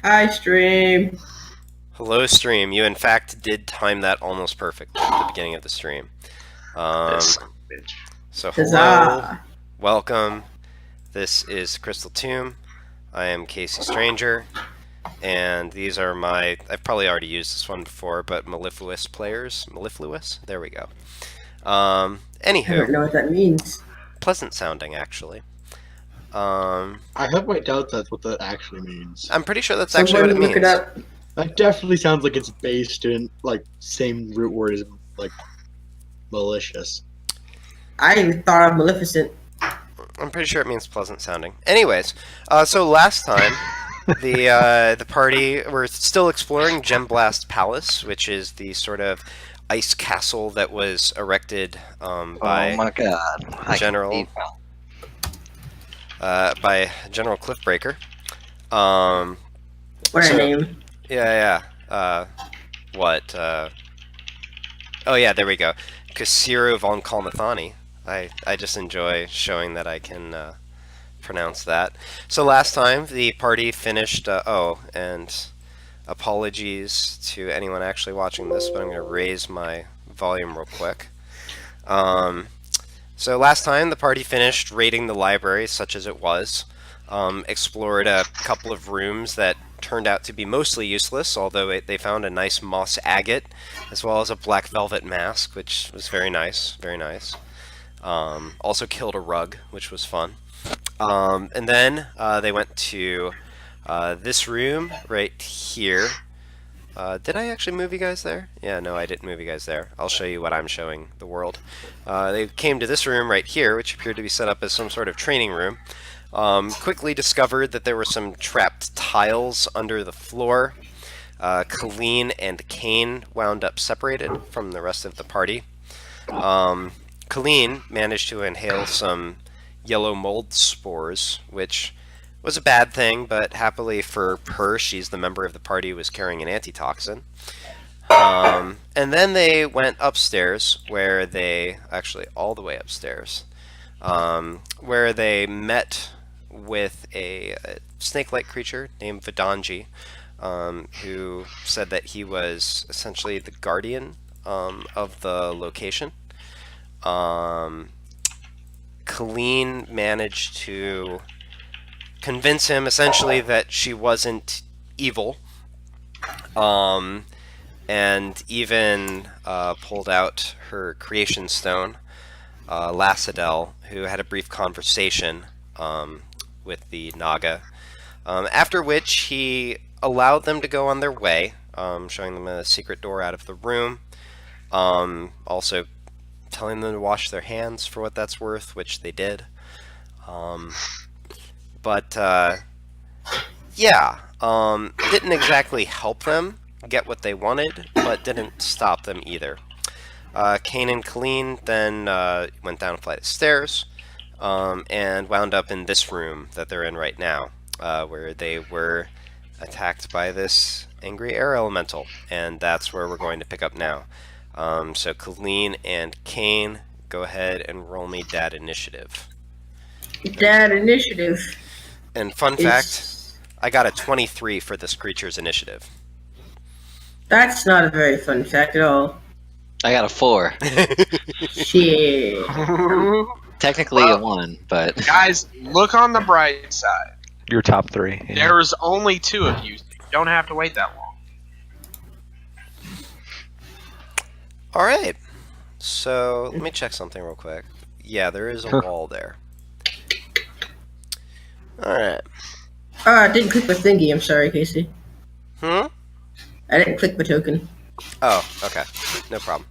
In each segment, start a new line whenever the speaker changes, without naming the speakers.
Hi, stream.
Hello, stream. You, in fact, did time that almost perfectly at the beginning of the stream. So, hello,
Huzzah.
welcome. This is Crystal Tomb. I am kcStranger, and these are my. I've probably already used this one before, but mellifluous players. Mellifluous? There we go.
I
Anywho,
don't know what that means.
pleasant sounding, actually.
I have my doubts that's what that actually means.
I'm pretty sure that's actually what it
Someone look
means.
it up.
That definitely sounds like it's based in, like, same root word as, like, malicious.
I even thought of Maleficent.
I'm pretty sure it means pleasant sounding. Anyways, so last time, the party were still exploring Gemblast Palace, which is the sort of ice castle that was erected by
Oh my god.
General by General Cliffbreaker.
What
So-
a name.
Yeah. What? Oh yeah, there we go. Casiro von Kalmathani. I just enjoy showing that I can pronounce that. So last time the party finished. And apologies to anyone actually watching this, but I'm going to raise my volume real quick. So last time the party finished raiding the library, such as it was. Explored a couple of rooms that turned out to be mostly useless, although they found a nice moss agate, as well as a black velvet mask, which was very nice, very nice. Also killed a rug, which was fun. And then they went to this room right here. Did I actually move you guys there? Yeah, no, I didn't move you guys there. I'll show you what I'm showing the world. They came to this room right here, which appeared to be set up as some sort of training room. Quickly discovered that there were some trapped tiles under the floor. Colleen and Kane wound up separated from the rest of the party. Colleen managed to inhale some yellow mold spores, which was a bad thing, but happily for her, she's the member of the party who was carrying an antitoxin. And then they went upstairs, where they, actually all the way upstairs, where they met with a snake-like creature named Vidanji, who said that he was essentially the guardian of the location. Colleen managed to convince him essentially that she wasn't evil, and even pulled out her creation stone, Lassadel, who had a brief conversation with the Naga, after which he allowed them to go on their way, showing them a secret door out of the room, also telling them to wash their hands for what that's worth, which they did. But didn't exactly help them get what they wanted, but didn't stop them either. Kane and Colleen then went down a flight of stairs and wound up in this room that they're in right now, where they were attacked by this angry air elemental, and that's where we're going to pick up now. So Colleen and Kane, go ahead and roll me Dad Initiative.
Dad Initiative.
And fun fact, I got a 23 for this creature's initiative.
That's not a very fun fact at all.
I got a 4.
Shit.
Technically
Well,
a 1, but
Guys, look on the bright side.
Your top 3. Yeah.
There's only 2 of you. You don't have to wait that long.
Alright, so let me check something real quick. Yeah, there is a wall there. Alright.
I didn't click the thingy. I'm sorry, Casey.
Hmm?
I didn't click the token.
Oh, okay. No problem.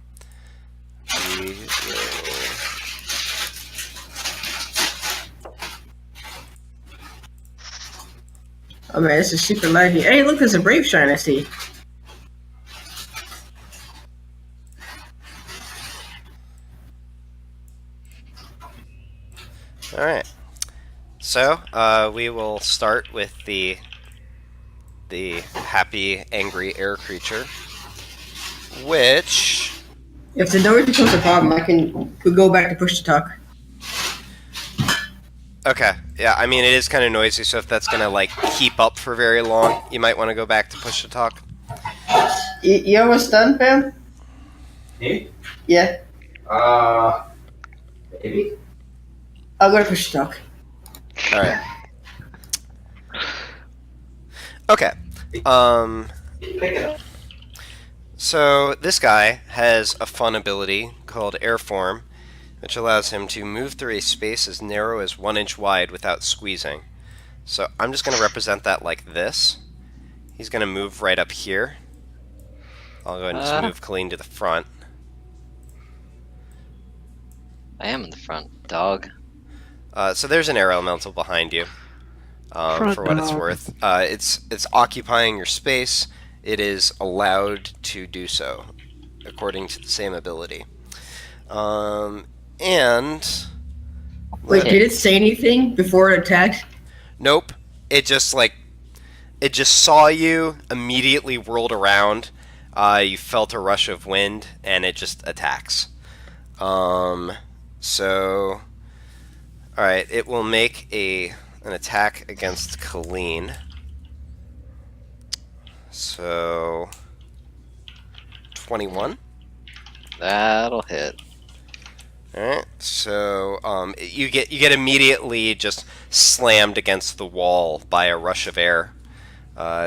We will...
Oh man, this is super lively. Hey, look, there's a Braveshine I see.
Alright. So, we will start with the happy, angry air creature, which...
If the door becomes a problem, I can go back to push to talk.
Okay, yeah, I mean, it is kind of noisy, so if that's gonna, like, keep up for very long, you might want to go back to push to talk.
You almost done, fam?
Me?
Yeah.
Maybe.
I'll go to push to talk.
Alright. Okay.
Pick it up.
So, this guy has a fun ability called Airform, which allows him to move through a space as narrow as 1 inch wide without squeezing. So I'm just going to represent that like this. He's going to move right up here. I'll go ahead and just move Colleen to the front.
I am in the front, dog.
So there's an air elemental behind you, for what it's
dog.
worth. It's occupying your space. It is allowed to do so, according to the same ability. And
Wait, did it say anything before it attacked?
nope, it just saw you, immediately whirled around. You felt a rush of wind, and it just attacks. So, all right, it will make an attack against Colleen. So, 21.
That'll hit.
Alright, so you get immediately just slammed against the wall by a rush of air,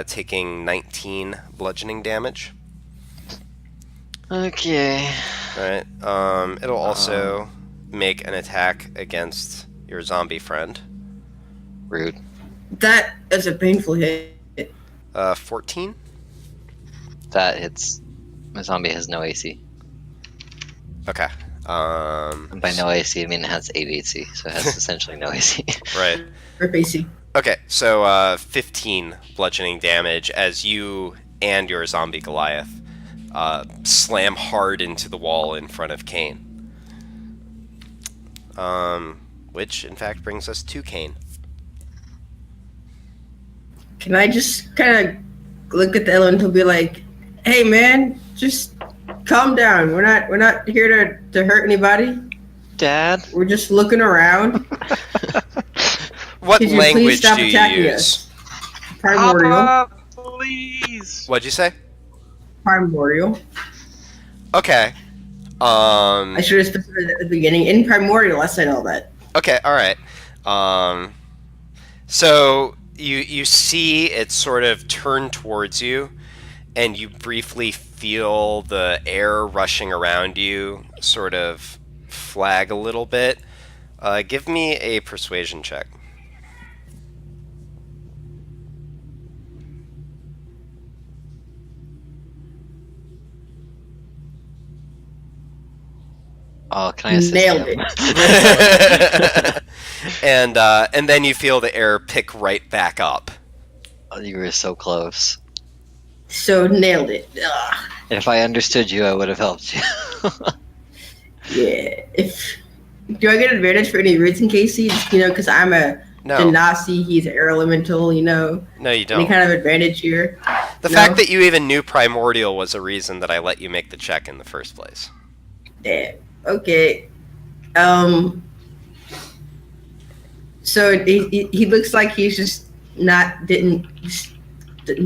taking 19 bludgeoning damage.
Okay.
Alright, it'll also make an attack against your zombie friend.
Rude.
That is a painful hit.
14?
That hits. My zombie has no AC.
Okay.
And by no AC, I mean it has 8 AC, so it has essentially no AC.
Right.
Rip AC.
Okay, so 15 bludgeoning damage as you and your zombie Goliath slam hard into the wall in front of Kane. Which, in fact, brings us to Kane.
Can I just kind of look at the elemental and be like, "Hey, man, just calm down. We're not here to hurt anybody.
Dad?
We're just looking around.
What
Could you please
language
stop
do you
attacking
use?
us?" Primordial.
Papa, please.
What'd you say?
Primordial.
Okay.
I should have specified at the beginning. In Primordial, I said all that.
Okay, alright. So you see it sort of turn towards you, and you briefly feel the air rushing around you sort of flag a little bit. Give me a persuasion check.
Oh, can I assist
Nailed
him?
it.
And then you feel the air pick right back up.
Oh, you were so close.
So nailed it. Ugh.
If I understood you, I would have helped you.
Yeah. Do I get advantage for any reason, Casey? Just, because I'm a
No.
Genasi, he's an air elemental.
No, you
Any
don't.
kind of advantage here?
The
No?
fact that you even knew Primordial was a reason that I let you make the check in the first place.
Damn. Okay. So he looks like he's just didn't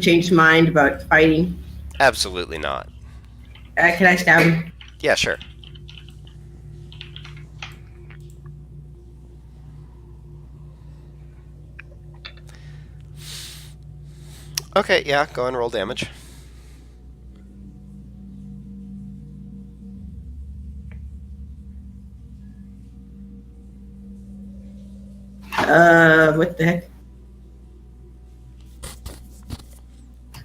change his mind about fighting.
Absolutely not.
Can I stab him?
Yeah, sure. Okay, yeah, go and roll damage.
What the heck?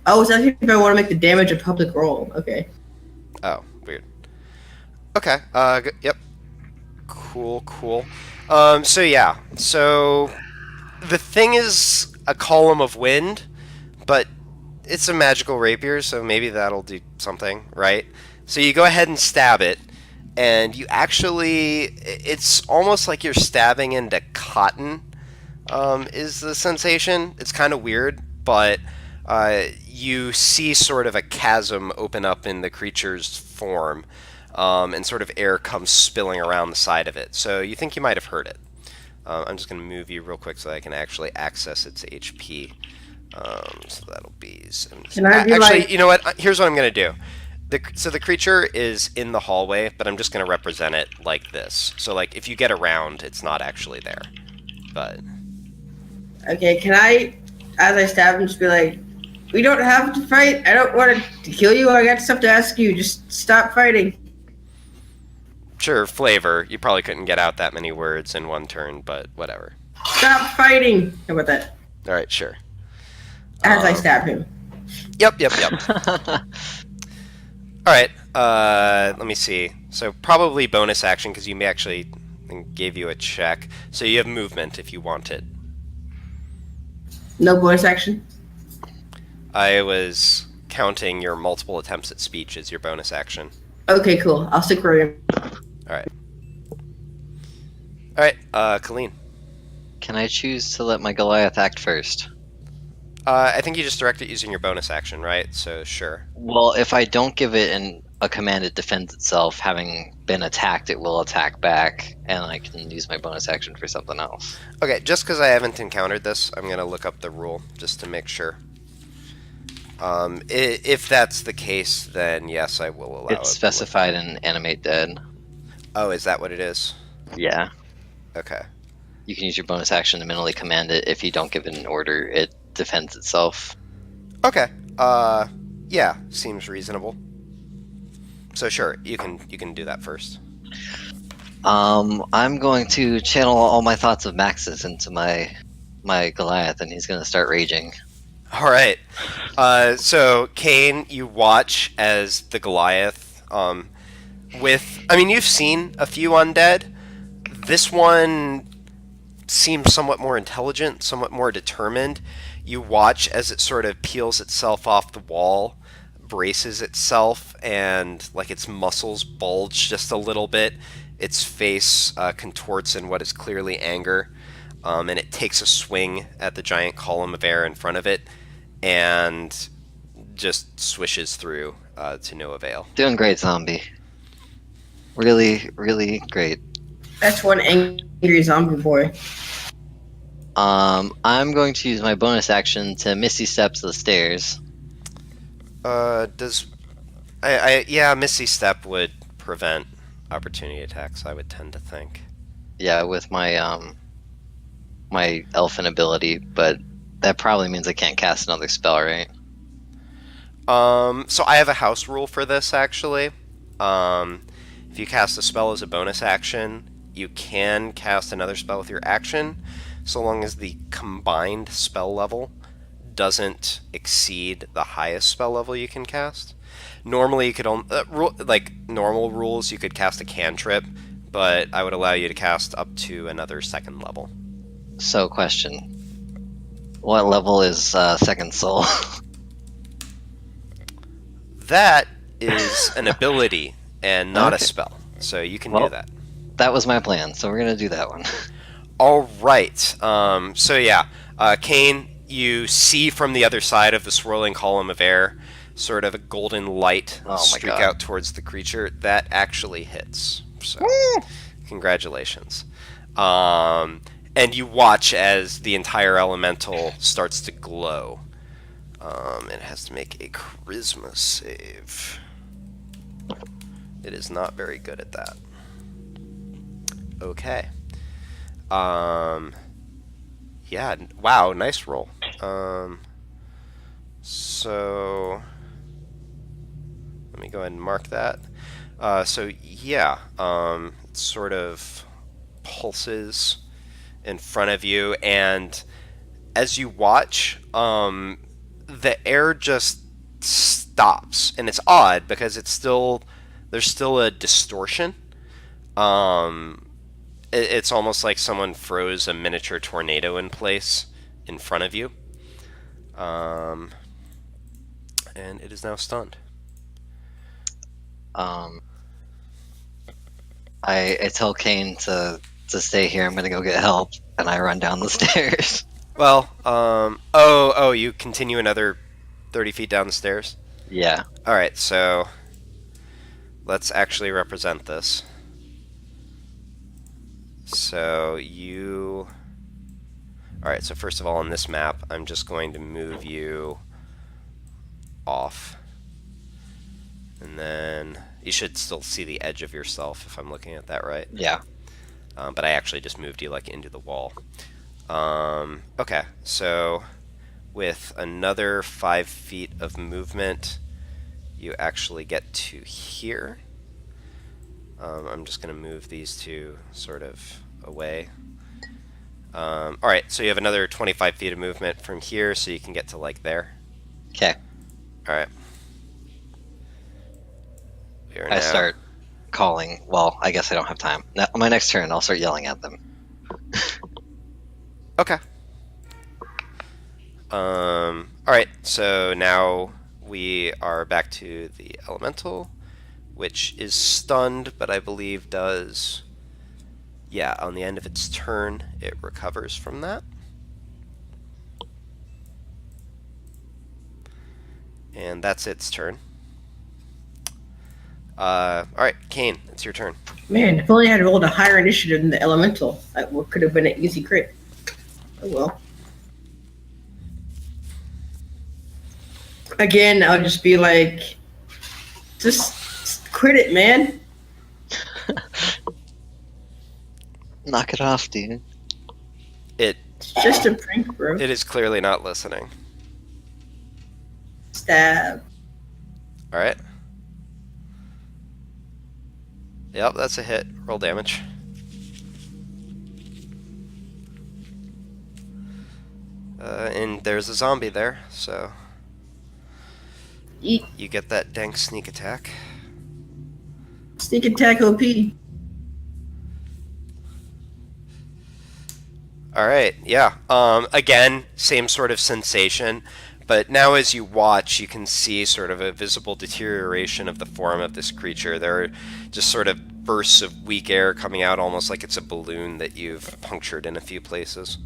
Oh, it's asking if I want to make the damage a public roll. Okay.
Oh, weird. Okay, yep. Cool. So yeah, so the thing is a column of wind, but it's a magical rapier, so maybe that'll do something, right? So you go ahead and stab it, and you actually, it's almost like you're stabbing into cotton, is the sensation. It's kind of weird, but you see sort of a chasm open up in the creature's form, and sort of air comes spilling around the side of it. So you think you might have heard it. I'm just going to move you real quick so I can actually access its HP. So that'll be 70.
Can I be
actually,
like-
you know what? Here's what I'm going to do. So the creature is in the hallway, but I'm just going to represent it like this. So like if you get around, it's not actually there. But
Okay, can I, as I stab him, just be like, we don't have to fight. I don't want to kill you. I got stuff to ask you. Just stop fighting.
sure, flavor. You probably couldn't get out that many words in one turn, but whatever.
Stop fighting. How about that?
All right, sure.
As I stab him.
Yep. All right. Let me see. So probably bonus action because you may actually gave you a check. So you have movement if you want it.
No bonus action.
I was counting your multiple attempts at speech as your bonus action.
Okay, cool. I'll stick where I am.
All right, Colleen.
Can I choose to let my Goliath act first?
I think you just direct it using your bonus action, right? So sure.
Well, if I don't give it a command, it defends itself. Having been attacked, it will attack back, and I can use my bonus action for something else.
Okay, just because I haven't encountered this, I'm going to look up the rule just to make sure. If that's the case, then yes, I will allow it.
It's specified in Animate Dead.
Oh, is that what it is?
Yeah.
Okay.
You can use your bonus action to mentally command it. If you don't give it an order, it defends itself.
Okay. Yeah, seems reasonable. So sure, you can do that first.
I'm going to channel all my thoughts of Max's into my Goliath, and he's going to start raging.
All right. So Kane, you watch as the Goliath. You've seen a few undead. This one seems somewhat more intelligent, somewhat more determined. You watch as it sort of peels itself off the wall, braces itself, and like its muscles bulge just a little bit. Its face contorts in what is clearly anger, and it takes a swing at the giant column of air in front of it, and just swishes through to no avail.
Doing great, zombie. Really, really great.
That's one angry zombie boy.
I'm going to use my bonus action to Misty Steps the stairs.
Misty Step would prevent opportunity attacks, I would tend to think.
Yeah, with my my elfin ability, but that probably means I can't cast another spell, right?
So I have a house rule for this, actually. If you cast a spell as a bonus action, you can cast another spell with your action, so long as the combined spell level doesn't exceed the highest spell level you can cast. Normally, you could like normal rules, you could cast a cantrip, but I would allow you to cast up to another second level.
So, question: what level is Second Soul?
That is an ability and not a
Okay.
spell, so you can
Well,
do that.
That was my plan, so we're gonna do that one.
All right. So yeah, Kane, you see from the other side of the swirling column of air, sort of a golden light
Oh my
streak
God.
out towards the creature. That actually hits. So, congratulations. And you watch as the entire elemental starts to glow. It has to make a charisma save. It is not very good at that. Okay. Yeah, wow, nice roll. So let me go ahead and mark that. So yeah, it sort of pulses in front of you, and as you watch, the air just stops, and it's odd because there's still a distortion. It's almost like someone froze a miniature tornado in place in front of you. And it is now stunned.
I tell Kane to stay here. I'm gonna go get help, and I run down the stairs.
Well, you continue another 30 feet down the stairs?
Yeah.
Alright, so let's actually represent this. So you... Alright, so first of all on this map, I'm just going to move you off. And then you should still see the edge of yourself if I'm looking at that right.
Yeah.
But I actually just moved you like into the wall. Okay, so with another 5 feet of movement, you actually get to here. I'm just going to move these two sort of away. Alright, so you have another 25 feet of movement from here, so you can get to like there.
Okay.
Alright.
I start calling. Well, I guess I don't have time. On my next turn, I'll start yelling at them.
Okay. Alright, so now we are back to the elemental, which is stunned, but I believe does... Yeah, on the end of its turn, it recovers from that. And that's its turn. Alright, Kane, it's your turn.
Man, if only I had rolled a higher initiative than the elemental, that could have been an easy crit. Oh well. Again, I'll just be like, just crit it, man.
Knock it off, dude.
It's just a prank, bro.
It is clearly not listening.
Stab.
Alright. Yep, that's a hit. Roll damage. And there's a zombie there, so...
Eat.
You get that dank sneak attack.
Sneak attack OP.
Alright, yeah. Again, same sort of sensation, but now as you watch, you can see sort of a visible deterioration of the form of this creature. There are just sort of bursts of weak air coming out, almost like it's a balloon that you've punctured in a few places.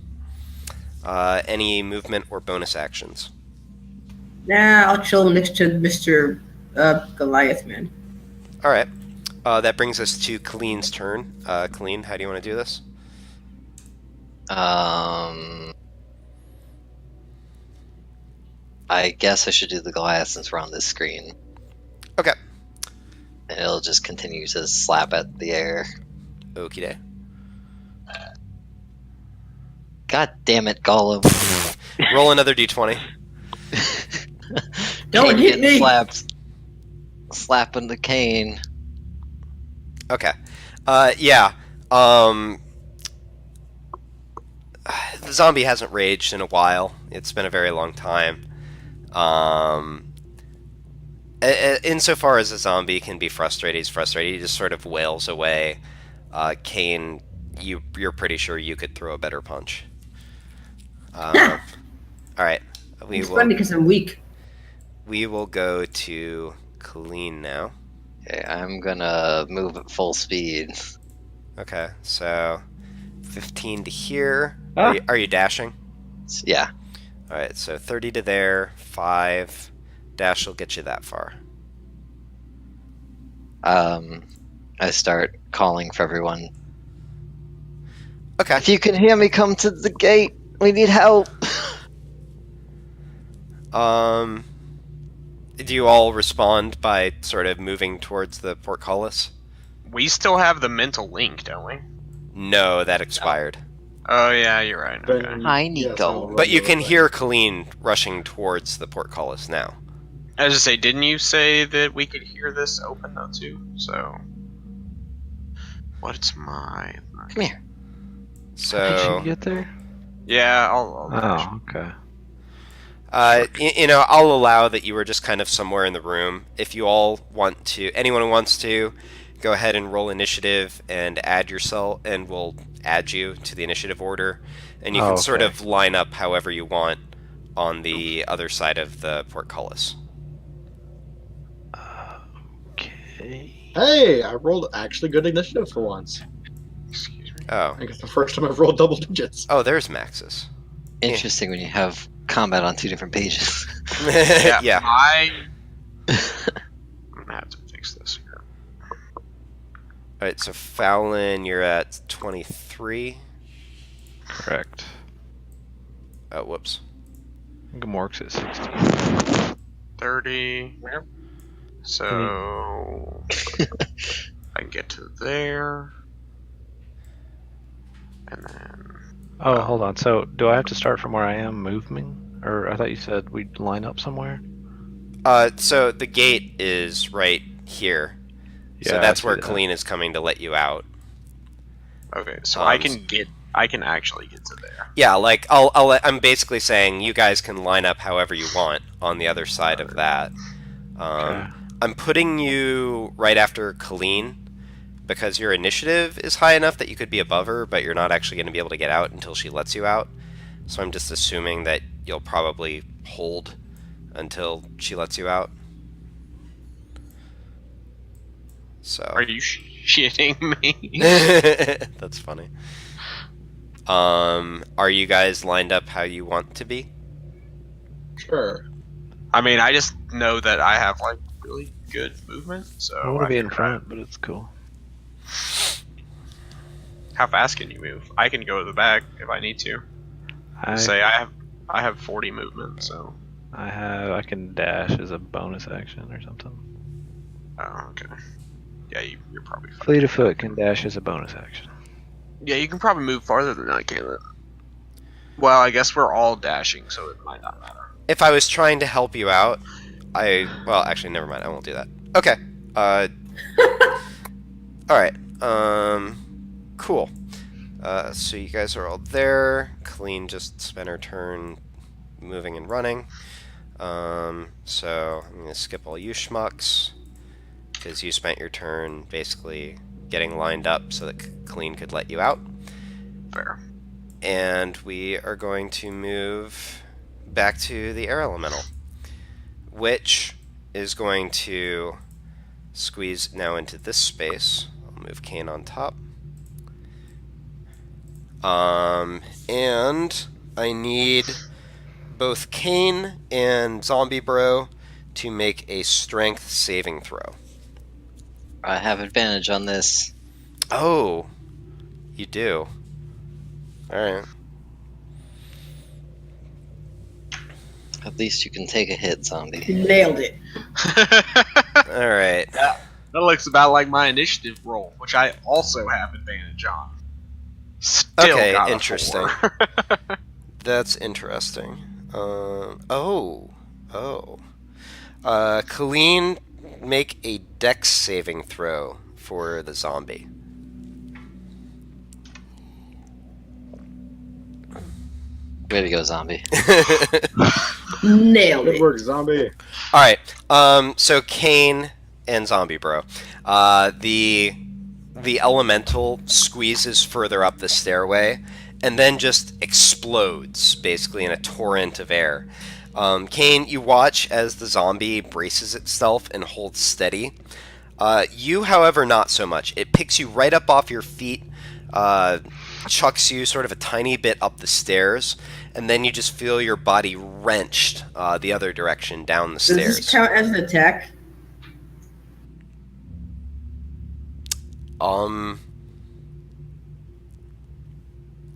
Any movement or bonus actions?
Nah, I'll chill next to Mr. Goliath, man.
Alright. That brings us to Kaleem's turn. Kaleem, how do you want to do this?
I guess I should do the Goliath since we're on this screen.
Okay.
And it'll just continue to slap at the air.
Okie day.
God damn it, Gollum.
Roll another d20.
Don't
Kane
hit
getting
me.
slapped. Slapping the cane.
Okay. Yeah. The zombie hasn't raged in a while. It's been a very long time. Insofar as a zombie can be frustrated, he's frustrated. He just sort of wails away. Kane, you're pretty sure you could throw a better punch. All right.
It's funny because I'm weak.
We will go to Colleen now.
Okay, I'm gonna move at full speed.
Okay, so 15 to here. Are you dashing?
Yeah.
All right, so 30 to there, 5. Dash will get you that far.
I start calling for everyone.
Okay.
If you can hear me, come to the gate. We need help.
Do you all respond by sort of moving towards the portcullis?
We still have the mental link, don't we?
No, that expired.
Oh yeah, you're right. Okay.
Hi, Nico.
But you can hear Colleen rushing towards the portcullis now.
I was just say, didn't you say that we could hear this open though too? So, what's my?
Come here.
So
Did you get there?
Yeah, I'll
Oh, okay.
I'll allow that you were just kind of somewhere in the room. If you all want to, anyone who wants to, go ahead and roll initiative and add yourself, and we'll add you to the initiative order, and you can sort of line up however you want on the other side of the portcullis.
Okay.
Hey, I rolled actually good initiative for once.
Excuse me.
Oh,
I guess the first time I've rolled double digits.
oh, there's Max's.
Interesting when you have combat on 2 different pages.
Yeah.
I'm gonna have to fix this here.
Alright, so Fallon, you're at 23.
Correct.
Oh, whoops.
Gamork's at 16.
30. So I can get to there. And then
Oh, hold on. So, do I have to start from where I am moving? Or I thought you said we'd line up somewhere?
So the gate is right here.
Yeah,
So
I
that's
see
where
that.
Colleen is coming to let you out.
okay, so
Um,
I can actually get to there.
Yeah, like I'm basically saying you guys can line up however you want on the other side of that.
Okay.
I'm putting you right after Colleen because your initiative is high enough that you could be above her, but you're not actually going to be able to get out until she lets you out. So I'm just assuming that you'll probably hold until she lets you out. So
Are you shitting me?
that's funny. Are you guys lined up how you want to be?
Sure.
I mean, I just know that I have like really good movement, so
I want to be in
figured
front, but it's cool.
How fast can you move? I can go to the back if I need to. Say I have 40 movement, so.
I can dash as a bonus action or something.
Oh, okay. Yeah, you're probably fine.
Fleet of foot can dash as a bonus action.
Yeah, you can probably move farther than I can. Well, I guess we're all dashing, so it might not matter.
If I was trying to help you out, well, actually, never mind. I won't do that. Okay. All right. Cool. So you guys are all there. Colleen just spent her turn moving and running. So I'm gonna skip all you schmucks because you spent your turn basically getting lined up so that Colleen could let you out.
Fair.
And we are going to move back to the air elemental, which is going to squeeze now into this space. I'll move Kane on top. And I need both Kane and Zombie Bro to make a strength saving throw.
I have advantage on this.
Oh, you do. Alright.
At least you can take a hit, zombie.
You nailed it.
Alright.
That looks about like my initiative roll, which I also have advantage on. Still
Okay,
got a
interesting.
4.
That's interesting. Colleen, make a dex saving throw for the zombie.
Way to go, zombie.
Nailed
Good
it.
work, zombie.
Alright, so Kane and Zombie Bro. The elemental squeezes further up the stairway and then just explodes, basically in a torrent of air. Kane, you watch as the zombie braces itself and holds steady. You, however, not so much. It picks you right up off your feet, chucks you sort of a tiny bit up the stairs, and then you just feel your body wrenched the other direction down the
Does
stairs.
this count as an attack?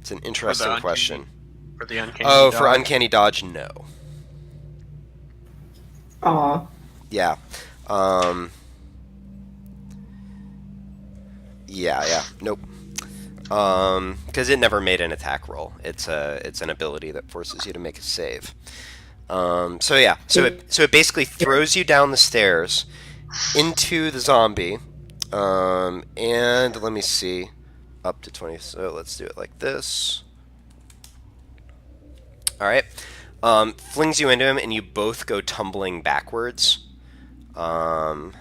It's an interesting question.
For the uncanny
Oh,
dodge.
for uncanny dodge, no.
Aw.
Yeah. Yeah. Nope. Because it never made an attack roll. It's an ability that forces you to make a save. So yeah. So it basically throws you down the stairs into the zombie. And let me see. Up to 20. So let's do it like this. All right. Flings you into him, and you both go tumbling backwards. So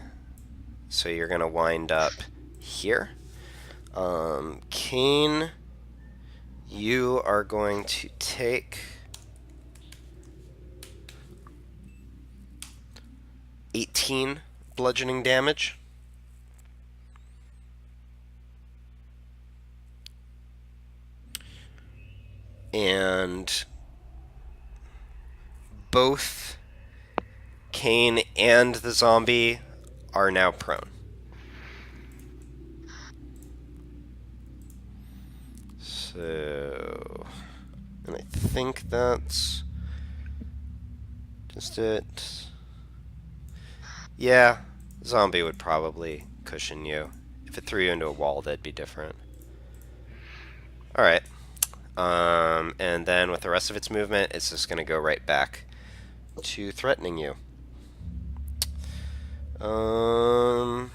you're gonna wind up here. Kane, you are going to take 18 bludgeoning damage. And both Kane and the zombie are now prone. So, and I think that's just it. Yeah, zombie would probably cushion you. If it threw you into a wall, that'd be different. Alright. And then with the rest of its movement, it's just going to go right back to threatening you. Alright.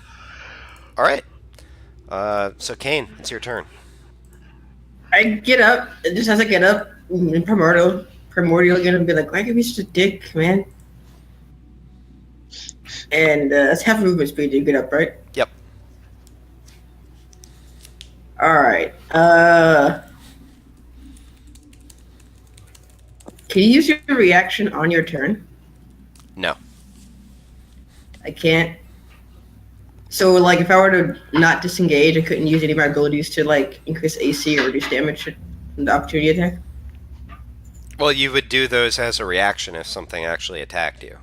So Kane, it's your turn.
I get up, and just as I get up, primordial again, and be like, why give me such a dick, man? And that's half movement speed to get up, right?
Yep.
Alright. Can you use your reaction on your turn?
No.
I can't. So, like, if I were to not disengage, I couldn't use any of my abilities to, like, increase AC or reduce damage from the opportunity attack?
Well, you would do those as a reaction if something actually attacked you.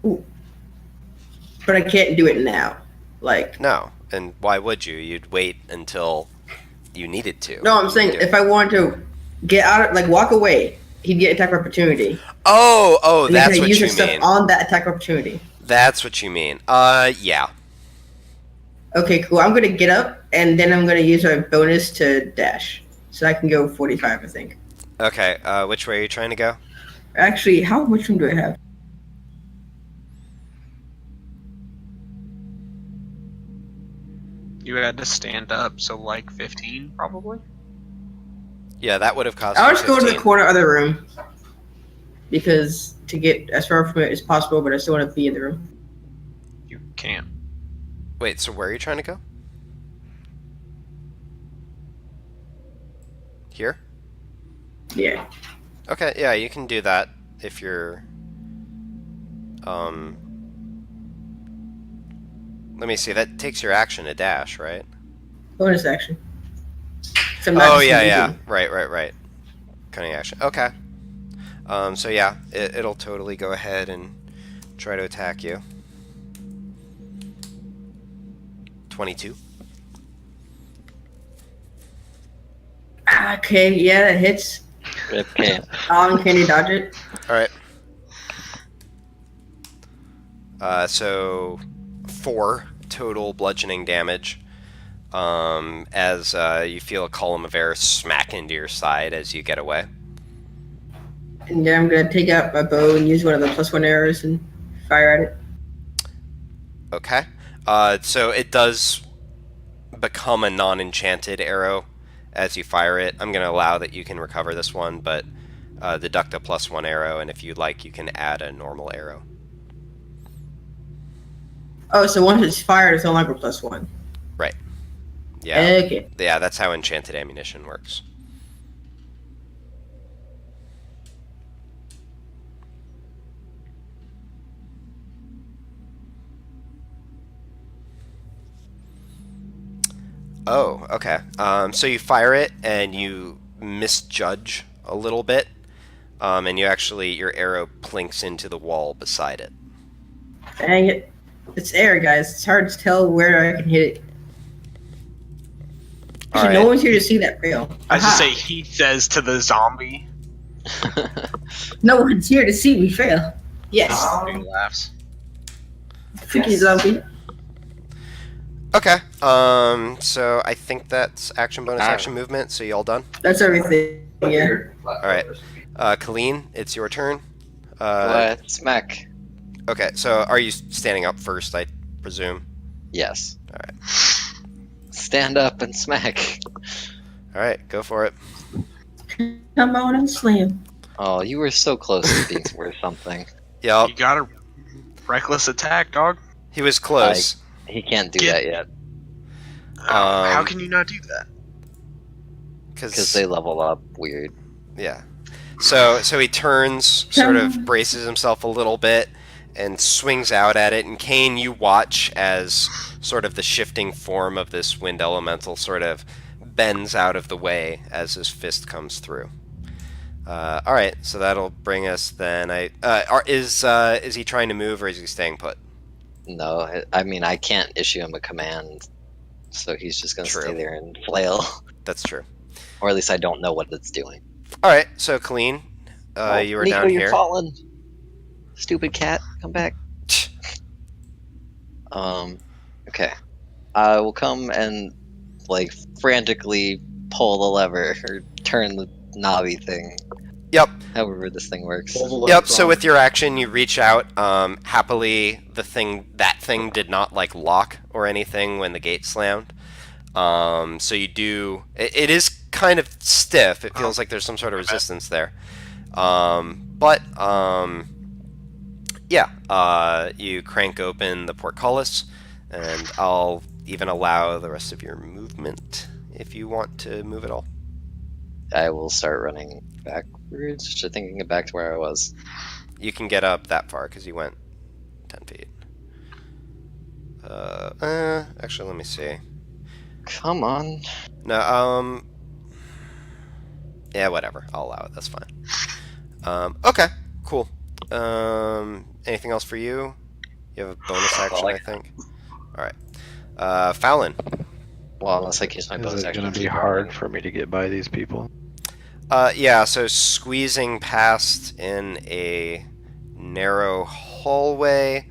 Ooh. But I can't do it now. Like,
No. And why would you? You'd wait until you needed to.
no, I'm saying if I wanted to get out of, like, walk away, he'd get attack opportunity.
Oh,
And
that's
then I
what
use
you
his stuff
mean.
on that attack opportunity.
That's what you mean. Yeah.
Okay, cool. I'm gonna get up, and then I'm gonna use my bonus to dash, so I can go 45, I think.
Okay, which way are you trying to go?
Actually, how much room do I have?
You had to stand up, so like 15 probably.
Yeah, that would have cost
I'll
you
just go to the
15.
corner of the room, because to get as far from it as possible, but I still want to be in the room.
You can't.
Wait, so where are you trying to go? Here?
Yeah.
Okay, yeah, you can do that if you're... Let me see, that takes your action to dash, right?
Bonus action. So I'm not
Oh, yeah,
disengaging.
yeah. Right. Cunning action. Okay. So yeah, it'll totally go ahead and try to attack you. 22.
Okay, yeah, that hits.
Okay.
Can you dodge it?
Alright. So 4 total bludgeoning damage. As you feel a column of air smack into your side as you get away.
And then I'm gonna take out my bow and use one of the +1 arrows and fire at it.
Okay. So it does become a non-enchanted arrow as you fire it. I'm going to allow that you can recover this one, but deduct a +1 arrow, and if you'd like, you can add a normal arrow.
Oh, so once it's fired, it's no longer +1.
Right. Yeah.
Okay.
Yeah, that's how enchanted ammunition works. Oh, okay. So you fire it and you misjudge a little bit, and you actually, your arrow plinks into the wall beside it.
Dang it. It's air, guys. It's hard to tell where I can hit it. Actually, no
Alright.
one's here to see that fail.
I just
Aha.
say he says to the zombie.
No one's here to see me fail. Yes.
He laughs.
Freaking zombie.
Okay. So I think that's action, bonus, action, movement. So you all done?
That's everything. Yeah.
Alright. Colleen, it's your turn.
What? Smack.
Okay, so are you standing up first, I presume?
Yes.
Alright.
Stand up and smack.
Alright, go for it.
Come on and slam.
Oh, you were so close to being worth something.
Yep,
You got a reckless attack, dog.
he was close.
He can't do
Get-
that yet
How can you not do that?
because they level up weird.
Yeah. So he turns, sort of braces himself a little bit, and swings out at it. And Kane, you watch as sort of the shifting form of this wind elemental sort of bends out of the way as his fist comes through. All right, so that'll bring us then. Is he trying to move or is he staying put?
No, I mean I can't issue him a command so he's just gonna
True.
stay there and flail.
That's true.
Or at least I don't know what it's doing.
All right, so Colleen, you are
Nico,
down
you're
here.
falling. Stupid cat, come back. Okay. I will come and like frantically pull the lever or turn the knobby thing.
Yep.
However this thing works.
Yep. So with your action, you reach out. Happily, that thing did not like lock or anything when the gate slammed. So you do. It is kind of stiff. It feels like there's some sort of resistance there. Yeah. You crank open the portcullis, and I'll even allow the rest of your movement if you want to move at all.
I will start running backwards, just thinking back to where I was.
You can get up that far because you went 10 feet. Actually, let me see.
Come on.
No, yeah, whatever. I'll allow it. That's fine. Okay, cool. Anything else for you? You have a bonus action, I think. All right. Fallon.
Well, unless I use my bonus
Is it
action.
going to be
keep
hard
running.
for me to get by these people?
Yeah, so squeezing past in a narrow hallway,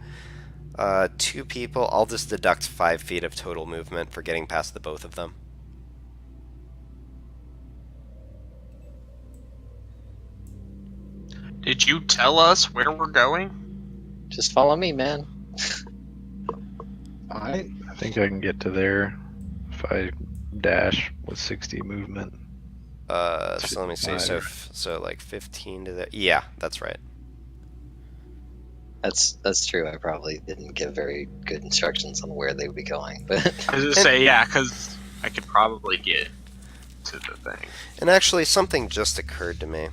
2 people, I'll just deduct 5 feet of total movement for getting past the both of them.
Did you tell us where we're going?
Just follow me, man.
I
I think I can get to there if I dash with 60 movement.
So let me see, so like 15 to there. Yeah, that's right.
That's true. I probably didn't give very good instructions on where they would be going, but
I was gonna say, yeah, because I could probably get to the thing.
And actually, something just occurred to me.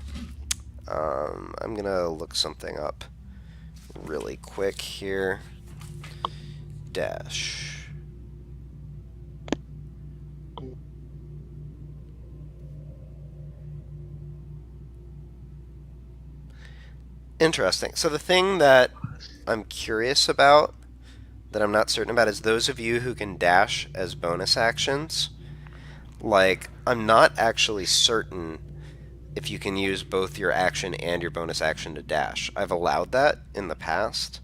I'm gonna look something up really quick here. Dash. Interesting. So the thing that I'm curious about, that I'm not certain about, is those of you who can dash as bonus actions. Like, I'm not actually certain if you can use both your action and your bonus action to dash. I've allowed that in the past.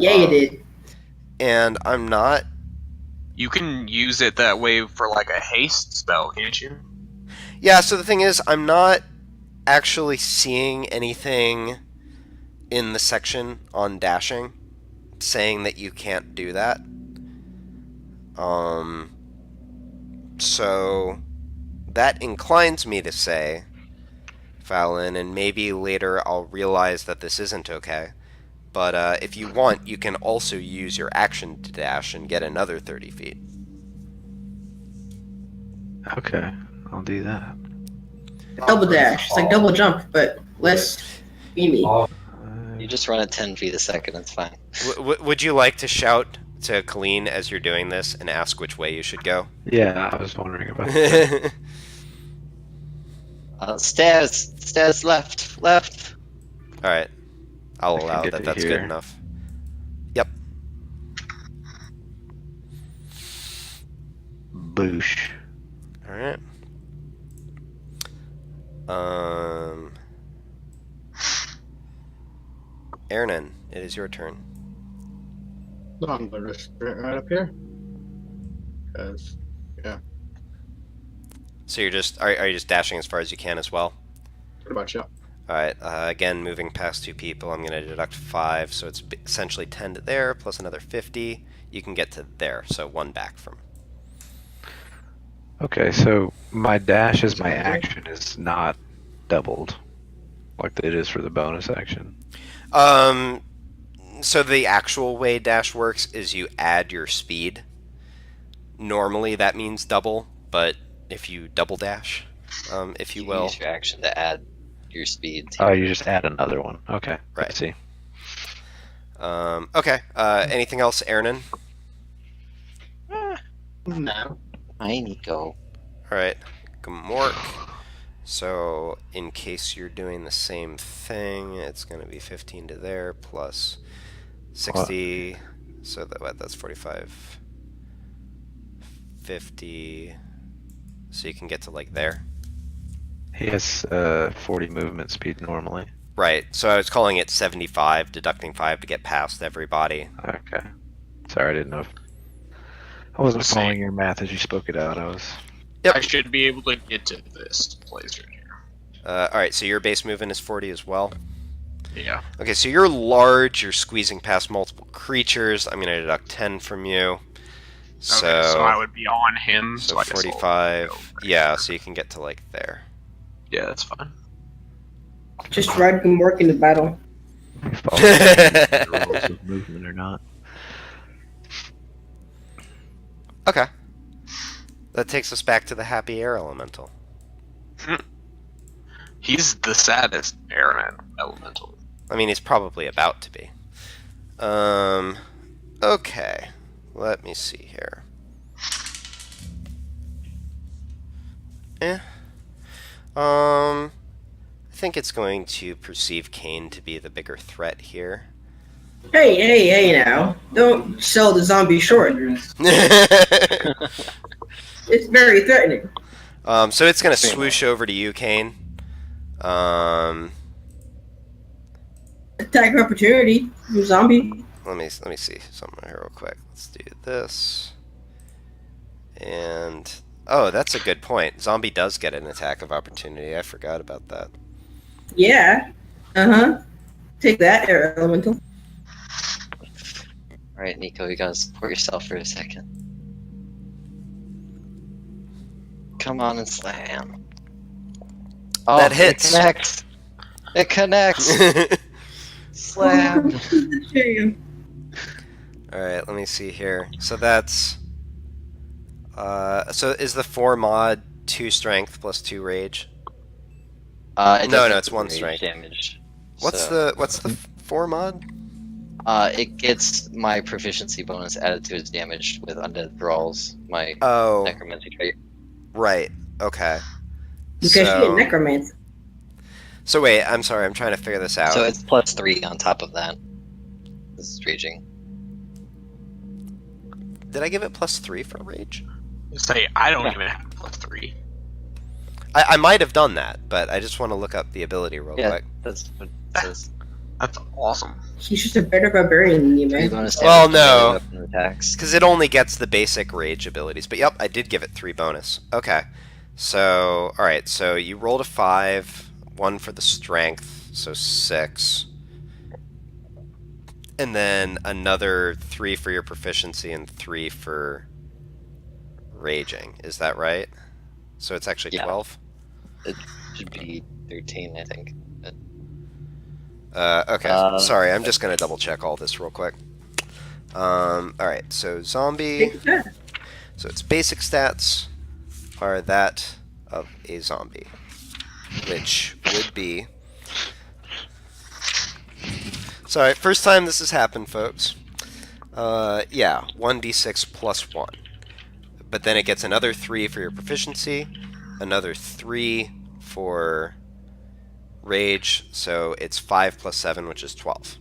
Yeah, you did.
And I'm not...
You can use it that way for like a haste spell, can't you?
Yeah, so the thing is, I'm not actually seeing anything in the section on dashing saying that you can't do that. So that inclines me to say, Fallon, and maybe later I'll realize that this isn't okay, but if you want, you can also use your action to dash and get another 30 feet.
Okay, I'll do that.
Double dash. It's like double jump, but less beamy.
you just run at 10 feet a second. It's fine.
Would you like to shout to Colleen as you're doing this and ask which way you should go?
Yeah, I was wondering about that.
Stairs left.
Alright. I'll
I can
allow
get
that.
to
That's
here.
good enough. Yep.
Boosh.
Alright. Ernan, it is your turn.
I'm gonna sprint right up here. Cause
So you're just are you just dashing as far as you can as well?
pretty much, yeah.
Alright, again, moving past 2 people, I'm going to deduct 5, so it's essentially 10 to there, plus another 50. You can get to there, so 1 back from.
Okay, so my dash as my action is not doubled like it is for the bonus action.
So the actual way dash works is you add your speed. Normally that means double, but if you double dash, if you will.
Use your action to add your speed.
Oh, you just add another one. Okay,
Right.
I see.
Okay, anything else, Ernan?
No.
Hi, Nico.
Alright, Gamork. So, in case you're doing the same thing, it's going to be 15 to there, plus 60, so that's 45. 50. So you can get to like there.
He has 40 movement speed normally.
Right. So I was calling it 75, deducting 5 to get past everybody.
Okay. Sorry, I didn't know. I wasn't
Let's
following
see.
your math as you spoke it out. I was.
Yep.
I should be able to get to this place right here.
Alright, so your base movement is 40 as well.
Yeah.
Okay, so you're large, you're squeezing past multiple creatures. I'm going to deduct 10 from you. So,
Okay, so I would be on him.
so
I guess I'll
45.
go right
Yeah,
here.
so you can get to like there.
Yeah, that's fine.
Just ride and work in the battle.
Follow the rules of movement or not.
Okay. That takes us back to the happy air elemental.
He's the saddest air elemental.
I mean, he's probably about to be. Okay. Let me see here. I think it's going to perceive Kane to be the bigger threat here.
Hey now. Don't sell the zombie short. It's very threatening.
So it's going to swoosh over to you, Kane.
Attack of opportunity. Zombie.
Let me see something here real quick. Let's do this. And oh, that's a good point. Zombie does get an attack of opportunity. I forgot about that.
Yeah. Take that, air elemental.
Alright, Nico, you gotta support yourself for a second. Come on and slam. Oh,
That hits.
It connects. It connects. Slam.
Alright, let me see here. So that's so is the 4 mod 2 strength plus 2 rage?
It
No,
doesn't
it's 1
rage
strength.
damage.
What's
so,
the 4 mod?
It gets my proficiency bonus added to its damage with undead thralls, my
Oh,
necromancy trait.
right. Okay.
Because she
So,
a necromancer.
so wait, I'm sorry, I'm trying to figure this out.
So it's plus 3 on top of that. This is raging.
Did I give it plus 3 for rage?
Say, I don't even have plus 3.
I might have done that, but I just want to look up the ability real
Yeah,
quick.
that's what it says.
That's awesome.
He's just a better barbarian than you,
3
man.
bonus
Well,
damage to melee
no.
weapon attacks.
Because it only gets the basic rage abilities. But yep, I did give it 3 bonus. Okay. So, alright, so you rolled a 5, 1 for the strength, so 6. And then another 3 for your proficiency and 3 for raging. Is that right? So it's actually
Yeah.
12?
It should be 13, I think.
Okay, sorry, I'm just going to double check all this real quick. Alright, so zombie.
Take that.
So its basic stats are that of a zombie, which would be... Sorry, first time this has happened, folks. Yeah, 1d6 plus 1. But then it gets another 3 for your proficiency, another 3 for rage, so it's 5 plus 7, which is 12.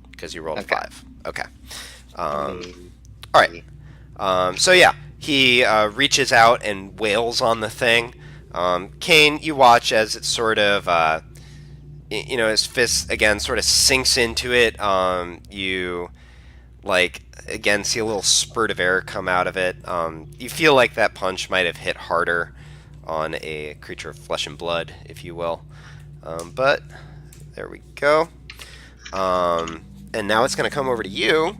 Because you rolled a
Okay.
5. Okay. Alright. So yeah, he reaches out and wails on the thing. Kane, you watch as it sort of, you know, his fist again sort of sinks into it. You, like, again see a little spurt of air come out of it. You feel like that punch might have hit harder on a creature of flesh and blood, if you will. But there we go. And now it's going to come over to you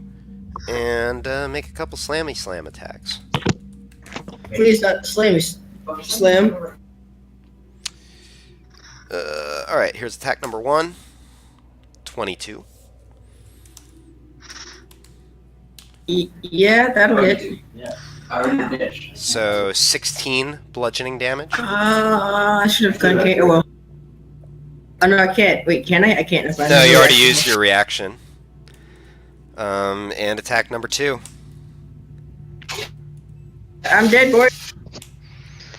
and make a couple slammy slam attacks.
Please not slam me. Slam.
Alright, here's attack number 1. 22.
Yeah, that'll hit.
Yeah. I already ditched.
So 16 bludgeoning damage.
I should have done Kane. Oh, well. Oh, no, I can't. Wait, can I? I can't. If I
No,
have
you
a
already
reaction.
used your reaction. And attack number 2.
I'm dead, boy.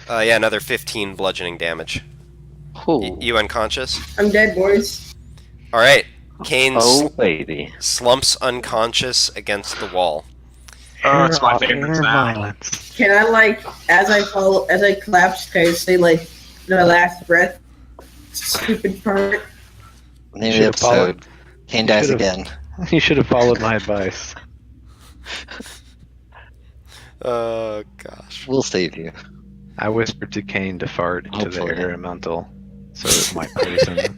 Yeah, another 15 bludgeoning damage.
Ooh.
You unconscious?
I'm dead, boys.
Alright. Kane
Oh, baby.
slumps unconscious against the wall.
Oh, it's my
Air
favorite sound.
violence.
Can I like as I collapse, can I say like the last breath? Stupid part.
Name of the
Should've followed-
episode. Kane dies
should've-
again.
You should have followed my advice.
Oh gosh.
We'll save you.
I whispered to Kane to fart into
Hopefully.
the air elemental, so it might poison it.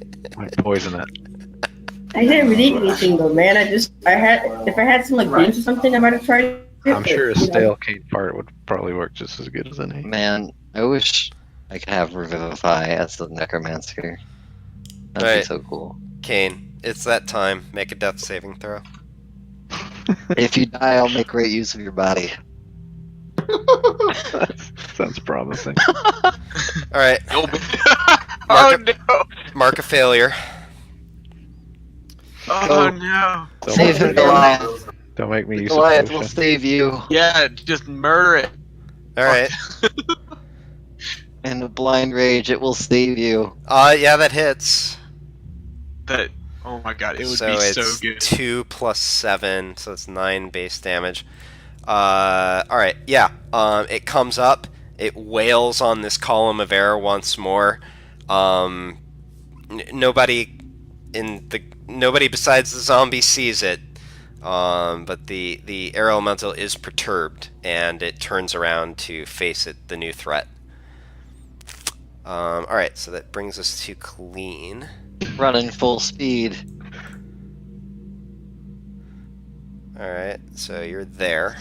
I didn't really eat anything though, man. If I had some like beans or something, I might have tried it.
I'm
but,
sure a
you know.
stale Kane fart would probably work just as good as any.
Man, I wish I could have Revivify as the Necromancer. That'd
Right.
be so cool.
Kane, it's that time. Make a death saving throw.
If you die, I'll make great use of your body.
Sounds promising.
Alright,
You'll be-
Mark
oh no!
mark a failure.
Oh no!
Don't
Save
make
him,
me-
Goliath.
Don't make me use a
Goliath will
potion.
save you.
Yeah, just murder it.
Alright.
In a blind rage, it will save you.
Yeah, that hits.
That. Oh my god, it would
So
be
it's
so good.
2 plus 7, so it's 9 base damage. Alright, yeah. It comes up, it wails on this column of air once more. Nobody besides the zombie sees it. But the air elemental is perturbed, and it turns around to face the new threat. Alright, so that brings us to Clean.
Running full speed.
Alright, so you're there.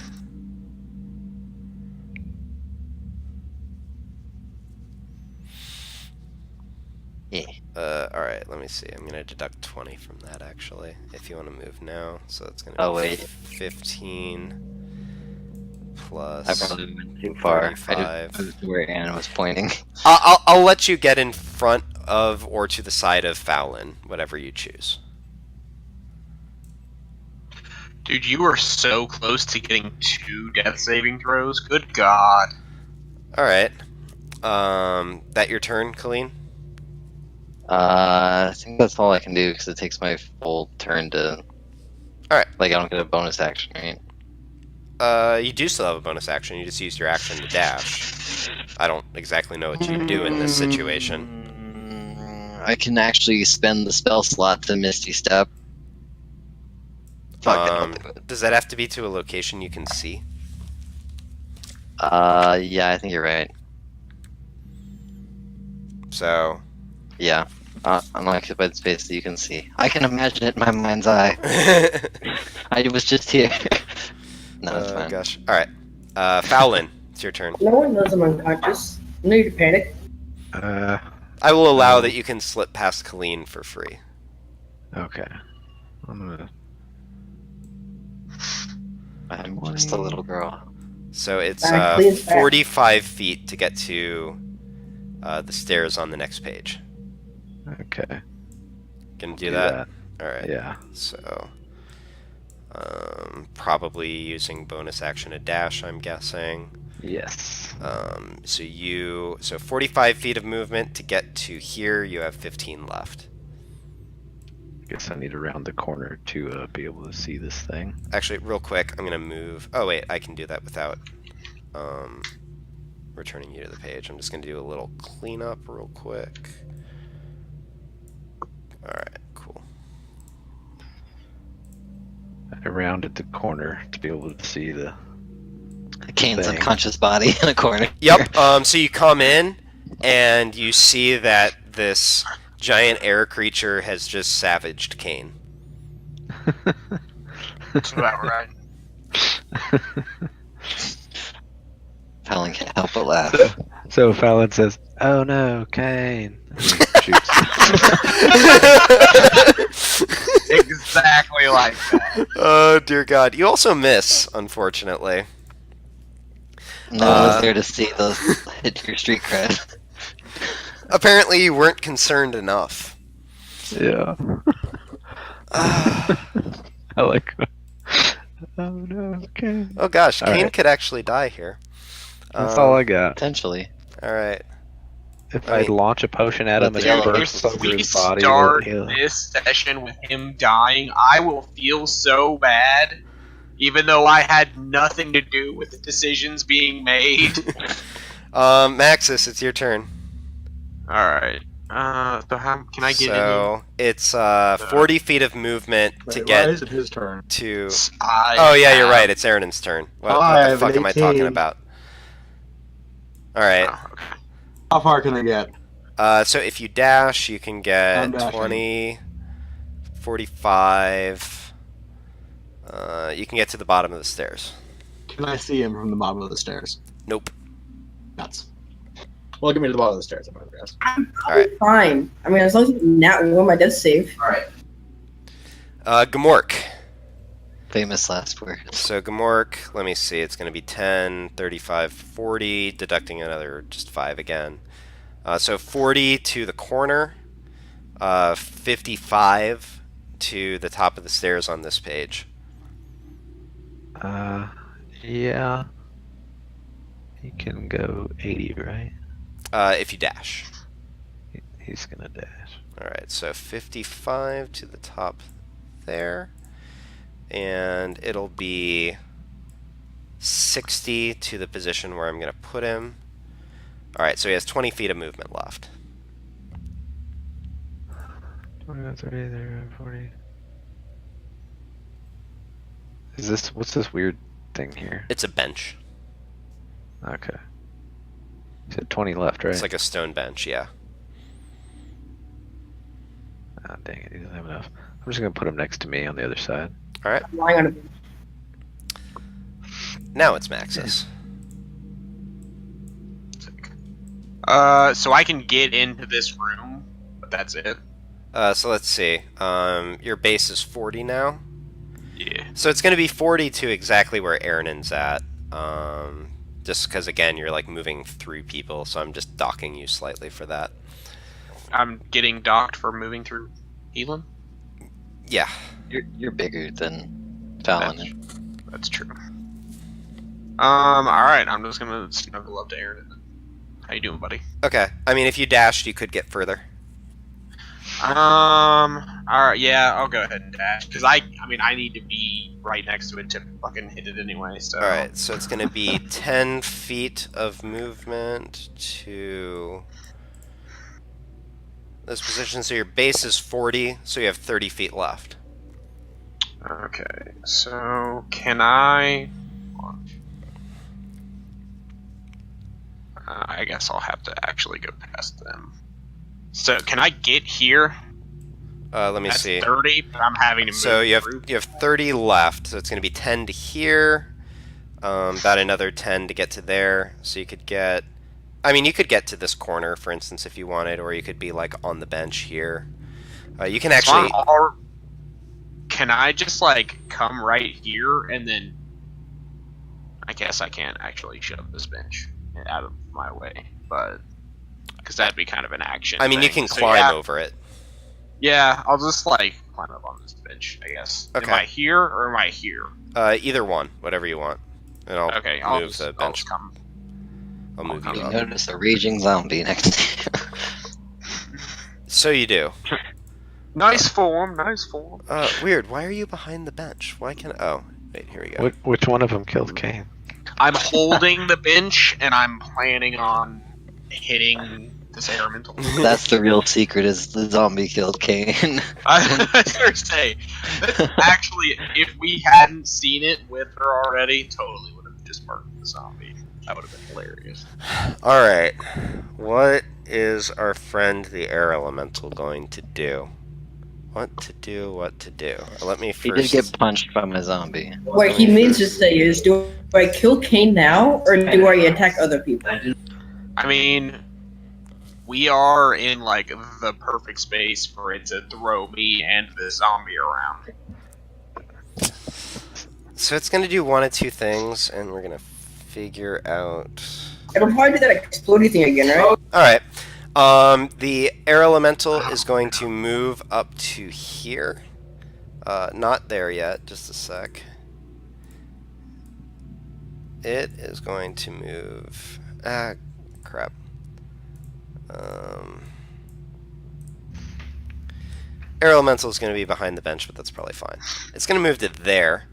Yeah.
Alright, let me see. I'm gonna deduct 20 from that, actually, if you want to move now. So it's gonna
Oh,
be
wait.
15 plus...
I probably went too far. I
35.
didn't know where Anna was pointing.
I'll let you get in front of or to the side of Fallon, whatever you choose.
Dude, you were so close to getting 2 death saving throws. Good god.
Alright. That your turn, Colleen?
I think that's all I can do because it takes my full turn to.
Alright.
Like, I don't get a bonus action, right?
You do still have a bonus action. You just used your action to dash. I don't exactly know what you do in this situation.
I can actually spend the spell slot to Misty Step. Fuck it, I'll do it.
Does that have to be to a location you can see?
Yeah, I think you're right.
So...
Yeah. Unoccupied space that you can see. I can imagine it in my mind's eye. I was just here. No, it's fine.
Gosh. Alright. Fallon, it's your turn.
No one knows I'm unconscious. No need to panic.
I will allow that you can slip past Colleen for free.
Okay. I'm
just a little girl.
So it's
Colleen's back.
45 feet to get to the stairs on the next page.
Okay.
Gonna do that? Alright.
Yeah.
So... probably using bonus action to dash, I'm guessing.
Yes.
So 45 feet of movement to get to here. You have 15 left.
Guess I need to round the corner to be able to see this thing.
Actually, real quick, I'm gonna move. Oh wait, I can do that without returning you to the page. I'm just gonna do a little cleanup real quick. All right, cool.
I rounded the corner to be able to see the.
Kane's
thing.
unconscious body in a corner.
Yep. So you come in and you see that this giant air creature has just savaged Kane.
That's about right.
Fallon can't help but laugh.
So Fallon says, "Oh no, Kane!" And he shoots.
Exactly like that.
Oh dear God! You also miss, unfortunately.
No one was there to see the hit your street cred.
Apparently, you weren't concerned enough.
Yeah. I like. Oh no, Kane!
Oh gosh,
All
Kane
right.
could actually die here.
That's all I got.
Potentially.
All right.
If
I
I
mean,
launch a potion at him
but
and
the
it
other-
bursts over
If we
his body,
start
he'll-
this session with him dying, I will feel so bad. even though I had nothing to do with the decisions being made.
Maxis, it's your turn.
Alright. So how can I get in here?
So it's 40 feet of movement to
Wait,
get
why is it his turn?
to.
I
Oh yeah, you're
have-
right. It's Aaron's turn. What the
Five
fuck
and
am I talking
18.
about? All right.
Oh, okay.
How far can I get?
So if you dash, you can
I'm
get
dashing.
20, 45. You can get to the bottom of the stairs.
Can I see him from the bottom of the stairs?
Nope.
Nuts. Well, get me to the bottom of the stairs, I'm gonna guess.
All right.
Fine. I mean, as long as you not ruin my death save.
Alright.
Gamork.
Famous last word.
So Gamork, let me see. It's going to be 10, 35, 40, deducting another just 5 again. So 40 to the corner, 55 to the top of the stairs on this page.
Yeah. He can go 80, right?
If you dash.
He's gonna dash.
Alright, so 55 to the top there. And it'll be 60 to the position where I'm going to put him. Alright, so he has 20 feet of movement left.
20, 30, 40. Is this, what's this weird thing here?
It's a bench.
Okay. You said 20 left, right?
It's like a stone bench, yeah.
Ah, dang it, he doesn't have enough. I'm just gonna put him next to me on the other side.
Alright,
I'm lying on a
now it's Maxis.
So I can get into this room, but that's it.
So let's see. Your base is 40 now.
Yeah.
So it's going to be 40 to exactly where Aaron's at. Just because, again, you're like moving through people, so I'm just docking you slightly for that.
I'm getting docked for moving through Elam.
Yeah.
You're bigger than Fallon.
That's true. Alright, I'm just gonna snuggle up to Aaron. How you doing, buddy?
Okay. I mean, if you dashed, you could get further.
Alright, yeah, I'll go ahead and dash. Because I mean, I need to be right next to it to fucking hit it anyway, so...
Alright, so it's going to be 10 feet of movement to this position. So your base is 40, so you have 30 feet left.
Okay, so can I... I guess I'll have to actually go past them. So can I get here?
Let me
That's
see.
30, but I'm having to move
So you have
through.
30 left, so it's going to be 10 to here, about another 10 to get to there. So you could get, I mean, you could get to this corner, for instance, if you wanted, or you could be like on the bench here. You can actually.
Can I just like come right here and then? I guess I can't actually shove this bench out of my way, but because that'd be kind of an action.
I mean, you
thing.
can
So,
climb
yeah.
over it.
Yeah, I'll just like climb up on this bench, I guess.
Okay.
Am I here or am I here?
Either one, whatever you want, and I'll
Okay, I'll
move
just,
the
I'll
bench.
just come.
I'll move
I'll
you
come.
up.
Notice a raging zombie next to you.
So you do.
Nice form, nice form.
Weird. Why are you behind the bench? Why can? Oh, wait. Here we go.
Which one of them killed Kane?
I'm holding the bench and I'm planning on hitting this elemental.
That's the real secret, is the zombie killed Kane.
I was gonna say, that's actually, if we hadn't seen it with her already, totally would have just murdered the zombie. That would have been hilarious.
All right. What is our friend the air elemental going to do? What to do? What to do? Let me
He
first.
did get punched from a zombie.
What he means to say is, do I kill Kane now, or do I attack other people?
I mean, we are in like the perfect space for it to throw me and the zombie around.
So it's going to do one of two things, and we're going to figure out.
It'll probably do that explodey thing again, right?
All right. The air elemental is going to move up to here. Not there yet. Just a sec. It is going to move. Ah, crap. Air elemental is going to be behind the bench, but that's probably fine. It's going to move to there,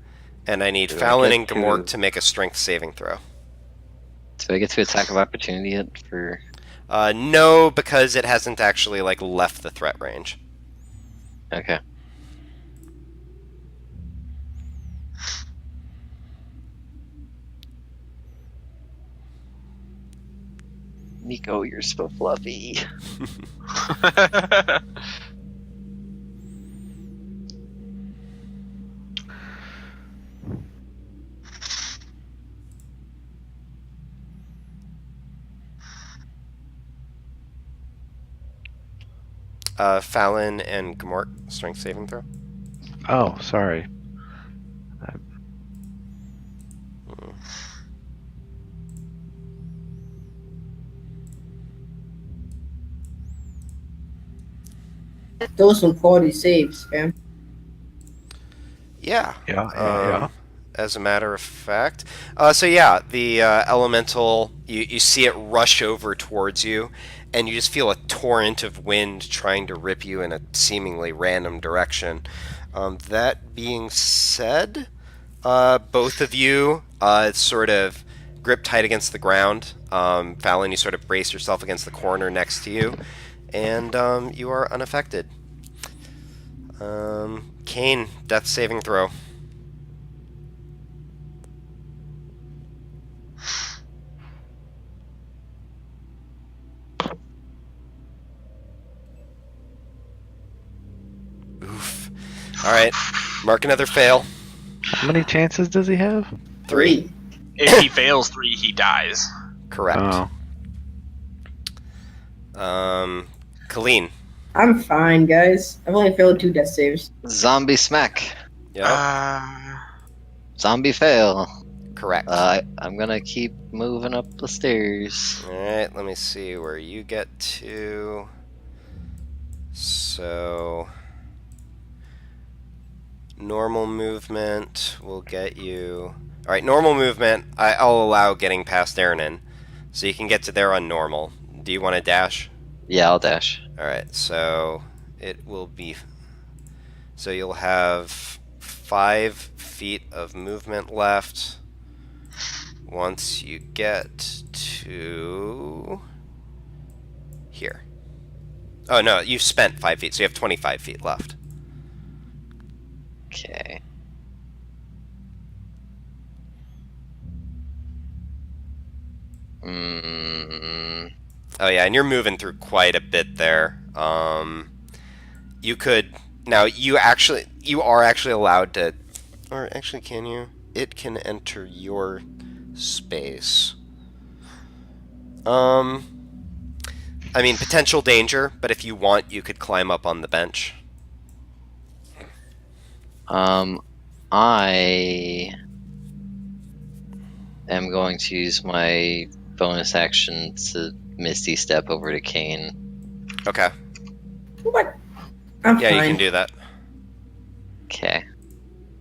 And I need
Do I
Fallon
get
and Gamork
to-
to make a strength saving throw.
Do I get to attack of opportunity yet for...
No, because it hasn't actually like left the threat range.
Okay. Nico, you're so fluffy.
Fallon and Gamork, strength saving throw.
Oh, sorry.
Those some quality saves, fam.
Yeah.
Yeah.
As a matter of fact. So yeah, the elemental, you see it rush over towards you, and you just feel a torrent of wind trying to rip you in a seemingly random direction. That being said, both of you sort of grip tight against the ground. Fallon, you sort of brace yourself against the corner next to you, and you are unaffected. Kane, death saving throw. Oof. Alright, mark another fail.
How many chances does he have?
3.
If he fails 3, he dies.
Correct.
Oh.
Colleen.
I'm fine, guys. I've only failed 2 death saves.
Zombie smack.
Yeah,
Zombie fail.
correct.
I'm gonna keep moving up the stairs.
Alright, let me see where you get to. So, normal movement will get you. Alright, normal movement, I'll allow getting past Ernan. So you can get to there on normal. Do you want to dash?
Yeah, I'll dash.
Alright, so it will be. So you'll have 5 feet of movement left once you get to here. Oh no, you've spent 5 feet, so you have 25 feet left.
Okay.
Oh yeah, and you're moving through quite a bit there. You could now. You are actually allowed to, or actually, can you? It can enter your space. I mean, potential danger, but if you want, you could climb up on the bench.
I am going to use my bonus action to Misty Step over to Kane.
Okay.
What? I'm
Yeah,
fine.
you can do that.
Okay.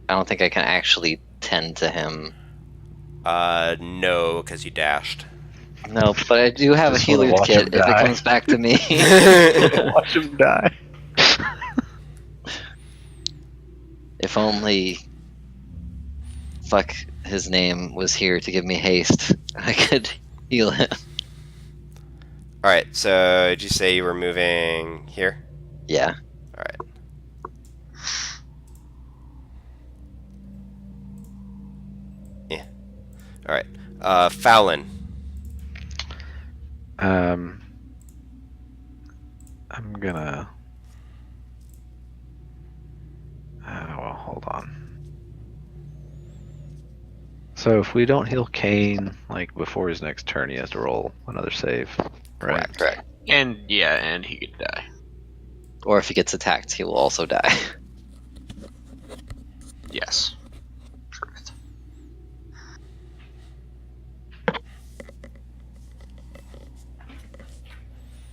I don't think I can actually tend to him.
No, because you dashed.
No, but I do have a
Just wanna
healer's
watch
kit
him
if it
die.
comes back to me.
Watch him die.
If only fuck his name was here to give me haste, I could heal him.
Alright, so did you say you were moving here?
Yeah.
Alright. Yeah. Alright. Fallon.
I'm gonna. Well, hold on. So if we don't heal Kane, like before his next turn, he has to roll another save, right?
Correct.
And yeah, and he could die.
Or if he gets attacked, he will also die.
Yes. Truth.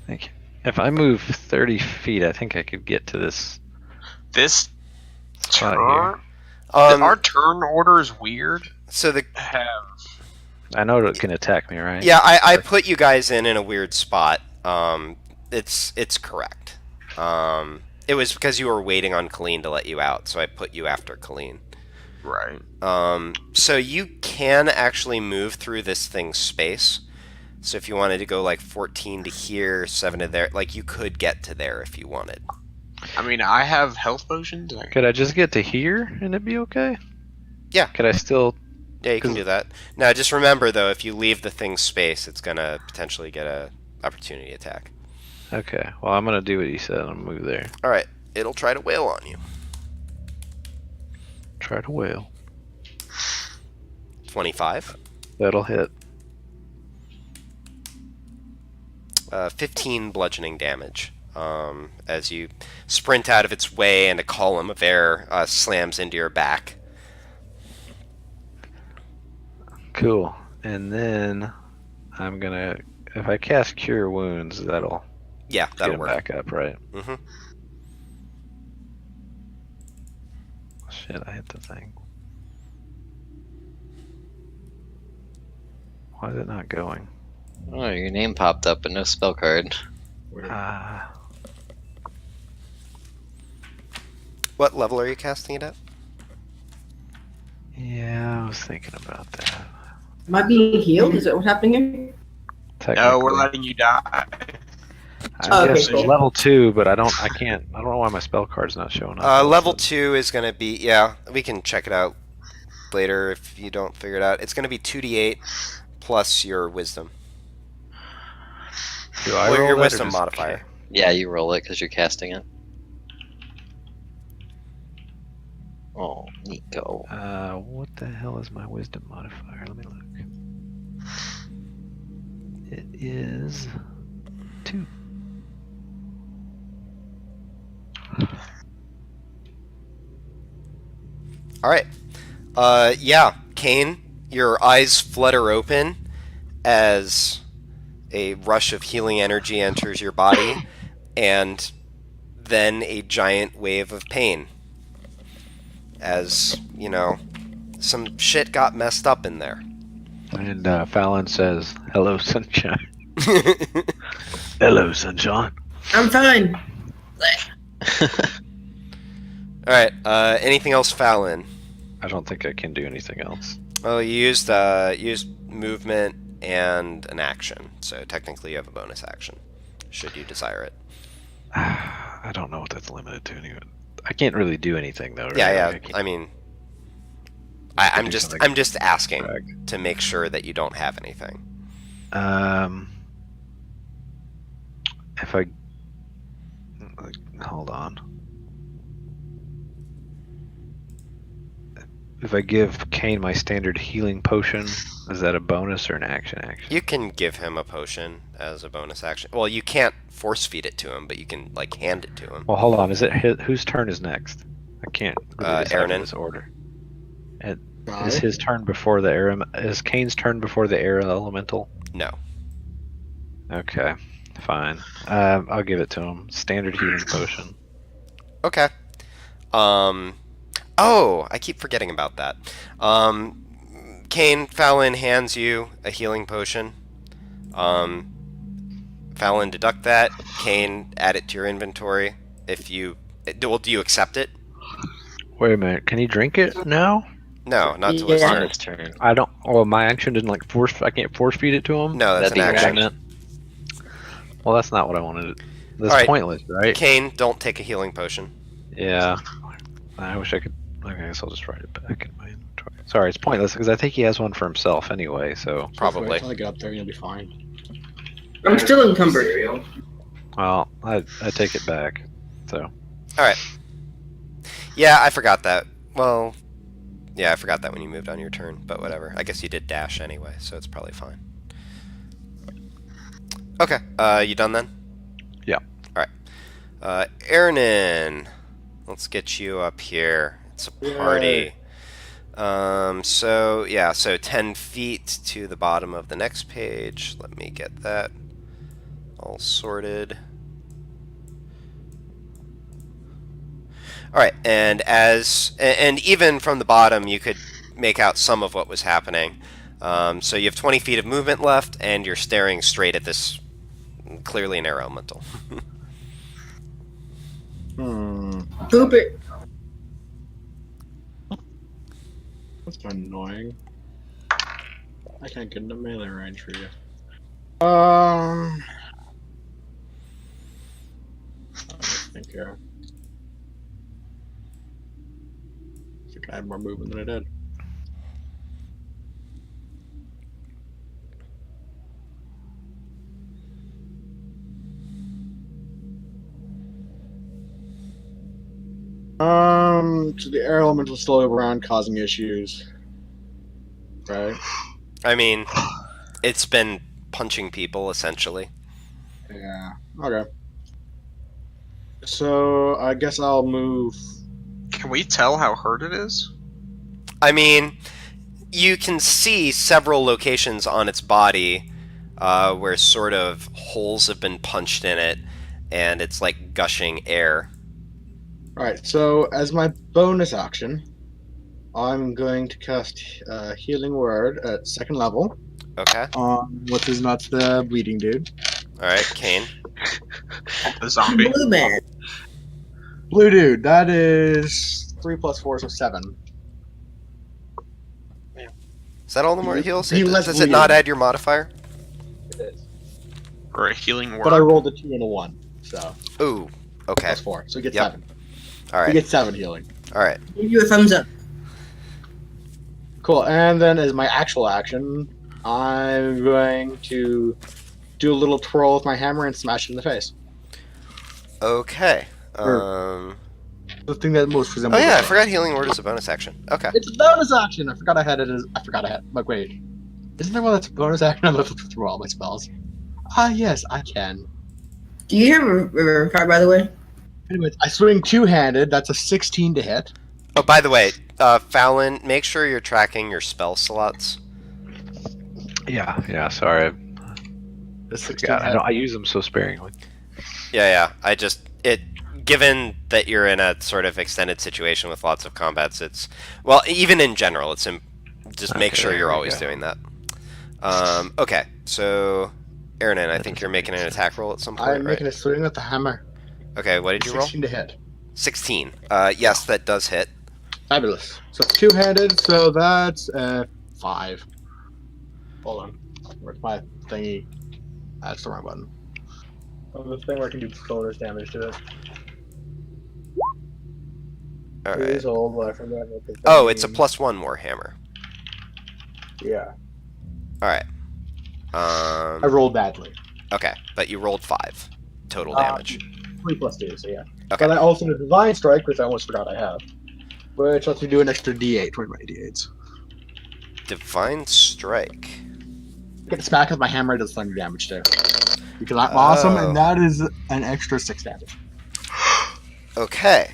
Thank you. If I move 30 feet, I think I could get to this
This
spot
turn,
here.
our turn order is weird.
So the
Have
I know it can attack me, right?
yeah, I put you guys in a weird spot. It's correct. It was because you were waiting on Colleen to let you out, so I put you after Colleen.
Right.
So you can actually move through this thing's space. So if you wanted to go like 14 to here, 7 to there, like you could get to there if you wanted.
I mean, I have health potions.
Could I just get to here and it'd be okay?
Yeah.
Could I still?
Yeah, you can do that. Now, just remember though, if you leave the thing's space, it's gonna potentially get a opportunity attack.
Okay. Well, I'm gonna do what he said. I'm gonna move there.
All right, it'll try to wail on you.
Try to wail.
25.
That'll hit.
15 bludgeoning damage. As you sprint out of its way and a column of air slams into your back.
Cool. And then I'm gonna, if I cast Cure Wounds, that'll
Yeah,
get
that'll
him
work.
back up, right?
Mm-hmm.
Shit, I hit the thing. Why is it not going?
Oh, your name popped up, but no spell card.
Ah,
What level are you casting it at?
yeah, I was thinking about that.
Am I being healed? Is that what's happening here?
No, we're
Technically.
letting you die.
I
Oh, okay,
guess
cool.
level 2, but I don't know why my spell card's not showing up.
Level 2 is going to be, yeah, we can check it out later if you don't figure it out. It's going to be 2d8 plus your wisdom.
Do I
Or
roll
your
that or
wisdom
does-
modifier.
Yeah, you roll it because you're casting it. Oh, Nico.
What the hell is my wisdom modifier? Let me look. It is 2.
All right. Yeah, Kane, your eyes flutter open as a rush of healing energy enters your body, and then a giant wave of pain. As, you know, some shit got messed up in there.
And Fallon says, "Hello, sunshine." Hello, sunshine.
I'm fine.
All right. Anything else, Fallon?
I don't think I can do anything else.
Well, you used movement and an action, so technically you have a bonus action, should you desire it.
I don't know what that's limited to. Anyway. I can't really do anything though. Right?
Yeah.
Like,
I mean,
I
I'm
do
just
something
asking
drag.
to make sure that you don't have anything.
If I hold on. If I give Kane my standard healing potion, is that a bonus or an action?
You can give him a potion as a bonus action. Well, you can't force feed it to him, but you can like hand it to him.
Well, hold on. Is it whose turn is next? I can't really decide
Aaron.
in this order. And
Bye.
is his turn before the air? Is Kane's turn before the air elemental?
No.
Okay, fine. I'll give it to him. Standard healing potion.
Okay. Oh, I keep forgetting about that. Kane, Fallon hands you a healing potion. Fallon, deduct that. Kane, add it to your inventory. If you, well, do you accept it?
Wait a minute. Can he drink it now?
No, not till his
Yeah.
On
turn.
his turn.
I don't. Oh, my action didn't like force. I can't force feed it to him.
No, that's
That'd
an
be
action.
action.
Well, that's not what I wanted. That's
Alright.
pointless, right?
Kane, don't take a healing potion.
Yeah. I wish I could. Okay, I guess I'll just write it back in my inventory. Sorry, it's pointless because I think he has one for himself anyway. So,
Probably.
Until I get up there, you'll be fine.
I'm still encumbered.
well, I take it back. So,
Yeah, I forgot that. Well, yeah, I forgot that when you moved on your turn, but whatever. I guess you did dash anyway, so it's probably fine. Okay, you done then?
Yeah.
Alright. Aaronin, let's get you up here. It's a party. So 10 feet to the bottom of the next page. Let me get that all sorted. Alright, and even from the bottom you could make out some of what was happening. So you have 20 feet of movement left, and you're staring straight at this clearly an air elemental.
Hmm.
Poop it.
annoying. I can't get into melee range for you. Thank you. I think I had more movement than I did. So the air element was still around causing issues. Right?
I mean, it's been punching people, essentially.
Yeah. Okay. So I guess I'll move.
Can we tell how hurt it is?
I mean, you can see several locations on its body where sort of holes have been punched in it, and it's like gushing air.
Alright, so as my bonus action, I'm going to cast Healing Word at 2nd level.
Okay.
Which is not the bleeding dude.
Alright, Kane.
The zombie.
Blue man.
Blue dude, that is 3 plus 4, so 7.
Is that all the more it heals?
He less
Does it not
bleeding.
add your modifier?
It is.
Or a healing word.
But I rolled a 2 and a 1, so
Ooh. Okay.
plus 4, so he gets
Yep.
7. He
Alright.
gets 7 healing.
Alright.
Give you a thumbs up.
Cool, and then as my actual action, I'm going to do a little twirl with my hammer and smash it in the face.
Okay.
The thing that most
Oh
resembles.
yeah, I
it.
forgot healing word is a bonus action. Okay.
It's a bonus action. I forgot I had it. I forgot I had. Like, wait, isn't there one that's a bonus action? I'm looking through all my spells. Ah, yes, I can.
Do you have a Revivify, by the way?
Anyways, I swing two-handed. That's a 16 to hit.
Oh, by the way, Fallon, make sure you're tracking your spell slots.
Yeah, sorry.
The 16
God,
hit.
I use them so sparingly.
Yeah. Given that you're in a sort of extended situation with lots of combats, well, even in general, just make
Okay,
sure
there
you're
we
always
go.
doing that. Okay, so Aaronin, I think you're making an attack roll at some point,
I'm
right?
making a swing with the hammer.
Okay, what did you roll?
16 to hit.
16. Yes, that does hit.
Fabulous. So two-handed. So that's 5. Hold on. Where's my thingy? That's the wrong button. Oh, the thing where I can do bonus damage to it.
All
It
right.
is old, but I forgot what the
Oh,
thing
it's a
means.
+1 warhammer.
Yeah.
All right.
I rolled badly.
Okay, but you rolled 5 total damage.
3 plus 2, so yeah.
Okay.
But I also did Divine Strike, which I almost forgot I have. Which lets me do an extra D8 toward my D8s.
Divine Strike.
I get to smack with my hammer, it does thunder damage too. Because I'm awesome, and that is an extra 6 damage.
Okay.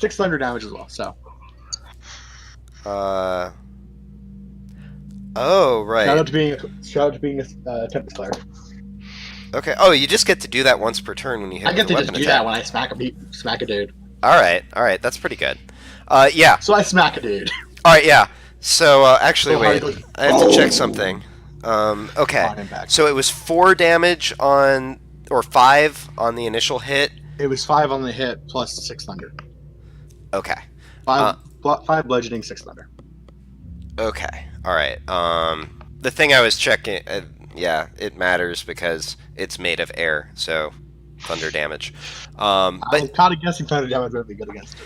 6 thunder damage as well, so.
Oh, right.
Shout out to being a Tempest Cleric.
Okay. Oh, you just get to do that once per turn when you hit
I get
with
to
a
just
weapon
do
attack.
that when I smack a dude.
All right. That's pretty good. Yeah.
So I smack a dude.
All right. Yeah. So actually,
So
wait.
hard to-
I have to check something. Okay.
On impact.
So it was 4 damage or 5 on the initial hit.
It was 5 on the hit plus 6 thunder.
Okay.
5 bludgeoning, 6 thunder.
Okay. All right. The thing I was checking, yeah, it matters because it's made of air, so thunder damage.
I'm
But
kind of guessing thunder damage would be good against it.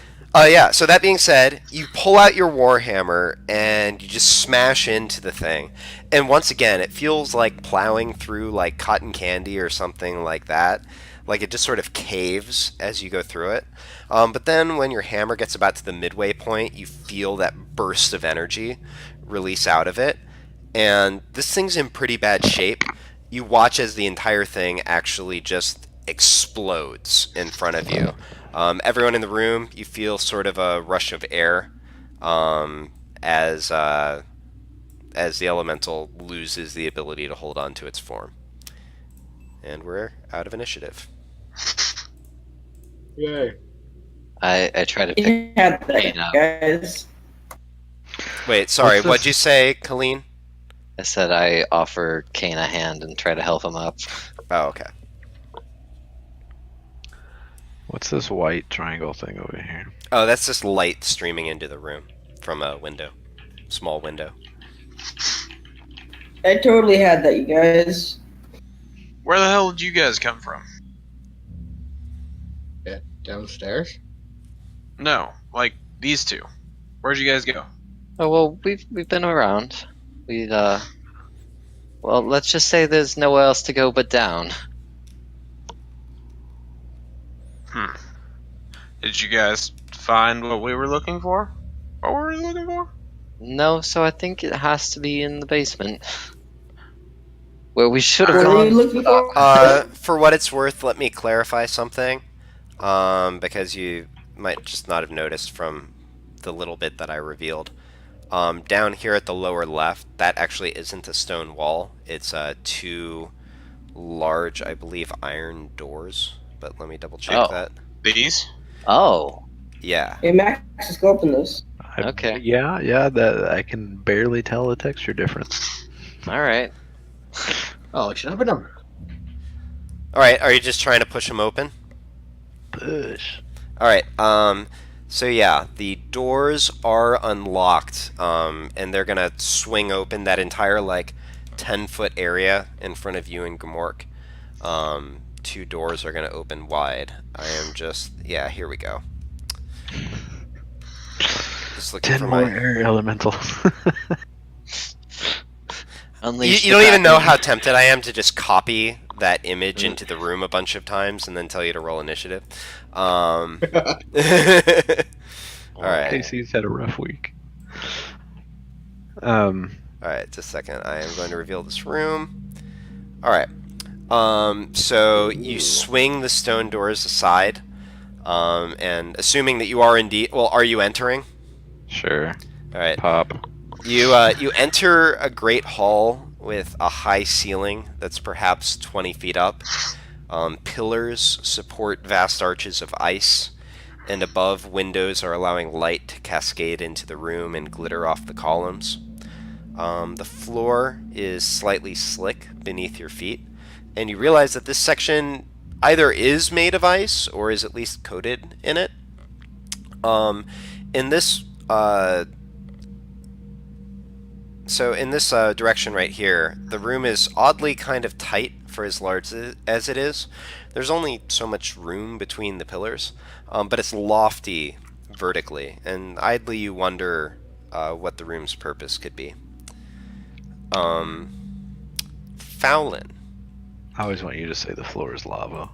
yeah. So that being said, you pull out your warhammer and you just smash into the thing, and once again, it feels like plowing through like cotton candy or something like that. Like it just sort of caves as you go through it. But then when your hammer gets about to the midway point, you feel that burst of energy release out of it. And this thing's in pretty bad shape. You watch as the entire thing actually just explodes in front of you. Everyone in the room, you feel sort of a rush of air as the elemental loses the ability to hold on to its form. And we're out of initiative.
Yay.
I try to pick
Yeah,
Kane up.
guys.
Wait, sorry,
What's this?
what'd you say, Colleen?
I said I offer Kane a hand and try to help him up.
Oh, okay.
What's this white triangle thing over here?
Oh, that's just light streaming into the room from a window. small window.
I totally had that, you guys.
Where the hell did you guys come from?
Yeah, downstairs.
No, like these two. Where'd you guys go?
Oh well, we've been around. We well, let's just say there's nowhere else to go but down.
Did you guys find what we were looking for? What were we looking for?
No, so I think it has to be in the basement. Where we should have
What are you
gone.
looking for?
For what it's worth, let me clarify something, because you might just not have noticed from the little bit that I revealed. Down here at the lower left, that actually isn't a stone wall. It's two large, I believe, iron doors. But let me double check
Oh.
that.
These?
Oh,
Yeah.
Hey, Max, just go open those.
Okay.
Yeah, that I can barely tell the texture difference.
all right.
Oh, should open them.
All right. Are you just trying to push them open?
Push.
All right. So yeah, the doors are unlocked, and they're gonna swing open that entire 10-foot area in front of you and Gamork. Two doors are gonna open wide. I am just here we go. Just looking
10
for
more
my.
air elementals.
Unleash
You
the
don't even know
Kraken.
how tempted I am to just copy that image into the room a bunch of times and then tell you to roll initiative. All right.
KC's had a rough week.
Alright, just a second. I am going to reveal this room. Alright. So you swing the stone doors aside, and assuming that you are indeed... Well, are you entering?
Sure.
Alright.
Pop.
You enter a great hall with a high ceiling that's perhaps 20 feet up. Pillars support vast arches of ice, and above, windows are allowing light to cascade into the room and glitter off the columns. The floor is slightly slick beneath your feet, and you realize that this section either is made of ice or is at least coated in it. In this direction right here, the room is oddly kind of tight for as large as it is. There's only so much room between the pillars, but it's lofty vertically, and idly you wonder what the room's purpose could be. Fowlin.
I always want you to say the floor is lava.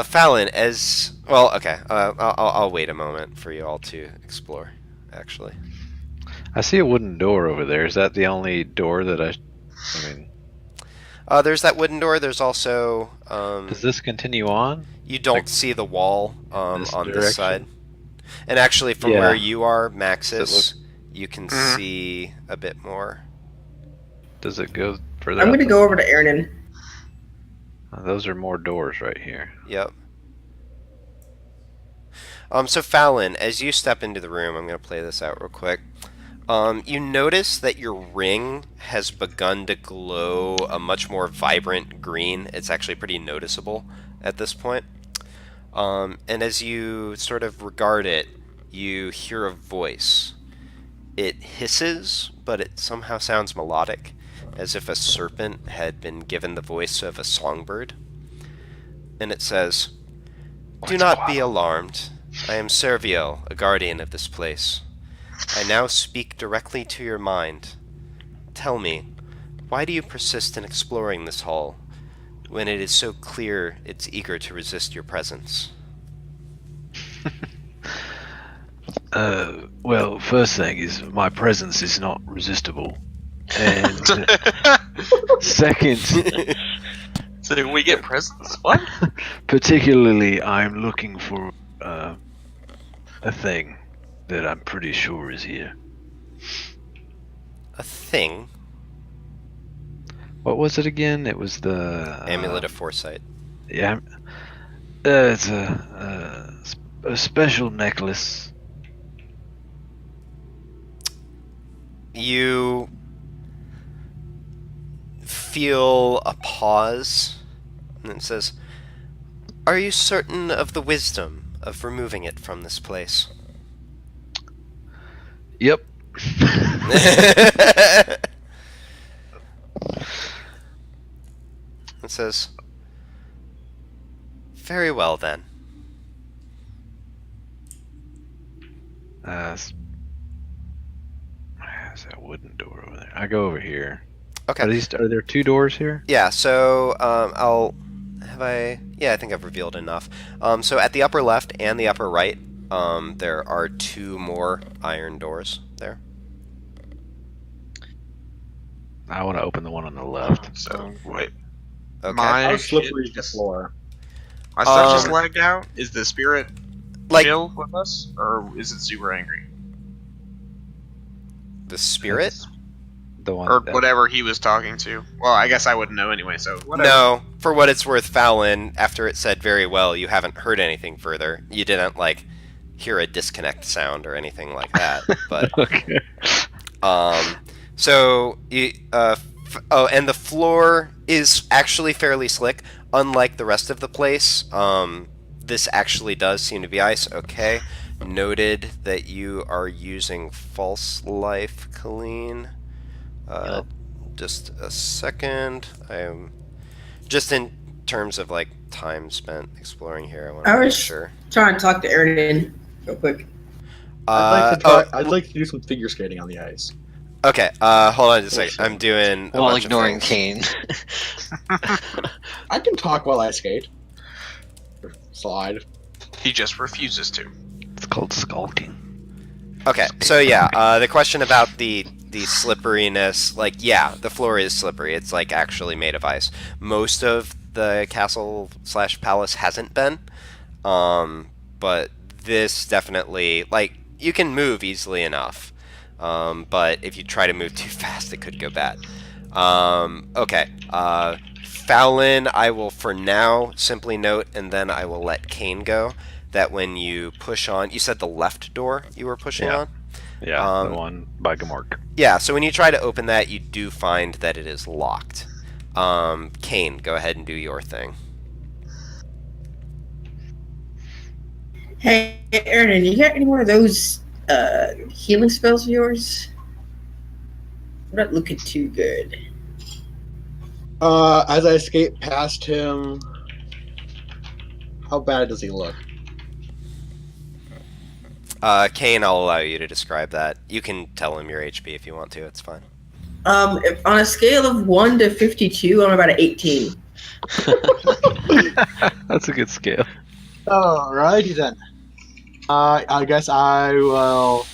Fallon, as well. Okay, I'll wait a moment for you all to explore. Actually,
I see a wooden door over there. Is that the only door that I mean,
there's that wooden door. There's also
does this continue on?
you don't
like,
see the wall
this
on this
direction?
side, and actually from
Yeah.
where you are, Maxis,
Does
you can
Mhm.
see a bit more.
Does it go further?
I'm
up
gonna
than-
go over to Aaron.
Those are more doors right here.
Yep. So Fallon, as you step into the room, I'm going to play this out real quick. You notice that your ring has begun to glow a much more vibrant green. It's actually pretty noticeable at this point. And as you sort of regard it, you hear a voice. It hisses, but it somehow sounds melodic, as if a serpent had been given the voice of a songbird. And it says, "Do not be alarmed. I am Cerviel, a guardian of this place. I now speak directly to your mind. Tell me, why do you persist in exploring this hall, when it is so clear it's eager to resist your presence?"
Well, first thing is my presence is not resistible. And second,
So we get presents? What?
particularly, I'm looking for a thing that I'm pretty sure is here.
A thing?
What was it again? It was the
Amulet of Foresight.
Yeah, it's a special necklace.
You feel a pause, and it says, "Are you certain of the wisdom of removing it from this place?"
Yep.
It says, very well then.
There's that wooden door over there. I go over here.
Okay.
Are there 2 doors here?
Yeah, so I think I've revealed enough. So at the upper left and the upper right, there are 2 more iron doors there.
I want to open the one on the left.
So wait,
Okay.
my
How slippery
shit
is the floor?
My stuff just lagged out. Is the spirit
Like
chill with us, or is it super angry,
the spirit?
The one
or
that-
whatever he was talking to? Well, I guess I wouldn't know anyway. So whatever.
No, for what it's worth, Fallon, after it said very well, you haven't heard anything further. You didn't, like, hear a disconnect sound or anything like that. But,
Okay.
so, and the floor is actually fairly slick, unlike the rest of the place. This actually does seem to be ice. Okay. Noted that you are using false life, Colleen.
Yep.
Just a second. I am just in terms of like time spent exploring here. I want
I
to make
was
sure.
trying to talk to Aaron real quick.
I'd like to do some figure skating on the ice.
Okay. Hold on just a second. I'm doing a
While
bunch
ignoring
of things.
Kane.
I can talk while I skate. Or slide.
He just refuses to.
It's called skulking.
Okay. So yeah, the question about the slipperiness, like, yeah, the floor is slippery. It's like actually made of ice. Most of the castle / palace hasn't been, but this definitely, like, you can move easily enough, but if you try to move too fast, it could go bad. Okay, Fallon, I will for now simply note, and then I will let Kane go, that when you push on, you said the left door you were pushing
Yeah.
on?
Yeah, the one by Gamork.
Yeah, so when you try to open that, you do find that it is locked. Kane, go ahead and do your thing.
Hey, Aaron, you got any more of those healing spells of yours? I'm not looking too good.
As I skate past him, how bad does he look?
Kane, I'll allow you to describe that. You can tell him your HP if you want to. It's fine.
If, on a scale of 1 to 52, I'm about an 18.
That's a good scale.
Alrighty then. I guess I will.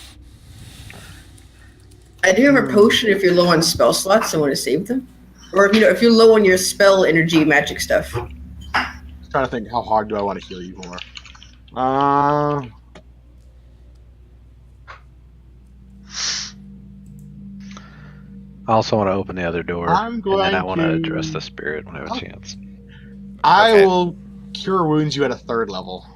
I do have a potion if you're low on spell slots. I want to save them. Or if you're low on your spell energy magic stuff.
Trying to think, how hard do I want to heal you more?
I also want to open the other door,
I'm
and
going
then I want to
to-
address the spirit when I have a chance.
I
Okay.
will cure wounds you at a 3rd level.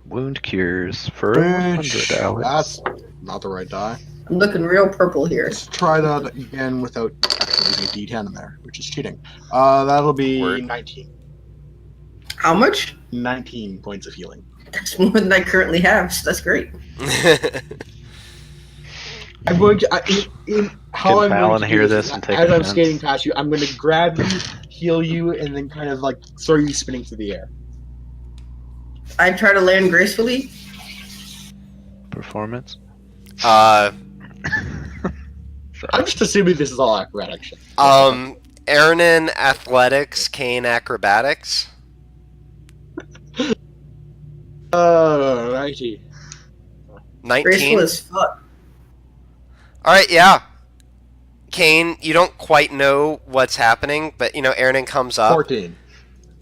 Wound cures for
Bitch,
100, Alex.
that's not the right die.
I'm looking real purple here.
Let's try that again without actually using a D10 in there, which is cheating. That'll be
Word.
19.
How much?
19 points of healing.
That's more than I currently have, so that's great.
I'm going to. How
Can
I'm
Fallon
going to
hear
do
this
is,
and take
as I'm
offense?
skating past you, I'm going to grab you, heal you, and then kind of like throw you spinning through the air.
I try to land gracefully.
Performance?
I'm just assuming this is all acrobatic shit.
Aaronin athletics, Kane acrobatics.
Righty.
19.
Graceful as fuck.
All right, yeah. Kane, you don't quite know what's happening, but Aaronin comes up.
14.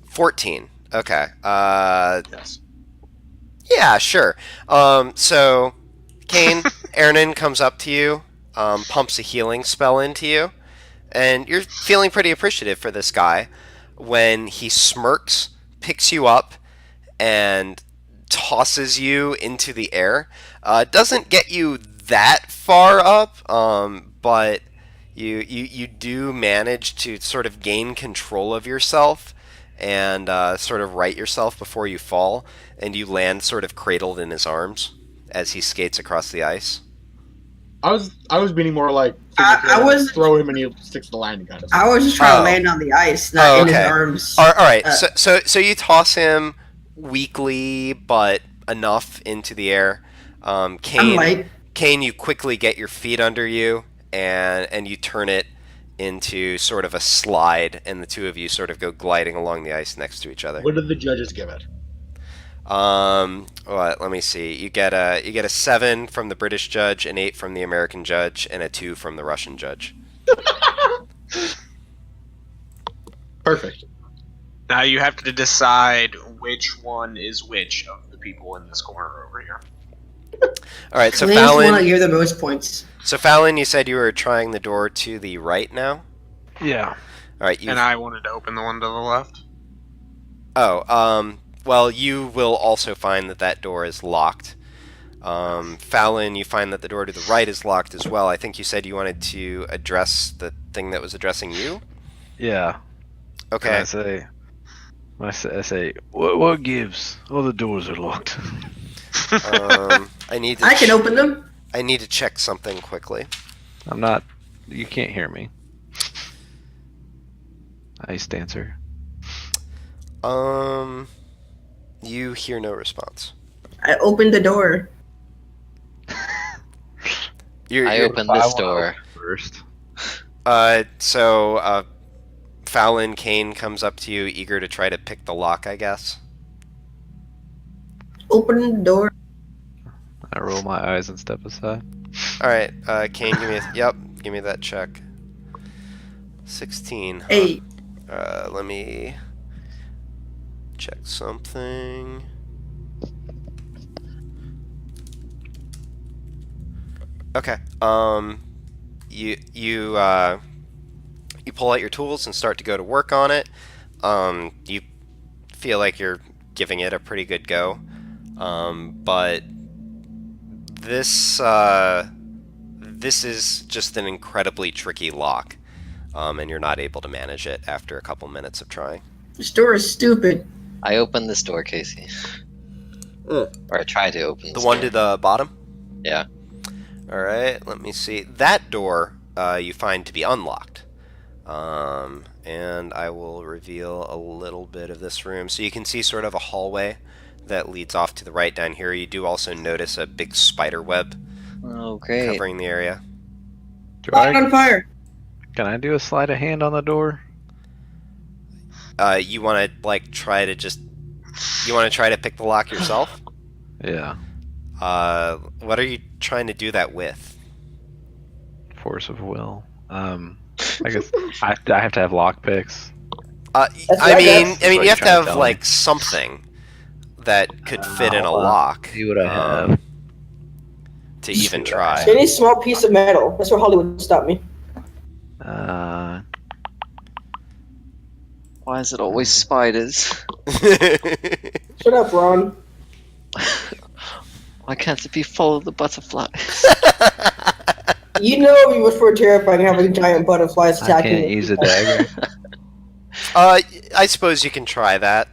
14. Okay.
Yes.
Yeah, sure. So, Kane, Aaronin comes up to you, pumps a healing spell into you, and you're feeling pretty appreciative for this guy when he smirks, picks you up, and tosses you into the air. Doesn't get you that far up, but you do manage to sort of gain control of yourself and sort of right yourself before you fall, and you land sort of cradled in his arms as he skates across the ice.
I was meaning more like
I was
throw him and he sticks to the landing kind of.
I was just trying to land on the ice, not in his arms.
All right. So you toss him weakly, but enough into the air. Kane,
I'm light.
Kane, you quickly get your feet under you, and you turn it into sort of a slide, and the two of you sort of go gliding along the ice next to each other.
What did the judges give it?
Let me see. You get a 7 from the British judge, an 8 from the American judge, and a 2 from the Russian judge.
Perfect.
Now you have to decide which one is which of the people in this corner over here.
All right, so
Claims
Fallon.
want to give the most points.
So Fallon, you said you were trying the door to the right now.
Yeah.
All right,
And I wanted to open the one to the left.
Oh, well, you will also find that door is locked. Fallon, you find that the door to the right is locked as well. I think you said you wanted to address the thing that was addressing you?
Yeah.
Okay.
And I say, what gives? All the doors are locked.
I need to
I can open them.
I need to check something quickly.
I'm not. You can't hear me. Ice dancer.
You hear no response.
I opened the door.
I opened this door.
First.
So Fallon, Kane comes up to you, eager to try to pick the lock, I guess.
Open the door.
I roll my eyes and step aside.
All right, Kane, give me that check. 16. Huh?
8.
Let me check something. Okay. You pull out your tools and start to go to work on it. You feel like you're giving it a pretty good go, but this is just an incredibly tricky lock, and you're not able to manage it after a couple minutes of trying.
This door is stupid.
I opened this door, Casey. Or I tried to open this
The one
door.
to the bottom?
Yeah.
Alright, let me see. That door you find to be unlocked. And I will reveal a little bit of this room. So you can see sort of a hallway that leads off to the right down here. You do also notice a big spider web
Oh, great.
covering the area.
Light on fire.
Can I do a sleight of hand on the door?
You want to try to pick the lock yourself?
Yeah.
What are you trying to do that with?
Force of will. I guess I have to have lock picks.
I
right,
mean,
that's
you
what
have to
you're trying
have
to tell me.
something that could fit in a lock.
See what I have.
To even try.
Any small piece of metal. That's where Hollywood stopped me.
Why is it always spiders?
Shut up, Ron.
Why can't it be full of the butterflies?
You know it'd be much more terrifying having giant butterflies
I
attacking
can't
you.
use a dagger.
I suppose you can try that.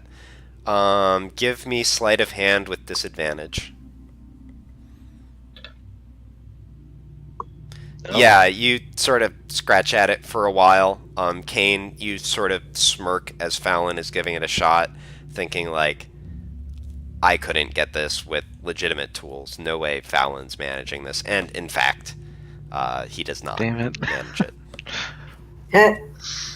Give me sleight of hand with disadvantage.
No.
Yeah, you sort of scratch at it for a while. Kane, you sort of smirk as Fallon is giving it a shot, thinking like, I couldn't get this with legitimate tools. No way Fallon's managing this. And in fact, he does not
Damn it.
manage it.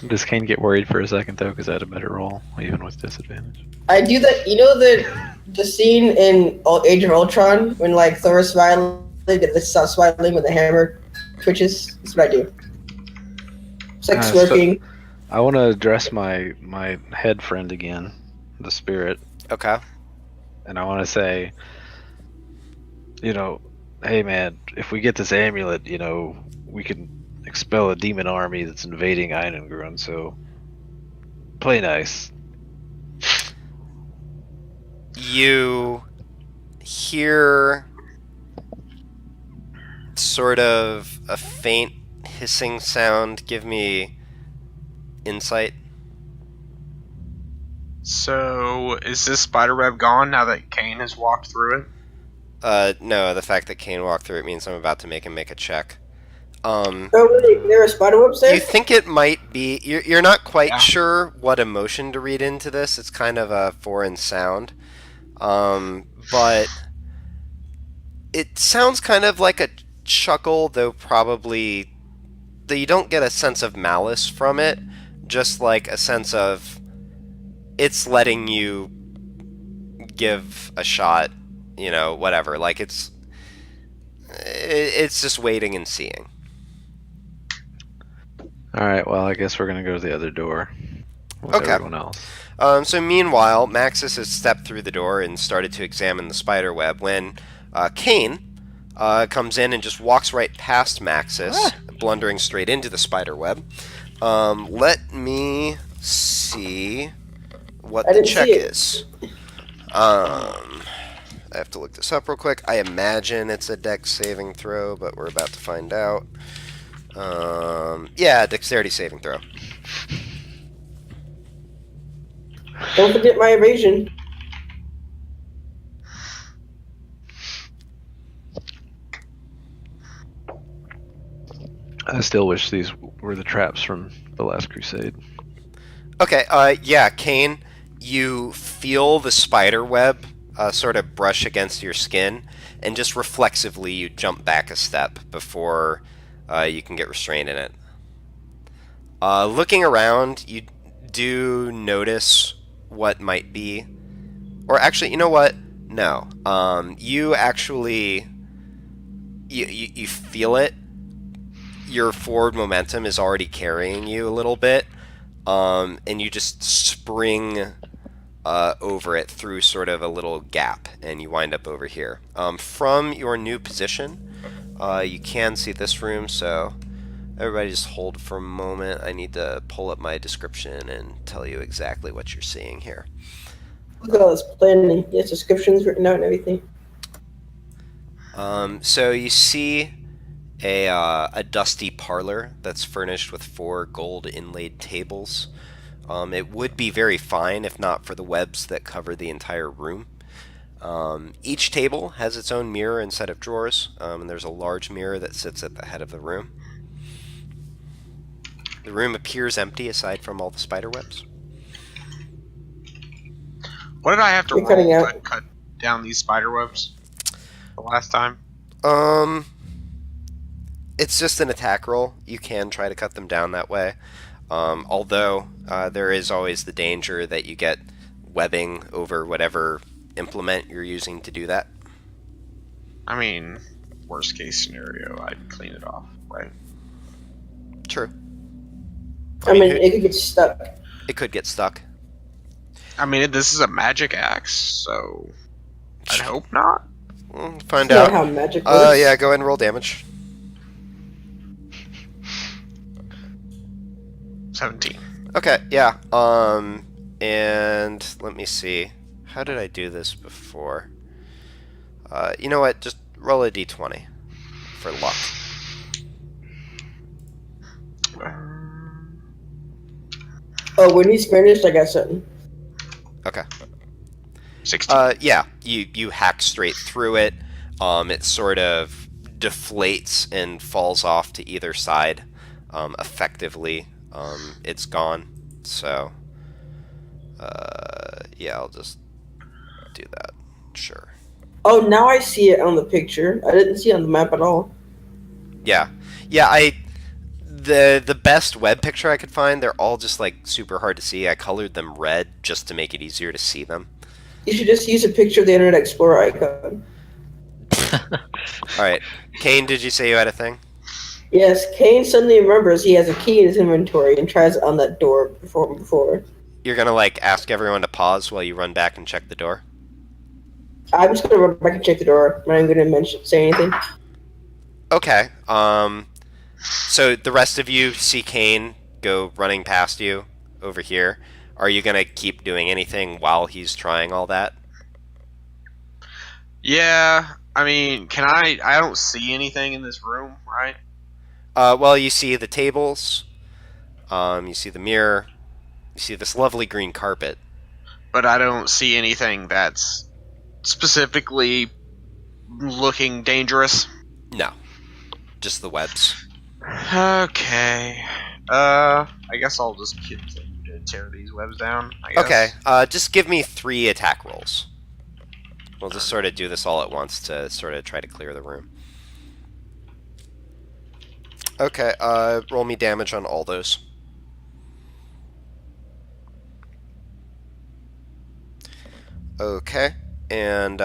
Does Kane get worried for a second though, because I had a better roll, even with disadvantage?
I do that. You know the scene in Age of Ultron when like Thor smiling, stops smiling with the hammer twitches. That's what I do. It's like
So-
smirking.
I want to address my head friend again, the spirit,
Okay.
and I want to say, hey man, if we get this amulet, we can expel a demon army that's invading Einengron, so play nice.
You hear sort of a faint hissing sound. Give me insight.
So, is this spiderweb gone now that Kane has walked through it?
No, the fact that Kane walked through it means I'm about to make him make a check.
Oh, really? There are spider webs there?
You think it might be... You're not quite
Yeah.
sure what emotion to read into this. It's kind of a foreign sound. But it sounds kind of like a chuckle, though probably... Though you don't get a sense of malice from it, just like a sense of... It's letting you give a shot, you know, whatever. Like, it's just waiting and seeing.
Alright, well, I guess we're gonna go to the other door with
Okay.
everyone else.
So meanwhile, Maxis has stepped through the door and started to examine the spider web when Kane comes in and just walks right past Maxis, blundering straight into the spider web. Let me see what
I
the
didn't
check
see it.
is. I have to look this up real quick. I imagine it's a dex saving throw, but we're about to find out. Yeah, dexterity saving throw.
Don't forget my evasion.
I still wish these were the traps from the last crusade.
Okay, yeah, Kane, you feel the spider web sort of brush against your skin, and just reflexively you jump back a step before you can get restrained in it. Looking around, you do notice what might be... Or actually, you know what? No. You actually... You feel it. Your forward momentum is already carrying you a little bit, and you just spring over it through sort of a little gap, and you wind up over here. From your new position, you can see this room, so everybody just hold for a moment. I need to pull up my description and tell you exactly what you're seeing here.
Look at all this planning. Yes, descriptions written out and everything.
So you see a dusty parlor that's furnished with 4 gold inlaid tables. It would be very fine if not for the webs that cover the entire room. Each table has its own mirror and set of drawers, and there's a large mirror that sits at the head of the room. The room appears empty aside from all the spider webs.
What did I have to
You're cutting
roll
out.
to cut down these spider webs the last time?
It's just an attack roll. You can try to cut them down that way. Although there is always the danger that you get webbing over whatever implement you're using to do that.
I mean, worst case scenario, I'd clean it off, right?
True.
I mean,
who-
it could get stuck.
it could get stuck.
I mean, this is a magic axe, so I'd hope not.
We'll find
That's
out.
not how magic works.
Yeah, go ahead and roll damage.
17.
Okay, yeah. And let me see. How did I do this before? You know what? Just roll a d20 for luck.
Oh, when he's finished, I got something.
Okay.
16.
Yeah, you hack straight through it. It sort of deflates and falls off to either side. Effectively, it's gone. So, yeah, I'll just do that. Sure.
Oh, now I see it on the picture. I didn't see it on the map at all.
Yeah. The best web picture I could find, they're all just like super hard to see. I colored them red just to make it easier to see them.
You should just use a picture of the Internet Explorer icon.
Alright. Kane, did you say you had a thing?
Yes, Kane suddenly remembers he has a key in his inventory and tries it on that door before.
You're gonna like ask everyone to pause while you run back and check the door?
I'm just gonna run back and check the door. I'm not gonna say anything.
Okay. So the rest of you see Kane go running past you over here. Are you gonna keep doing anything while he's trying all that?
Yeah, I mean, I don't see anything in this room, right?
Well, you see the tables. You see the mirror. You see this lovely green carpet.
but I don't see anything that's specifically looking dangerous.
No, just the webs.
Okay. I guess I'll just continue to tear these webs down. I guess.
Okay, just give me 3 attack rolls. We'll just sort of do this all at once to sort of try to clear the room. Okay, roll me damage on all those. Okay, and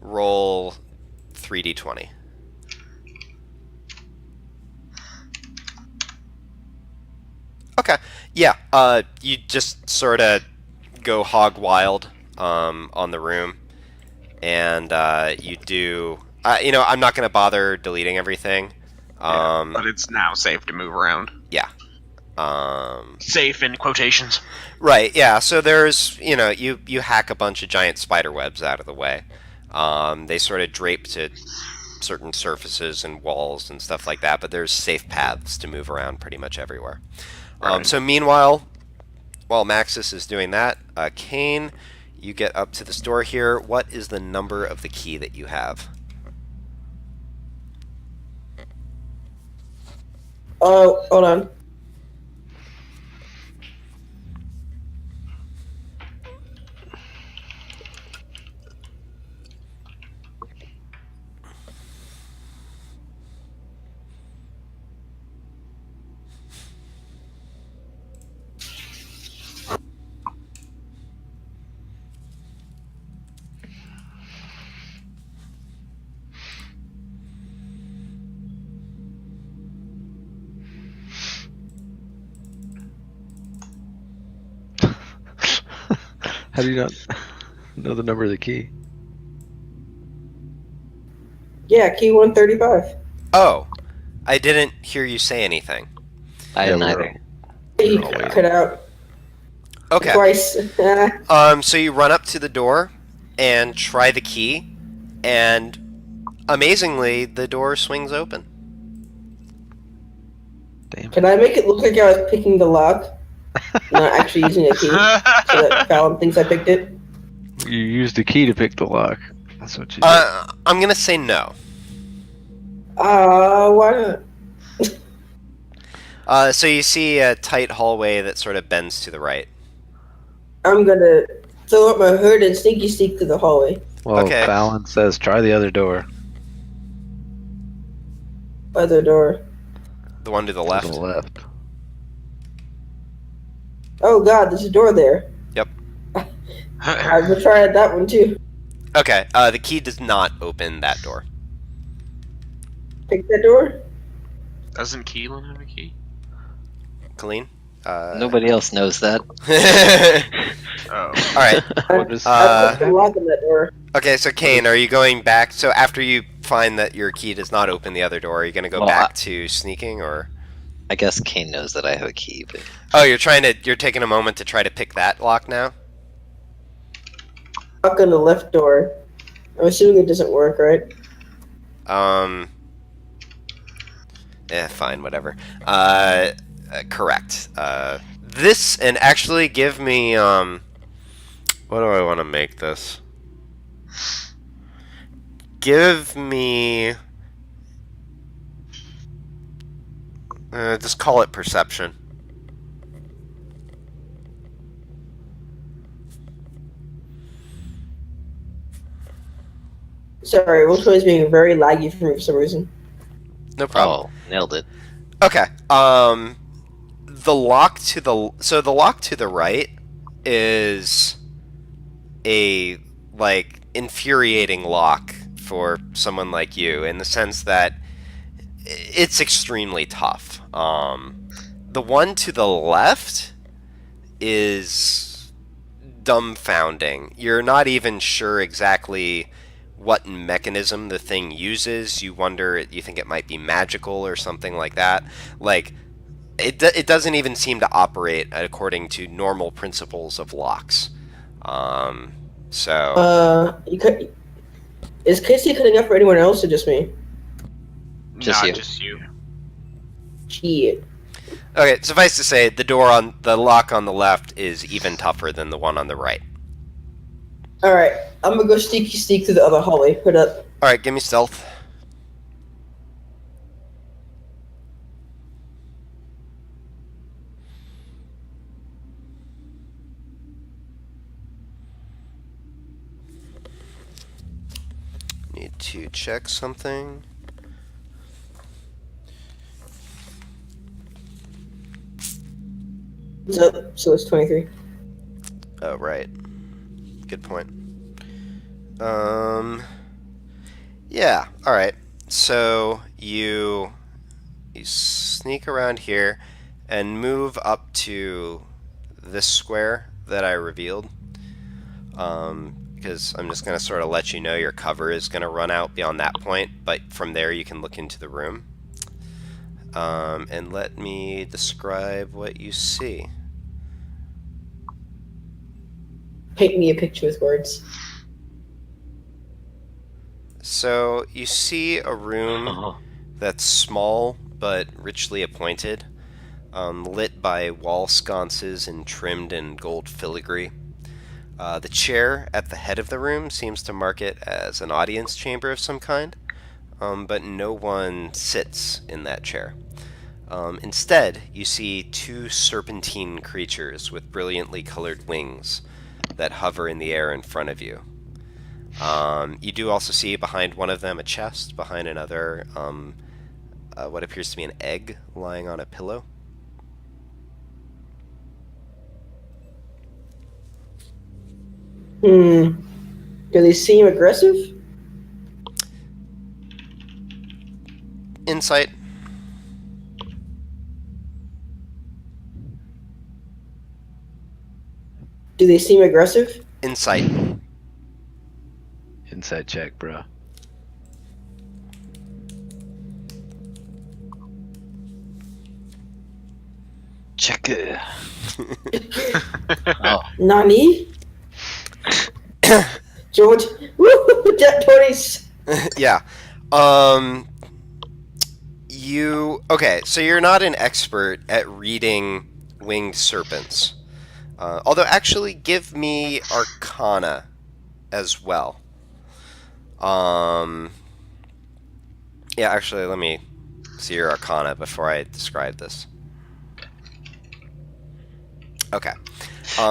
roll 3d20. Okay, yeah, you just sort of go hog wild on the room, and you do... I'm not going to bother deleting everything.
But it's now safe to move around.
Yeah.
Safe in quotations.
Right, yeah, so there's, you hack a bunch of giant spider webs out of the way. They sort of drape to certain surfaces and walls and stuff like that, but there's safe paths to move around pretty much everywhere.
Right.
So meanwhile, while Maxis is doing that, Kane, you get up to this door here. What is the number of the key that you have?
Oh, hold on.
How do you not know the number of the key?
Yeah, key 135.
Oh, I didn't hear you say anything.
I didn't
Yeah,
either.
He
all waiting.
cut out
Okay.
twice.
So you run up to the door and try the key, and amazingly, the door swings open.
Damn.
Can I make it look like I was picking the lock, not actually using a key, so that Fallon thinks I picked it?
You used the key to pick the lock. That's what you did.
I'm gonna say no.
Why not?
So you see a tight hallway that sort of bends to the right.
I'm gonna throw up my hood and sneaky sneak through the hallway.
Well,
okay.
Fallon says try the other door.
Other door.
The one to the
To
left.
the left.
Oh god, there's a door there.
Yep.
I will try that one too.
Okay, the key does not open that door.
Pick that door?
Doesn't Keelan have a key?
Colleen?
Nobody else knows that.
Oh.
Alright.
What is-
I put the lock on that door.
Okay, so Kane, are you going back? So after you find that your key does not open the other door, are you going to go
Well,
back to sneaking, or?
I guess Kane knows that I have a key, but
Oh, you're taking a moment to try to pick that lock now?
Lock on the left door. I'm assuming it doesn't work, right?
Fine, whatever. Correct. This, and actually give me, what do I want to make this? Give me, just call it perception.
Sorry, Will is being very laggy for me for some reason.
No problem.
oh, nailed it.
Okay. The lock to the right is a infuriating lock for someone like you, in the sense that it's extremely tough. The one to the left is dumbfounding. You're not even sure exactly what mechanism the thing uses. You wonder, you think it might be magical or something like that. It doesn't even seem to operate according to normal principles of locks.
Is Casey cutting up for anyone else or just me?
Just
Not
you.
just you.
Shit.
Okay, suffice to say, the lock on the left is even tougher than the one on the right.
Alright, I'm gonna go sneaky sneak through the other hallway. Put up.
Alright, give me stealth. Need to check something.
So it's 23.
Oh, right. Good point. Yeah, alright. So, you sneak around here and move up to this square that I revealed. Because I'm just going to sort of let you know your cover is going to run out beyond that point, but from there you can look into the room. And let me describe what you see.
Paint me a picture with words.
So you see a room that's small but richly appointed, lit by wall sconces and trimmed in gold filigree. The chair at the head of the room seems to mark it as an audience chamber of some kind, but no one sits in that chair. Instead, you see two serpentine creatures with brilliantly colored wings that hover in the air in front of you. You do also see behind one of them a chest, behind another what appears to be an egg lying on a pillow.
Do they seem aggressive?
Insight.
Do they seem aggressive?
Insight.
Inside check, bro. Check it.
Oh,
Nani? George? Woo! That 20s.
Yeah. Okay, so you're not an expert at reading winged serpents. Although, actually, give me Arcana as well. Yeah, actually, let me see your Arcana before I describe this. Okay.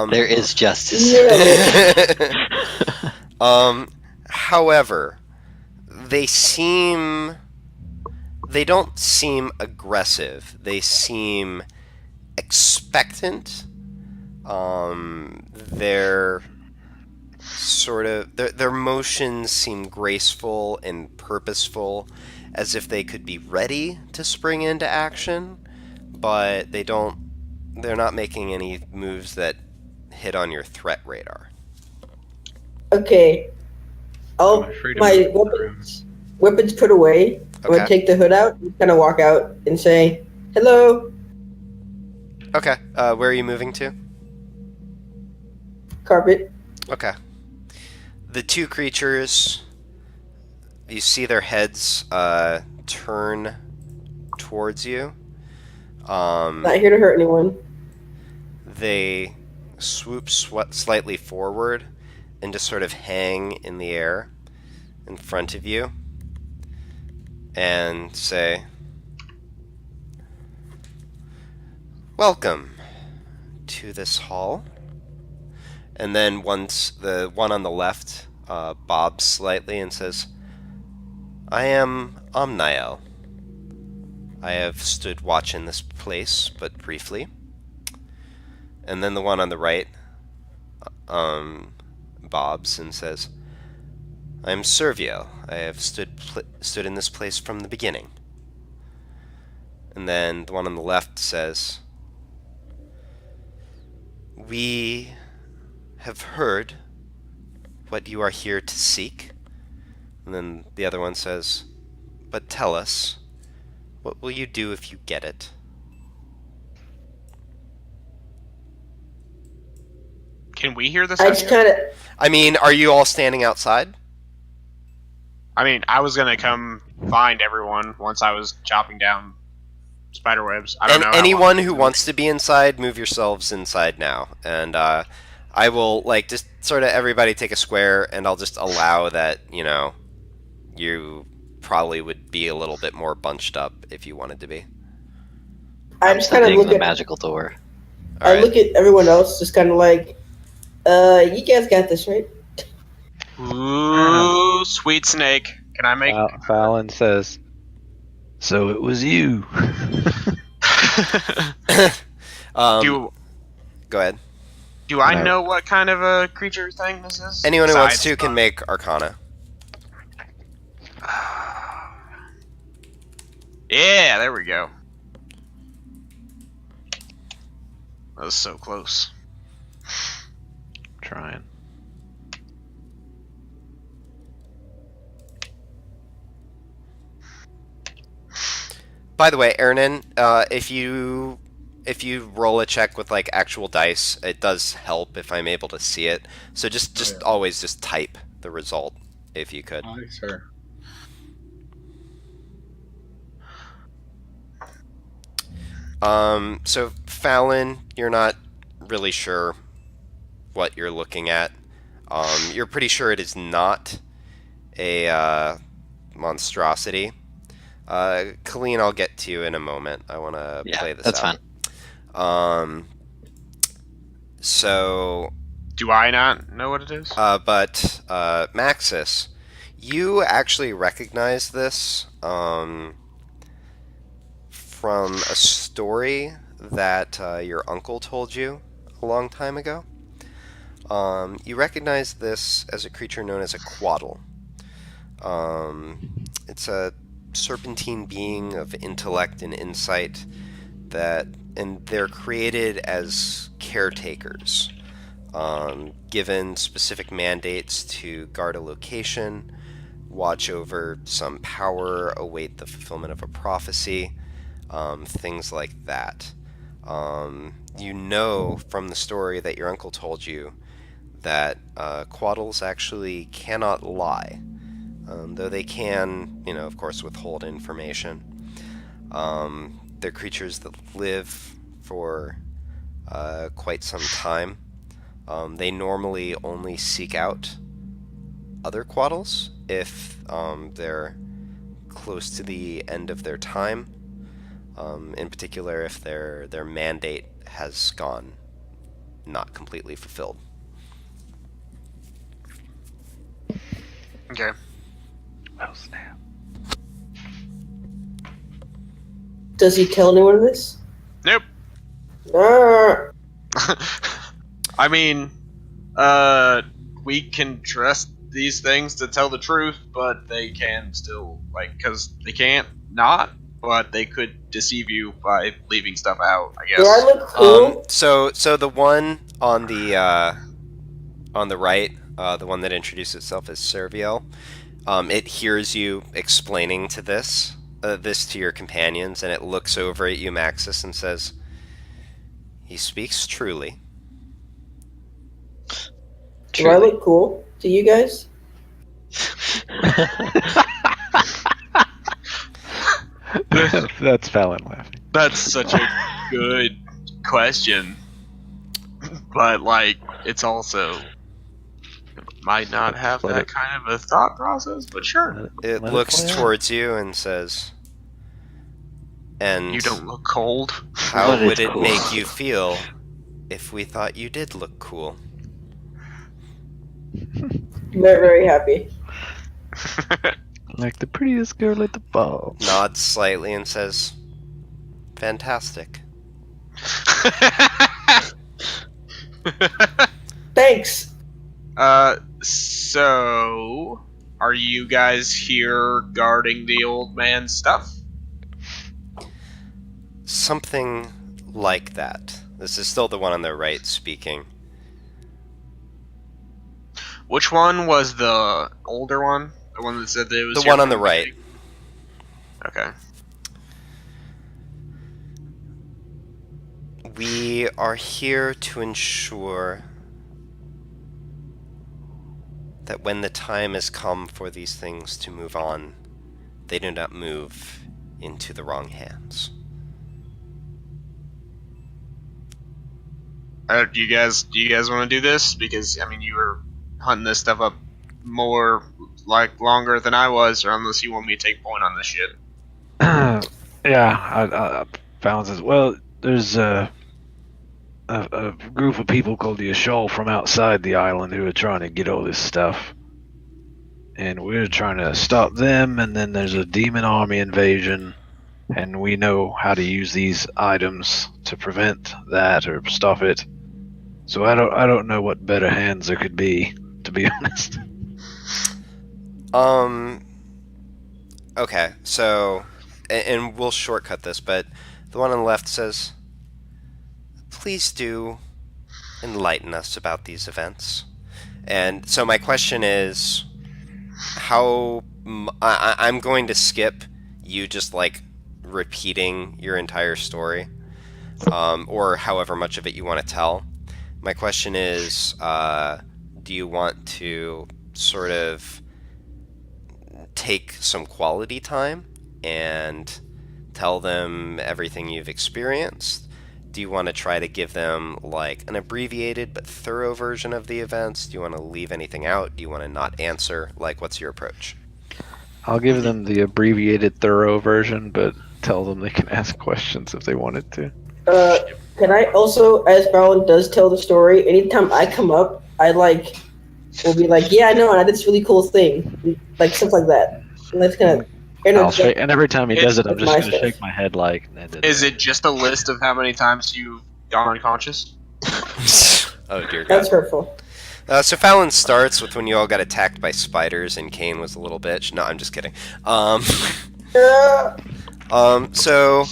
there is justice.
However, they don't seem aggressive. They seem expectant. Their motions seem graceful and purposeful, as if they could be ready to spring into action, but they're not making any moves that hit on your threat radar.
Okay.
Am I free to
My
move in the room?
weapons put away. I'm
Okay.
gonna take the hood out, kind of walk out, and say, "Hello,
Okay, where are you moving to?
carpet."
Okay. The two creatures, you see their heads turn towards you.
Not here to hurt anyone.
They swoop slightly forward and just sort of hang in the air in front of you and say, "Welcome to this hall." And then once the one on the left bobs slightly and says, "I am Amnayel. I have stood watch in this place but briefly." And then the one on the right bobs and says, "I am Cerviel. I have stood in this place from the beginning." And then the one on the left says, "We have heard what you are here to seek." And then the other one says, "But tell us, what will you do if you get it?"
Can we hear this?
I
out
just
here?
kind of.
I mean, are you all standing outside?
I mean, I was gonna come find everyone once I was chopping down spider webs. I don't
And
know. how
anyone
long-
who wants to be inside, move yourselves inside now. And I will, like, just sort of everybody take a square, and I'll just allow that, you probably would be a little bit more bunched up if you wanted to be.
I
I'm
just kind of
studying
look
the
at
magical door.
All
I
right.
look at everyone else, just kind of like, you guys got this, right?
Ooh, sweet snake. Can I make?
Fallon says, "So it was you."
do
Go ahead.
Do I
No.
know what kind of a creature thing this is?
Anyone who wants
Besides,
to can make Arcana.
Yeah, there we go. That was so close.
Trying.
By the way, Ernan, if you roll a check with like actual dice, it does help if I'm able to see it. So just always just type the result if you could.
Sure.
So Fallon, you're not really sure what you're looking at. You're pretty sure it is not a monstrosity. Colleen, I'll get to you in a moment. I want to play this
that's
out.
fine.
So,
Do I not know what it is?
but Maxis, you actually recognize this from a story that your uncle told you a long time ago. You recognize this as a creature known as a quaddle. It's a serpentine being of intellect and insight and they're created as caretakers, given specific mandates to guard a location, watch over some power, await the fulfillment of a prophecy, things like that. You know from the story that your uncle told you that quaddles actually cannot lie. Though they can, of course, withhold information. They're creatures that live for quite some time. They normally only seek out other quaddles if they're close to the end of their time. In particular, if their mandate has gone not completely fulfilled.
Okay.
Oh snap!
Does he tell anyone this?
Nope.
Ah.
I mean, we can trust these things to tell the truth, but they can still, because they can't not, but they could deceive you by leaving stuff out, I guess.
Do I look cool?
So the one on the right, the one that introduced itself as Cerviel, it hears you explaining to this to your companions, and it looks over at you, Maxis, and says, "He speaks truly."
Do I look cool to you guys?
That's Fallon laughing.
That's such a good question. But, it's also... might not have
Let
that
it-
kind of a thought process, but sure.
It
Let
looks
play out.
towards you and says, "And
You don't look cold.
how
Let it
would it
cool."
make you feel if we thought you did look cool?"
Very, very happy.
Like the prettiest girl at the ball.
Nods slightly and says, "Fantastic."
Thanks.
So... are you guys here guarding the old man's stuff?
Something like that. This is still the one on the right speaking.
Which one was the older one? The one that said that it was
The
here
one on
from
the right.
beginning? Okay.
We are here to ensure that when the time has come for these things to move on, they do not move into the wrong hands.
Do you guys want to do this? Because I mean, you were hunting this stuff up more longer than I was, or unless you want me to take point on this shit.
Yeah, I balance as well. There's a group of people called the Ashol from outside the island who are trying to get all this stuff, and we're trying to stop them. And then there's a demon army invasion, and we know how to use these items to prevent that or stop it. So I don't know what better hands there could be, to be honest.
Okay, so, and we'll shortcut this, but the one on the left says, please do enlighten us about these events. And so my question is, I'm going to skip you just like repeating your entire story, or however much of it you want to tell. My question is, do you want to sort of take some quality time and tell them everything you've experienced? Do you want to try to give them like an abbreviated but thorough version of the events? Do you want to leave anything out? Do you want to not answer? Like, what's your approach?
I'll give them the abbreviated, thorough version, but tell them they can ask questions if they wanted to.
Can I also, as Fallon does tell the story, anytime I come up, I will be like, yeah, I know, and I did this really cool thing, like stuff like that. And that's kind of.
And every time he does it, I'm just going to
stuff.
shake my head like.
Is it just a list of how many times you've gone unconscious?
Oh dear God.
That's hurtful.
So Fallon starts with when you all got attacked by spiders and Kane was a little bitch. No, I'm just kidding. So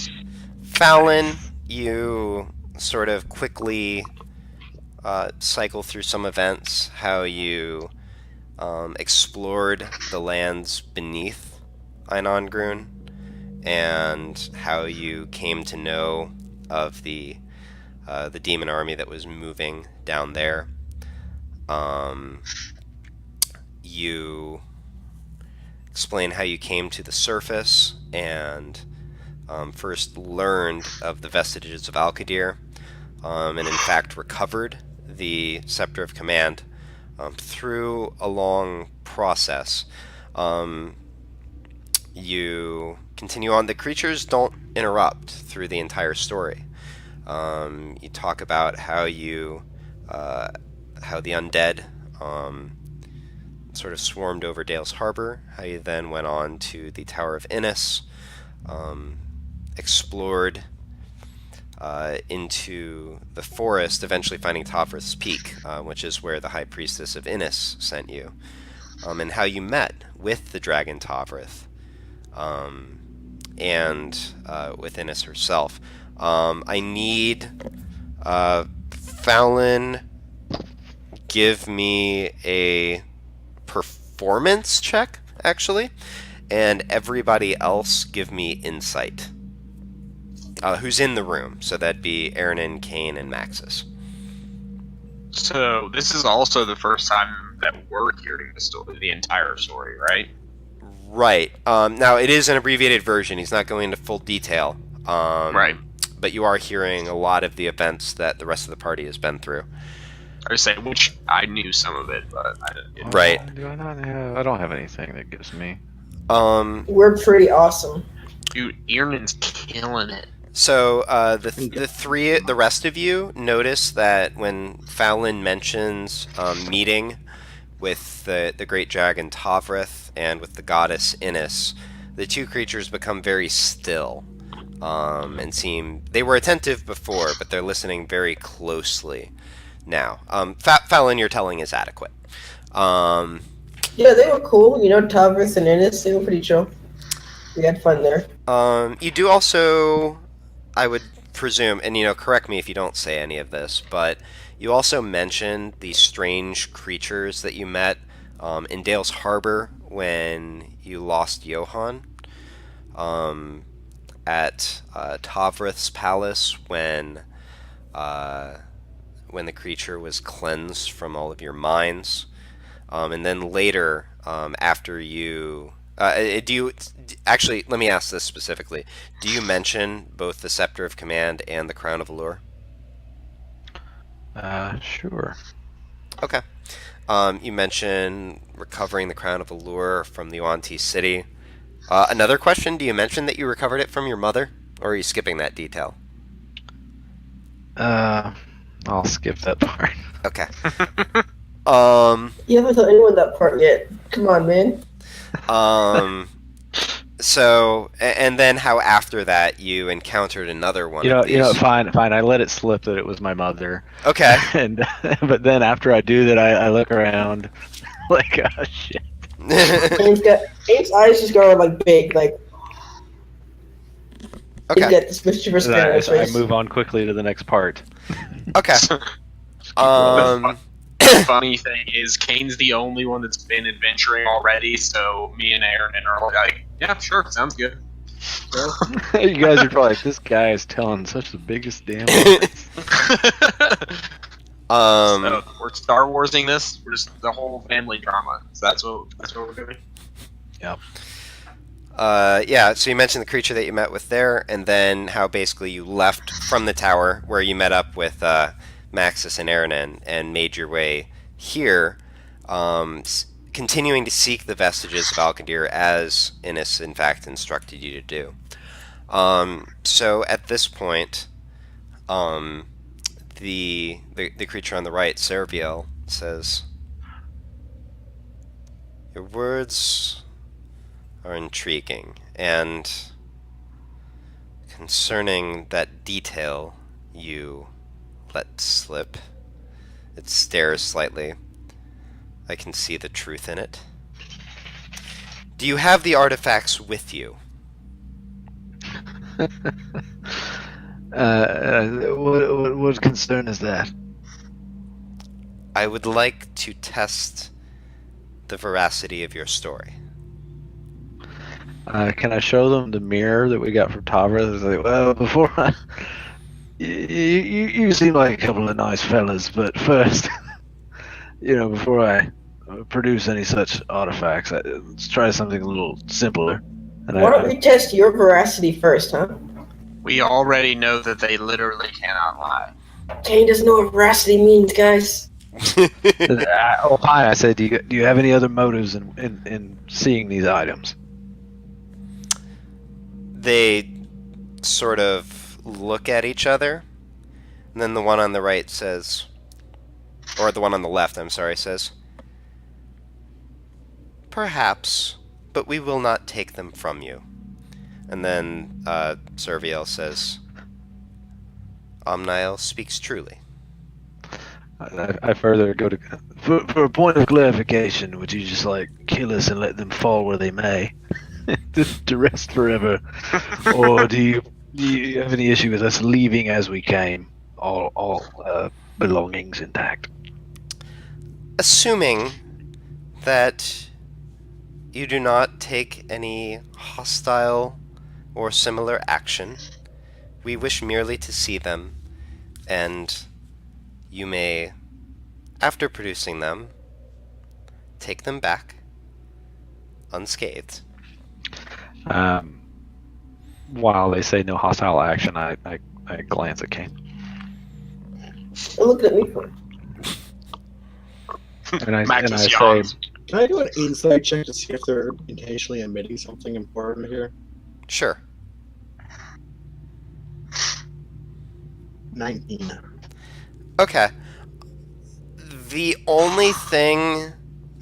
Fallon, you sort of quickly cycle through some events, how you explored the lands beneath Einongrun, and how you came to know of the demon army that was moving down there. You explain how you came to the surface and first learned of the vestiges of Alkadir, and in fact recovered the Scepter of Command through a long process. You continue on. The creatures don't interrupt through the entire story. You talk about how the undead sort of swarmed over Dale's Harbor, how you then went on to the Tower of Innis, explored into the forest, eventually finding Tofrith's Peak, which is where the High Priestess of Innis sent you, and how you met with the dragon Tofrith, and with Innis herself. I need Fallon, give me a performance check, actually, and everybody else give me insight. Who's in the room? So that'd be Aaron, Kane, and Maxis.
So this is also the first time that we're hearing the story, the entire story, right?
Right. Now it is an abbreviated version. He's not going into full detail.
Right.
But you are hearing a lot of the events that the rest of the party has been through.
I say, which I knew some of it, but I didn't.
Right.
Do I not have? I don't have anything that gives me.
We're pretty awesome.
Dude, Earman's killing it.
So the rest of you notice that when Fallon mentions meeting with the great dragon Tovrith and with the goddess Innis, the two creatures become very still, and seem they were attentive before, but they're listening very closely now. Fallon, your telling is adequate.
Yeah, they were cool. You know, Tovrith and Innis, they were pretty chill. We had fun there.
You do also, I would presume, and correct me if you don't say any of this, but you also mentioned the strange creatures that you met in Dale's Harbor when you lost Johan, at Tovrith's palace when the creature was cleansed from all of your minds, and then later after you. Actually, let me ask this specifically. Do you mention both the Scepter of Command and the Crown of Allure?
Sure.
Okay. You mentioned recovering the Crown of Allure from the Yuan-Ti City. Another question, do you mention that you recovered it from your mother? Or are you skipping that detail?
I'll skip that part.
Okay.
You haven't told anyone that part yet. Come on, man.
So, and then how after that you encountered another one of these.
Fine. I let it slip that it was my mother.
Okay.
But then after I do that, I look around like, oh shit.
Abe's eyes just go like big, like. He's
Okay.
got this mischievous grin on his
I
face.
move on quickly to the next part.
Okay.
The funny thing is, Kane's the only one that's been adventuring already, so me and Aaron are like, yeah, sure, sounds good.
You guys are probably like, this guy is telling such the biggest damn lies.
So we're Star Warsing this. We're just the whole family drama. So that's what we're doing.
Yep.
Yeah, so you mentioned the creature that you met with there, and then how basically you left from the tower where you met up with Maxis and Aaron and made your way here, continuing to seek the vestiges of Alkadir as Innis, in fact, instructed you to do. So at this point, the creature on the right, Cerviel, says, "Your words are intriguing, and concerning that detail you let slip, it stares slightly. I can see the truth in it. Do you have the artifacts with you?"
What concern is that?
I would like to test the veracity of your story.
Can I show them the mirror that we got from Tavra? It's like, well, before you seem like a couple of nice fellas, but first, before I produce any such artifacts, let's try something a little simpler. And
Why don't we test your veracity first, huh?
We already know that they literally cannot lie.
Kane doesn't know what veracity means, guys.
Hi, I said, do you have any other motives in seeing these items?
They sort of look at each other, and then the one on the right says, or the one on the left, I'm sorry, says, "Perhaps, but we will not take them from you." And then Cerviel says, "Amnayel speaks truly."
I further go to, for a point of clarification, would you just kill us and let them fall where they may, to rest forever, or do you have any issue with us leaving as we came, all belongings intact?
Assuming that you do not take any hostile or similar action, we wish merely to see them, and you may, after producing them, take them back unscathed.
While they say no hostile action, I glance at Kane.
Don't look at me for it.
And I
Maxis
say,
yawns.
Can I do an insight check to see if they're intentionally omitting something important here?
Sure.
19.
Okay. The only thing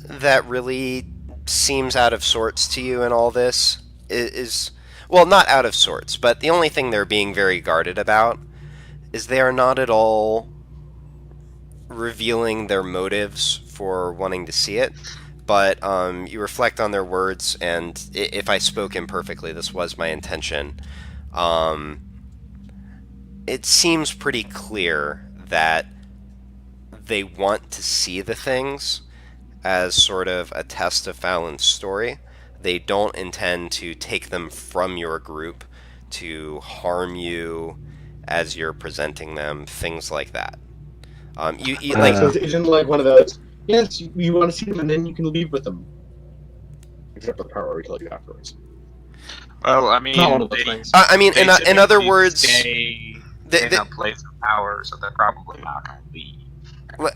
that really seems out of sorts to you in all this is, well, not out of sorts, but the only thing they're being very guarded about is they are not at all revealing their motives for wanting to see it. But you reflect on their words, and if I spoke imperfectly, this was my intention. It seems pretty clear that they want to see the things as sort of a test of Fallon's story. They don't intend to take them from your group to harm you as you're presenting them, things like that.
So it isn't like one of those, yes, you want to see them and then you can leave with them. Except for the part where we kill you afterwards.
Well, I mean,
Not one of those things.
I mean, in other words,
stay in a place of power, so they're probably not going to leave.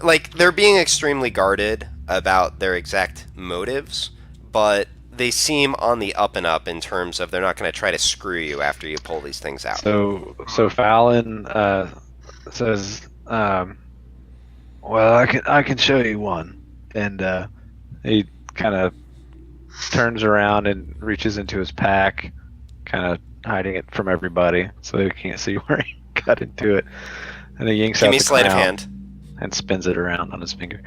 like they're being extremely guarded about their exact motives, but they seem on the up and up in terms of they're not going to try to screw you after you pull these things out.
So Fallon says, "Well, I can show you one," and he kind of turns around and reaches into his pack, kind of hiding it from everybody so they can't see where he got into it, and he yanks
Give
out
me
the
sleight of
crown
hand.
and spins it around on his finger.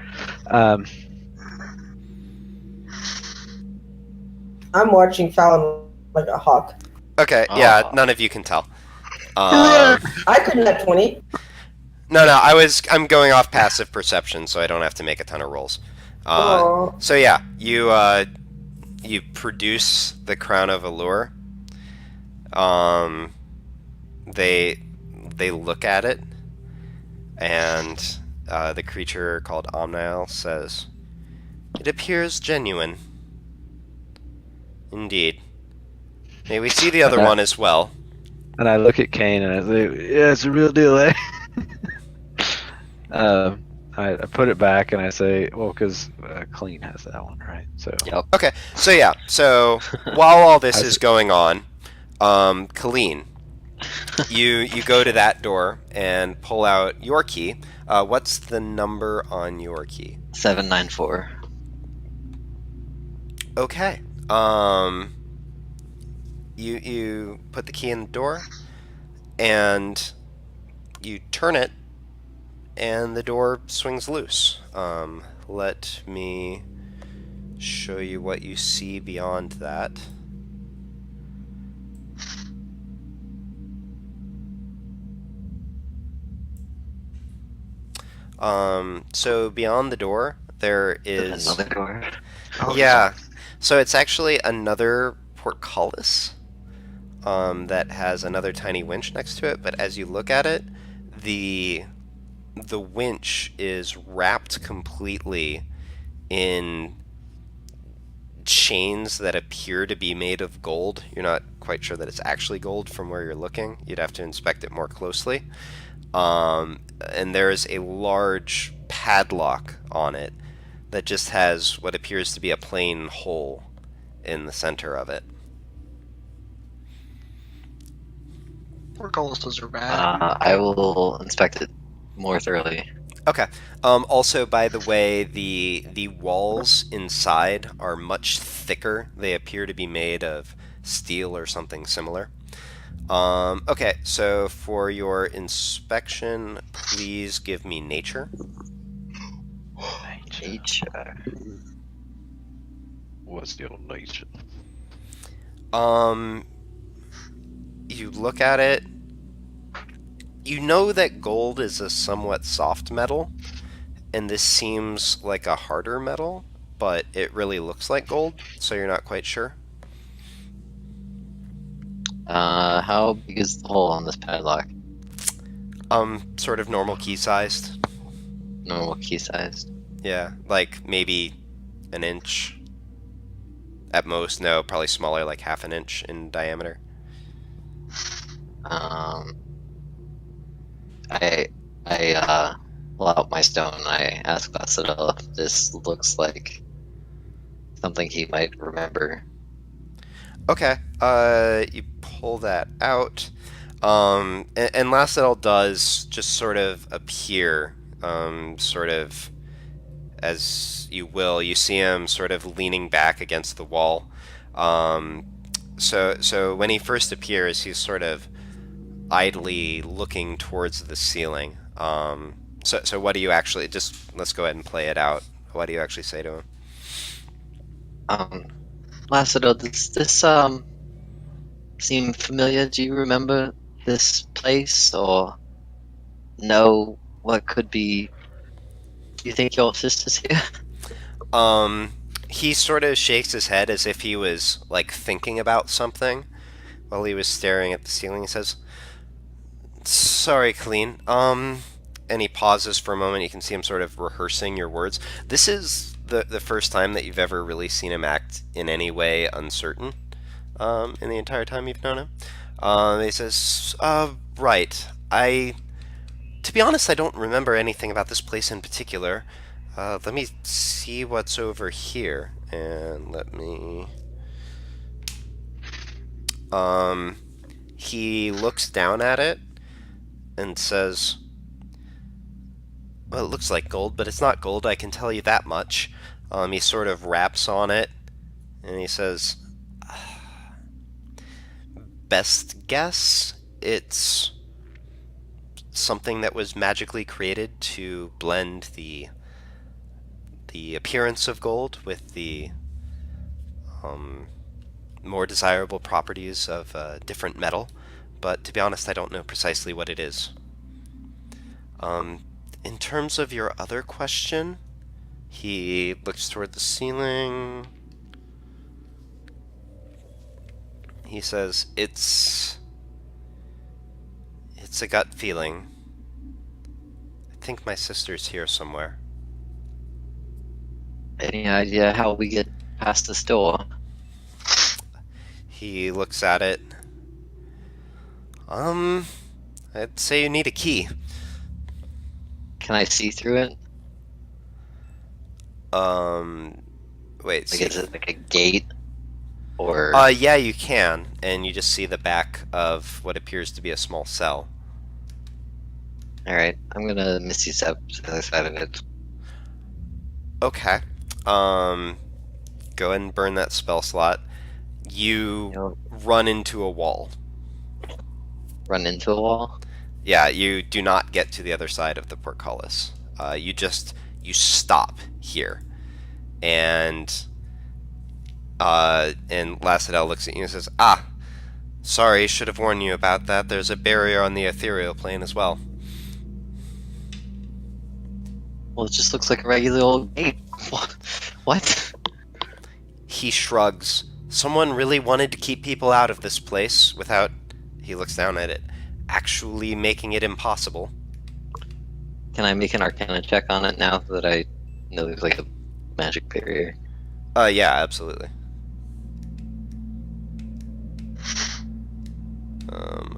I'm watching Fallon like a hawk.
Okay, yeah, none of you can tell.
I couldn't have 20.
No, I'm going off passive perception, so I don't have to make a ton of rolls. So yeah, you produce the crown of allure. They look at it, and the creature called Amnayel says, "It appears genuine. Indeed. May we see the other one as well?"
And I look at Kane and I say, "Yeah, it's a real deal, eh?" I put it back and I say, "Well, because Clean has that one, right?" So.
Yep.
Okay, so yeah, so while all this is going on, Colleen, you go to that door and pull out your key. What's the number on your key?
794.
Okay. You put the key in the door, and you turn it, and the door swings loose. Let me show you what you see beyond that. So beyond the door, there is
Another door.
yeah. So it's actually another portcullis that has another tiny winch next to it. But as you look at it, the winch is wrapped completely in chains that appear to be made of gold. You're not quite sure that it's actually gold from where you're looking. You'd have to inspect it more closely. And there is a large padlock on it that just has what appears to be a plain hole in the center of it.
Portcullises are bad.
I will inspect it more thoroughly.
Okay. Also, by the way, the walls inside are much thicker. They appear to be made of steel or something similar. Okay, so for your inspection, please give me nature.
Nature.
What's your nature?
You look at it. You know that gold is a somewhat soft metal, and this seems like a harder metal, but it really looks like gold, so you're not quite sure.
How big is the hole on this padlock?
Sort of normal key sized.
Normal key sized.
Yeah, like maybe an inch. At most, no, probably smaller, like half an inch in diameter.
I pull out my stone and I ask Lassito if this looks like something he might remember.
Okay, you pull that out, and Lassito does just sort of appear, sort of as you will. You see him sort of leaning back against the wall. So when he first appears, he's sort of idly looking towards the ceiling. So what do you actually, just let's go ahead and play it out. What do you actually say to him?
Lassito, does this seem familiar? Do you remember this place or know what could be? Do you think your sister's here?
He sort of shakes his head as if he was like thinking about something while he was staring at the ceiling. He says, "Sorry, Colleen." And he pauses for a moment. You can see him sort of rehearsing your words. This is the first time that you've ever really seen him act in any way uncertain in the entire time you've known him. He says, right, I To be honest, I don't remember anything about this place in particular. Let me see what's over here, and let me... He looks down at it and says, well, it looks like gold, but it's not gold, I can tell you that much. He sort of raps on it, and he says, best guess, it's something that was magically created to blend the appearance of gold with the more desirable properties of a different metal, but to be honest, I don't know precisely what it is. In terms of your other question, he looks toward the ceiling. He says, it's a gut feeling. I think my sister's here somewhere.
Any idea how we get past this door?
He looks at it. I'd say you need a key.
Can I see through it?
Wait,
Like, is it like a gate? Or
yeah, you can, and you just see the back of what appears to be a small cell.
alright, I'm gonna Misty Step to the other side of it.
Okay. Go ahead and burn that spell slot. You
Yep.
run into a wall.
Run into a wall?
Yeah, you do not get to the other side of the portcullis. You stop here, and Lacidel looks at you and says, "Ah, sorry, should have warned you about that. There's a barrier on the ethereal plane as well."
Well, it just looks like a regular old gate. What?
He shrugs. Someone really wanted to keep people out of this place without, he looks down at it, actually making it impossible.
Can I make an Arcana check on it now that I know there's like a magic barrier?
Yeah, absolutely.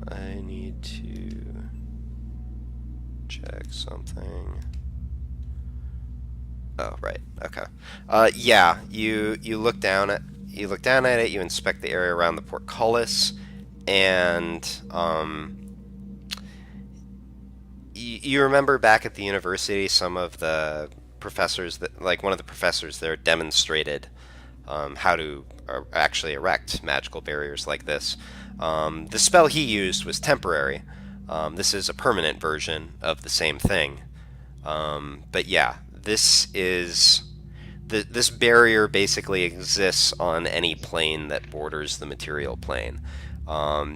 I need to check something. Oh, right. Okay. Yeah, you look down at it. You inspect the area around the portcullis, and you remember back at the university, some of the professors one of the professors there demonstrated how to actually erect magical barriers like this. The spell he used was temporary. This is a permanent version of the same thing. But yeah, this barrier basically exists on any plane that borders the material plane.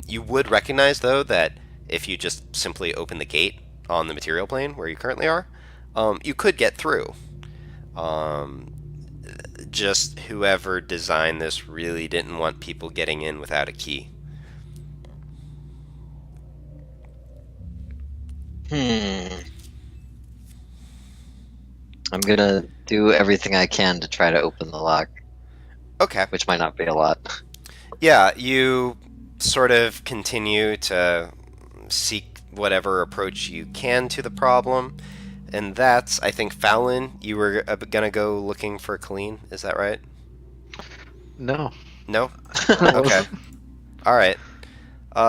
You would recognize, though, that if you just simply open the gate on the material plane where you currently are, you could get through. Just whoever designed this really didn't want people getting in without a key.
I'm gonna do everything I can to try to open the lock,
Okay.
which might not be a lot.
Yeah, you sort of continue to seek whatever approach you can to the problem. And that's, I think, Fallon, you were gonna go looking for Colleen, is that right?
No.
No? Okay. Alright.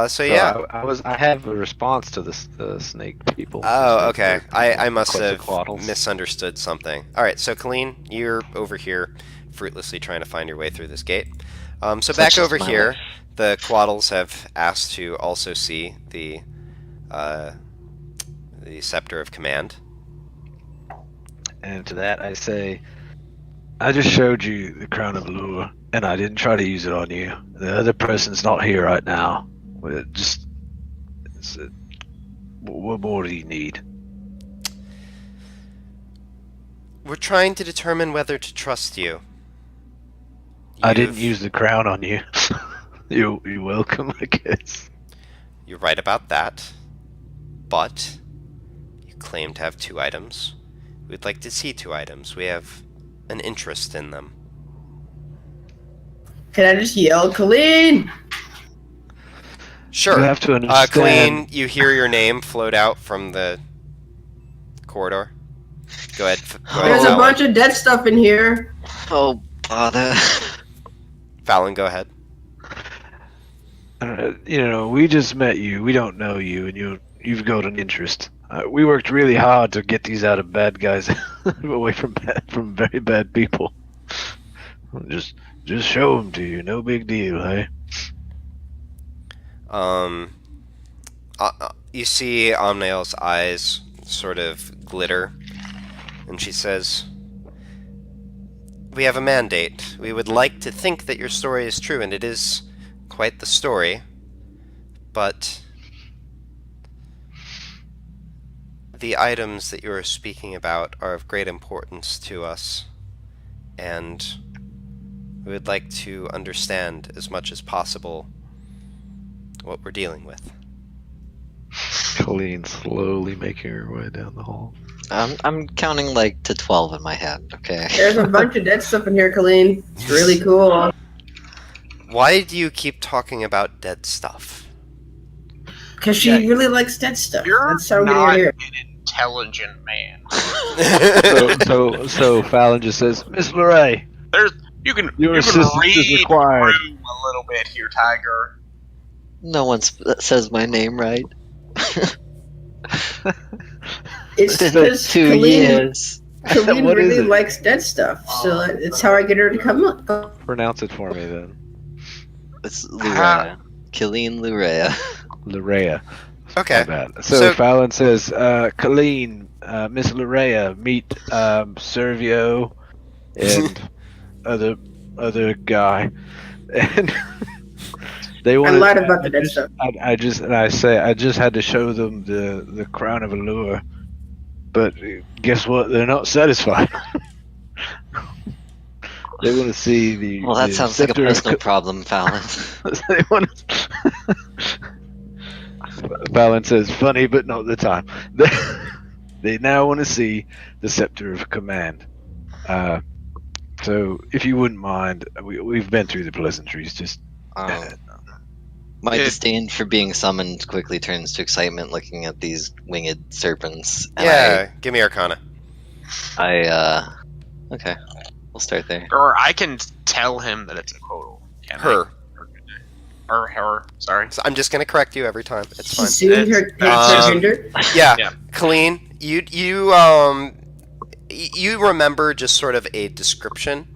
So yeah.
I have a response to the snake people.
Oh, okay. I must have
Quetzalcoatl's.
misunderstood something. Alright, so Colleen, you're over here fruitlessly trying to find your way through this gate. So
Such
back
is
over
my
here,
life.
the Quaddles have asked to also see the Scepter of Command.
And to that I say, I just showed you the Crown of Allure, and I didn't try to use it on you. The other person's not here right now. What more do you need?
We're trying to determine whether to trust you.
I didn't
You've-
use the crown on you. You're welcome, I guess.
You're right about that. But you claim to have 2 items. We'd like to see 2 items. We have an interest in them.
Can I just yell, Colleen?
Sure.
You have to understand.
Colleen, you hear your name float out from the corridor. Go ahead.
There's a
Fallon.
bunch of dead stuff in here.
Oh, bother.
Fallon, go ahead.
We just met you. We don't know you, and you've got an interest. We worked really hard to get these out of bad guys, away from very bad people. Just show them to you. No big deal, hey?
You see Amnayel's eyes sort of glitter, and she says, "We have a mandate. We would like to think that your story is true, and it is quite the story, but the items that you are speaking about are of great importance to us, and we would like to understand as much as possible what we're dealing with."
Colleen slowly making her way down the hall.
I'm counting like to 12 in my head. Okay.
There's a bunch of dead stuff in here, Colleen. It's really cool.
Why do you keep talking about dead stuff?
Because she really likes dead stuff.
You're
That's how I'm
not
getting her
an intelligent man.
So Fallon just says, "Miss LeRae,
You can
Your assistance is
read
required."
through a little bit here, Tiger.
No one says my name right.
It's
It's been
because
2 years.
Colleen
What is
really
it?
likes dead stuff, so it's how I get her to come up.
Pronounce it for me then."
It's Lurea. Killeen Lurea.
Larea.
Okay.
My bad. So Fallon says, Colleen, Miss Larea, meet Cerviel and other guy. And they want.
I lied about the dead stuff.
I just had to show them the crown of allure, but guess what? They're not satisfied. They want to see the.
Well, that
the
sounds like a
scepter of
personal problem, Fallon.
they want Fallon says, "Funny, but not the time." They now want to see the scepter of command. So, if you wouldn't mind, we've been through the pleasantries. Just
My disdain for being summoned quickly turns to excitement looking at these winged serpents. And
give me Arcana.
Okay. We'll start there.
Or I can tell him that it's a Quodal. Can I?
Her.
Or her, sorry.
So I'm just gonna correct you every time. It's fine.
Seeing her gender.
Yeah,
Yeah.
Colleen, you remember just sort of a description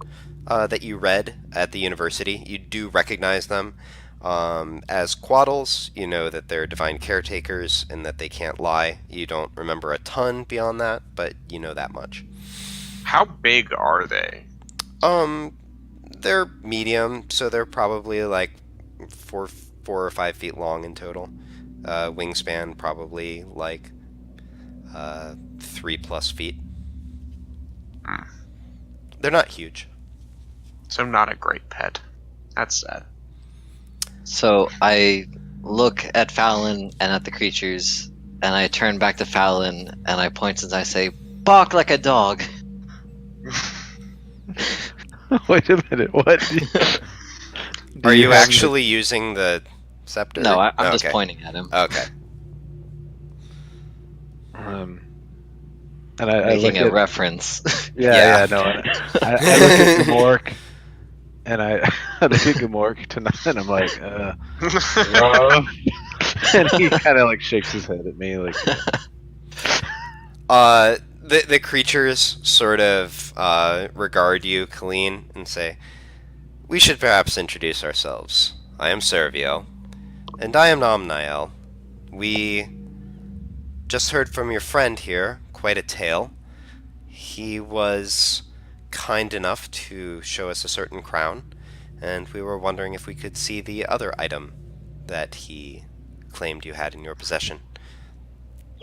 that you read at the university. You do recognize them as Quaddles. You know that they're divine caretakers and that they can't lie. You don't remember a ton beyond that, but you know that much.
How big are they?
They're medium, so they're probably like 4 or 5 feet long in total. Wingspan probably like 3+ feet. They're not huge.
So not a great pet. That's sad.
So I look at Fallon and at the creatures, and I turn back to Fallon and I point and I say, "Bark like a dog."
wait a minute. What?
Are you actually using the scepter?
No, I'm
Okay.
just pointing at him.
Okay.
And I
Making
look
a
at
reference.
yeah. No. I look at Gamork, and I look at Gamork tonight, and I'm like, and he kind of like shakes his head at me, like.
The creatures sort of regard you, Colleen, and say, "We should perhaps introduce ourselves. I am Cerviel, and I am Amnayel. We just heard from your friend here, quite a tale. He was kind enough to show us a certain crown, and we were wondering if we could see the other item that he claimed you had in your possession."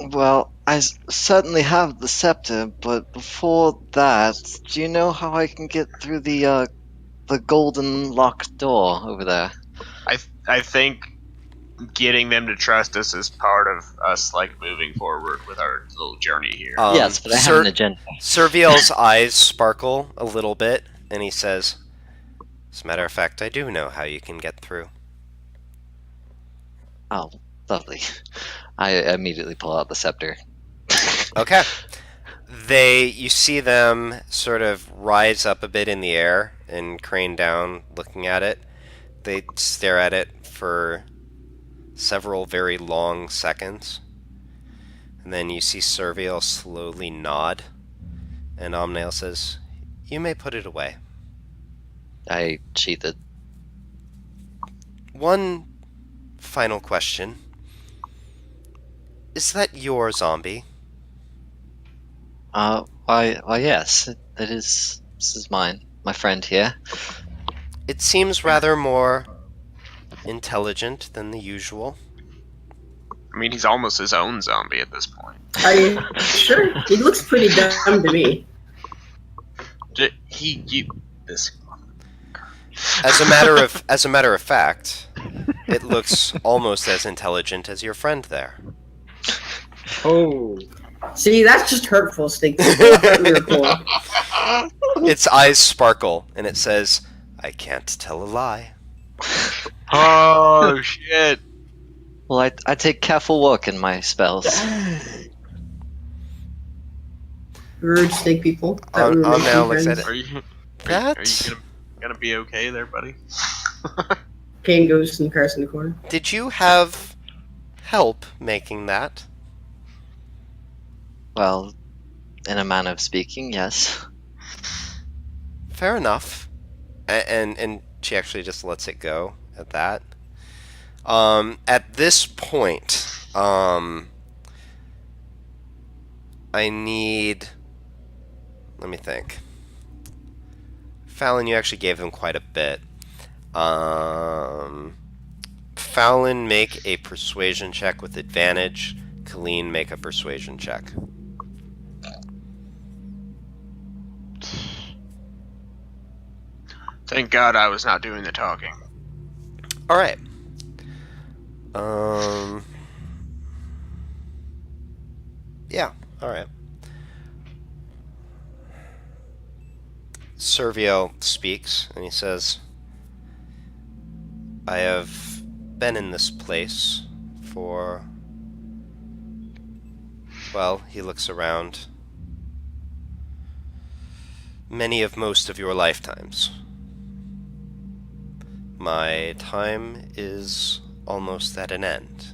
Well, I certainly have the scepter, but before that, do you know how I can get through the golden locked door over there?
I think getting them to trust us is part of us like moving forward with our little journey here.
Yes, but I have an agenda.
Cerviel's eyes sparkle a little bit, and he says, "As a matter of fact, I do know how you can get through."
Oh, lovely. I immediately pull out the scepter.
Okay. You see them sort of rise up a bit in the air and crane down, looking at it. They stare at it for several very long seconds. And then you see Cerviel slowly nod, and Amnayel says, "You may put it away."
I sheath it.
One final question. Is that your zombie?
Why, yes. This is mine. My friend here.
It seems rather more intelligent than the usual.
I mean, he's almost his own zombie at this point.
Are you sure? He looks pretty dumb to me.
This.
As a matter of fact, it looks almost as intelligent as your friend there.
Oh.
See, that's just hurtful, Stink. I thought we were cool.
Its eyes sparkle, and it says, "I can't tell a lie."
Oh shit!
Well, I take careful work in my spells.
Rude snake people. Thought we were making
Amnayel looks
friends.
at it.
Are you
That...
gonna be okay there, buddy?
Kane goes and cries in the corner.
Did you have help making that?
Well, in a manner of speaking, yes.
Fair enough. And she actually just lets it go at that. At this point, I need... Let me think. Fallon, you actually gave him quite a bit. Fallon, make a persuasion check with advantage. Colleen, make a persuasion check.
Thank God I was not doing the talking.
All right. Yeah. All right. Cerviel speaks, and he says, "I have been in this place for..." Well, he looks around. "Many of most of your lifetimes. My time is almost at an end.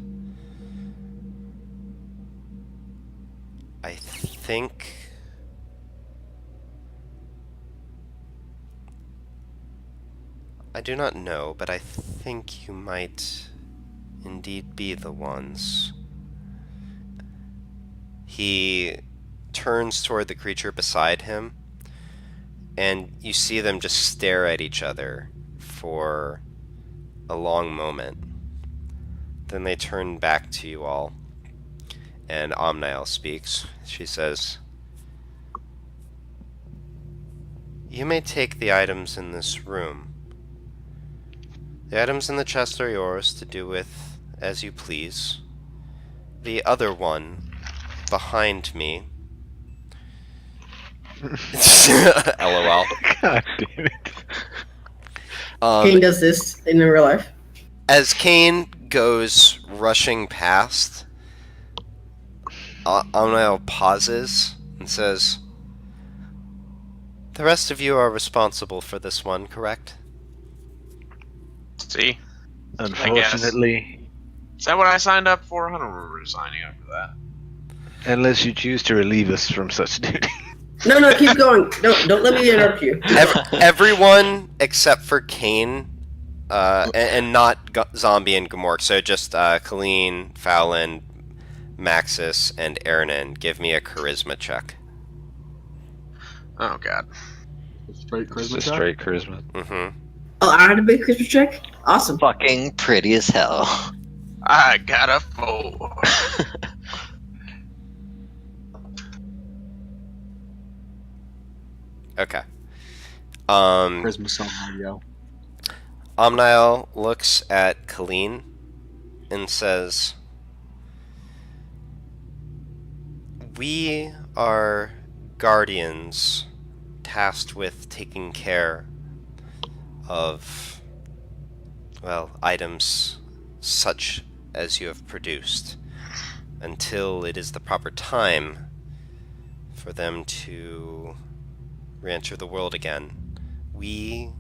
I think I do not know, but I think you might indeed be the ones." He turns toward the creature beside him, and you see them just stare at each other for a long moment. Then they turn back to you all, and Amnayel speaks. She says, "You may take the items in this room. The items in the chest are yours to do with as you please. The other one, behind me..." LOL.
God damn it.
Kane does this in real life.
As Kane goes rushing past, Amnayel pauses and says, "The rest of you are responsible for this one, correct?"
See?
Unfortunately,
Is that what I signed up for? I don't remember signing up for that.
unless you choose to relieve us from such duty.
No, keep going. Don't let me interrupt you.
Everyone except for Kane, and not Zombie and Gamork, so just Colleen, Fallon, Maxis, and Ernan, give me a charisma check.
Oh god.
Straight
Just
charisma
a
check?
straight charisma.
Mm-hmm.
Oh, I had a big Christmas check? Awesome.
Fucking pretty as hell.
I got a 4.
Okay.
Charisma sound yo.
Amnayel looks at Colleen and says, "We are guardians tasked with taking care of, well, items such as you have produced until it is the proper time for them to re-enter the world again. We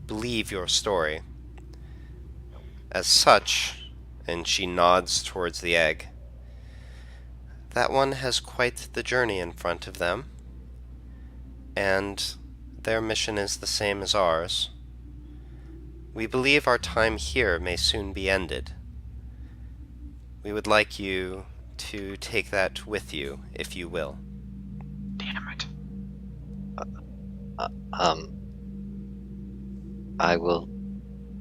believe your story. As such, and she nods towards the egg, that one has quite the journey in front of them, and their mission is the same as ours. We believe our time here may soon be ended. We would like you to take that with you, if you will.
Damn it.
I will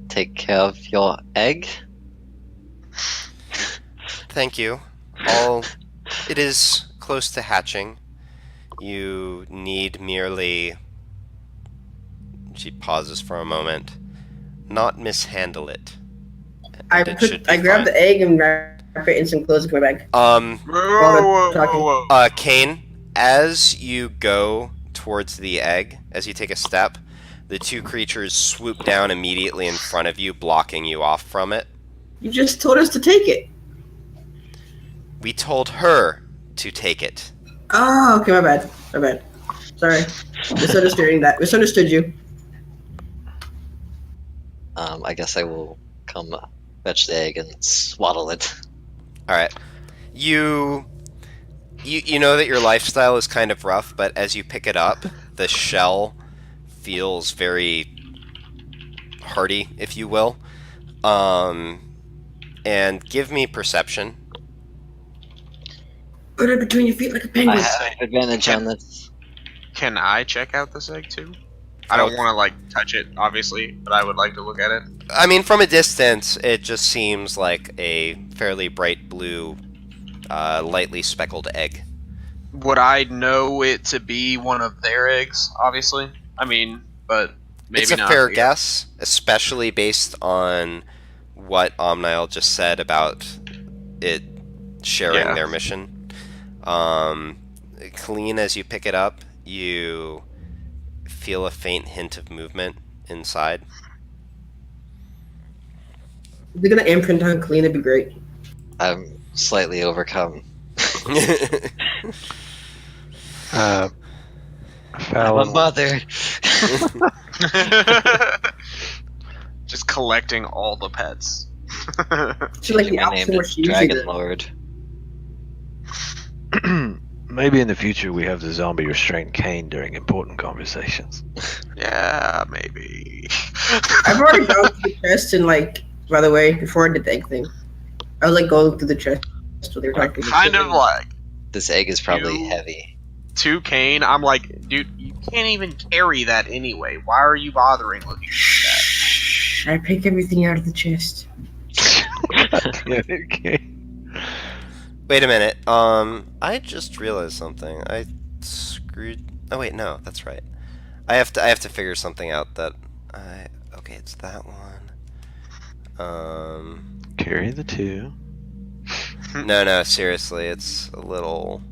take care of your egg.
Thank you. It is close to hatching. You need merely... She pauses for a moment. Not mishandle it.
I
It should be
grab
fine.
the egg and wrap it in some clothes in my bag.
Kane, as you go towards the egg, as you take a step, the two creatures swoop down immediately in front of you, blocking you off from it.
You just told us to take it.
We told her to take it.
Oh, okay, my bad. My bad. Sorry. Misunderstood you.
I guess I will come fetch the egg and swaddle it.
Alright. You know that your lifestyle is kind of rough, but as you pick it up, the shell feels very hearty, if you will. And give me perception.
Put it between your feet like a
I
penguin.
have advantage on this.
Can I check out this egg too? I don't want to like touch it, obviously, but I would like to look at it.
I mean, from a distance, it just seems like a fairly bright blue, lightly speckled egg.
Would I know it to be one of their eggs? Obviously, I mean, but maybe
It's a
not.
fair guess, especially based on what Amnayel just said about it sharing their mission. Clean as you pick it up, you feel a faint hint of movement inside.
If you're gonna imprint on clean, it'd be great.
I'm slightly overcome. I'm a
Fallon,
mother.
Just collecting all the pets.
She's like the
I named
opposite of what
it
she usually
Dragon
does.
Lord.
maybe in the future we have the zombie restraint cane during important conversations.
Yeah, maybe.
I've already gone through the chest and by the way, before I did the egg thing, I was going through the chest when they were talking.
Kind of like
This egg is probably
You-
heavy.
2 Kane. I'm like, dude, you can't even carry that anyway. Why are you bothering looking at that?
Shh, I pick everything out of the chest.
Okay.
Wait a minute. I just realized something. I screwed. Oh wait, no, that's right. I have to figure something out. Okay, it's that one.
Carry the 2.
No, seriously, it's a little.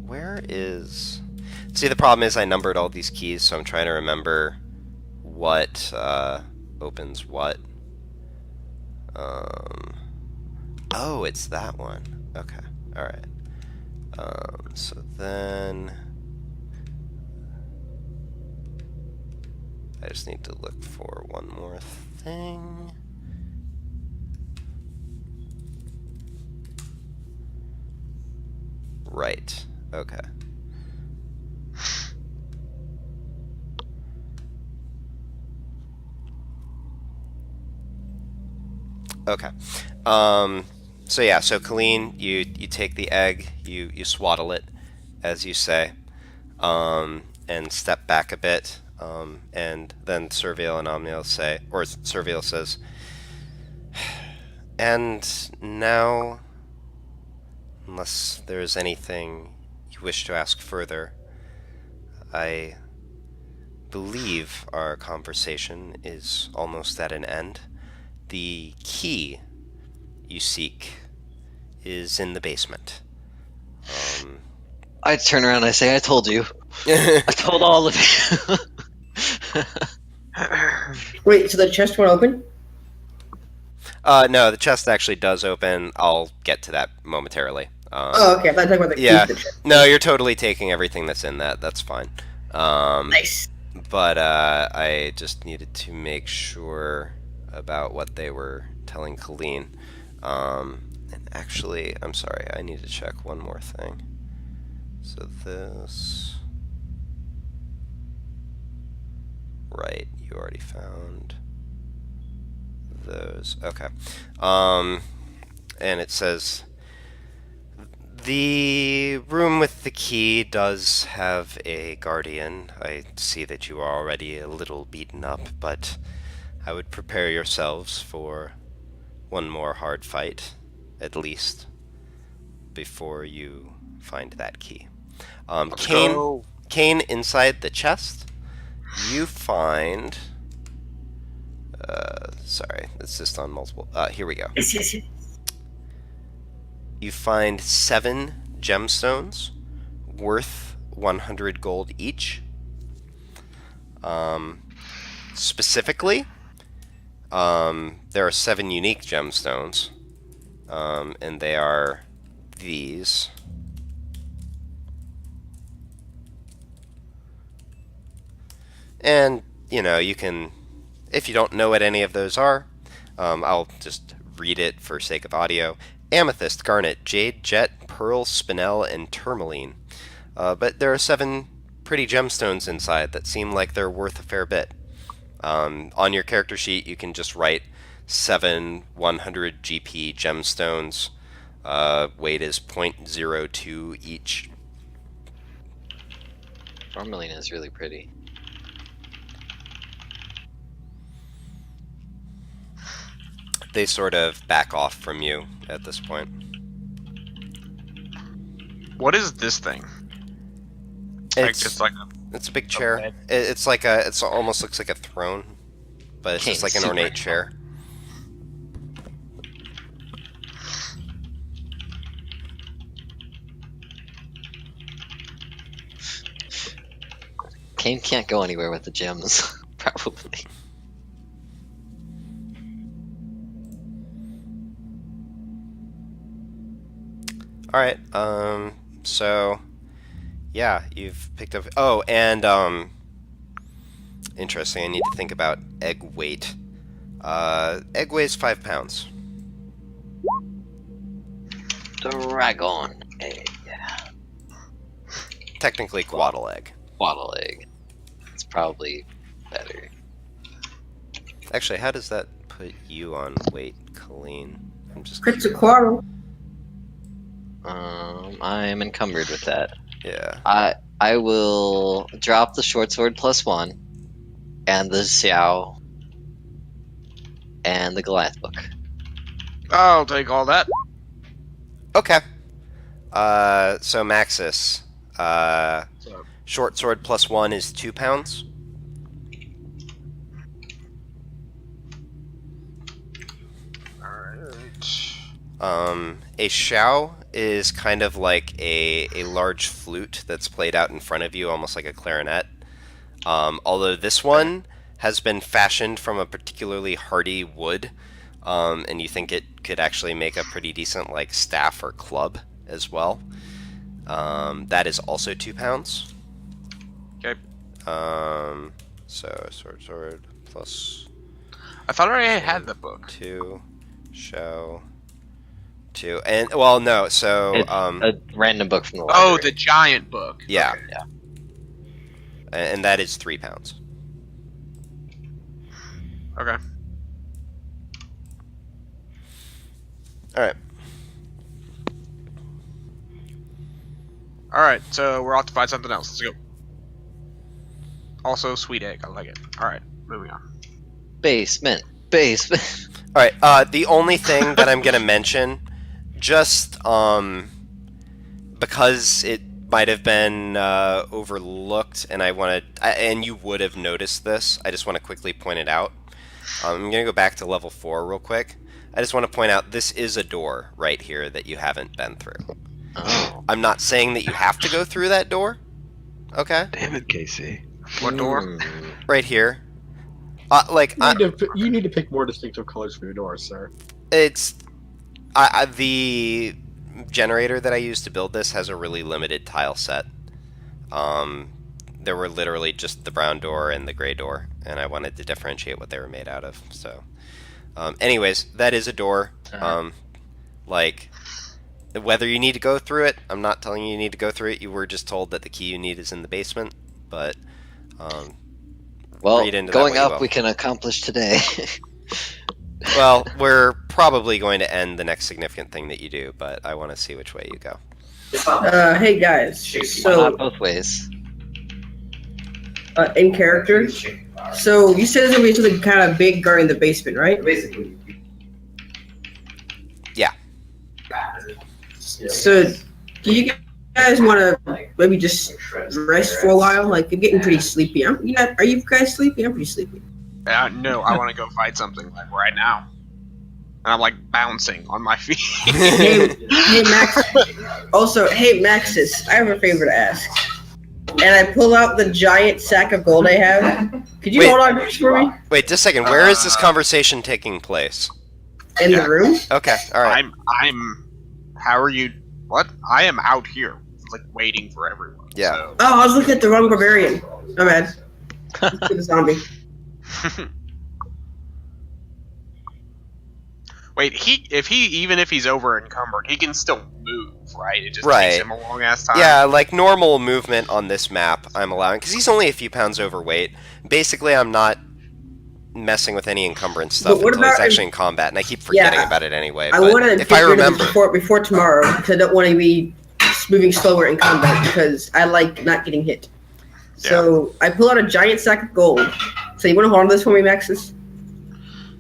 Where is? See, the problem is I numbered all these keys, so I'm trying to remember what opens what. Oh, it's that one. Okay, all right. So then I just need to look for one more thing. Right. Okay. Okay. So yeah, so Colleen, you take the egg, you swaddle it, as you say, and step back a bit, and then Cerviel and Amnayel say, or Cerviel says, and now, unless there is anything you wish to ask further, I believe our conversation is almost at an end. The key you seek is in the basement.
I turn around and I say, I told you. I told all of you.
Wait, so the chest won't open?
No, the chest actually does open. I'll get to that momentarily.
Oh, okay. I thought you were talking about the
Yeah.
keep the chest.
No, you're totally taking everything that's in that. That's fine.
Nice.
But I just needed to make sure about what they were telling Colleen. And actually, I'm sorry, I need to check one more thing. So this... Right, you already found those. Okay. And it says... The room with the key does have a guardian. I see that you are already a little beaten up, but I would prepare yourselves for one more hard fight, at least, before you find that key. Kane, inside the chest, you find... sorry, it's just on multiple... here we go.
Yes.
You find 7 gemstones worth 100 gold each. Specifically, there are 7 unique gemstones, and they are these. And, you know, you can, if you don't know what any of those are, I'll just read it for sake of audio. Amethyst, garnet, jade, jet, pearl, spinel, and tourmaline. But there are 7 pretty gemstones inside that seem like they're worth a fair bit. On your character sheet, you can just write 7 100 GP gemstones. Weight is 0.02 each.
Tourmaline is really pretty.
They sort of back off from you at this point.
What is this thing?
It's a big chair.
bed?
It's almost looks like a throne, but it's just like an
Super.
ornate chair.
Kane can't go anywhere with the gems, probably.
Alright, so, yeah, you've picked up... Oh, and, interesting, I need to think about egg weight. Egg weighs 5 pounds.
Dragon egg.
Technically, quaddle egg.
Waddle egg. It's probably better.
Actually, how does that put you on weight, Colleen? I'm just
Crit's a
curious.
quarrel.
I'm encumbered with that.
Yeah.
I will drop the short sword +1 and the Xiao and the Goliath book.
I'll take all that.
Okay. So Maxis,
So,
short sword +1 is 2 pounds.
Alright.
A shao is kind of like a large flute that's played out in front of you, almost like a clarinet. Although this one has been fashioned from a particularly hardy wood, and you think it could actually make a pretty decent like staff or club as well. That is also 2 pounds.
Okay.
So sword plus
I thought I already had the book.
2, shao 2, and well no, so
It's a random book from the
Oh,
library.
the giant book.
yeah,
Okay.
Yeah.
and that is 3 pounds.
Okay.
All right.
Alright, so we're off to find something else. Let's go. Also, sweet egg. I like it. Alright, moving on.
Basement.
All right. The only thing that I'm gonna mention, just because it might have been overlooked, and and you would have noticed this. I just want to quickly point it out. I'm gonna go back to level 4 real quick. I just want to point out this is a door right here that you haven't been through.
Oh.
I'm not saying that you have to go through that door. Okay.
Damn it, KC.
What door?
Right here.
you need to pick more distinctive colors for your doors, sir.
It's the generator that I used to build this has a really limited tile set. There were literally just the brown door and the gray door, and I wanted to differentiate what they were made out of. So, anyways, that is a door. Like, whether you need to go through it, I'm not telling you need to go through it. You were just told that the key you need is in the basement, but
Well,
read into that
going
what you
up,
will.
we can accomplish today.
Well, we're probably going to end the next significant thing that you do, but I want to see which way you go.
Hey guys, so
Not both ways.
in character, so you said there's gonna be something kind of big guarding the basement, right?
Basically.
Yeah.
So, do you guys want to maybe just rest for a while? Like, I'm getting pretty sleepy. Are you guys sleepy? I'm pretty sleepy.
No, I want to go fight something like right now. And I'm like bouncing on my feet.
Hey, Max. Also, hey, Maxis, I have a favor to ask. And I pull out the giant sack of gold I have. Could you
Wait.
hold on to this for me?
Wait, just a second. Where is this conversation taking place?
In the room?
Okay, all right.
How are you? What? I am out here, like waiting for everyone.
Yeah.
So.
Oh, I was looking at the wrong barbarian. My bad. Look at the zombie.
Wait, even if he's over encumbered, he can still move, right? It just
Right.
takes him a long ass time.
Yeah, like normal movement on this map, I'm allowing because he's only a few pounds overweight. Basically, I'm not messing with any encumbrance stuff
But what
until he's
about
actually in combat, and I keep forgetting about it anyway.
I
But
want to
if I
get rid of
remember,
it before tomorrow because I don't want to be moving slower in combat because I like not getting hit. So I pull out a giant sack of gold. So you want to hold on to this for me, Maxis?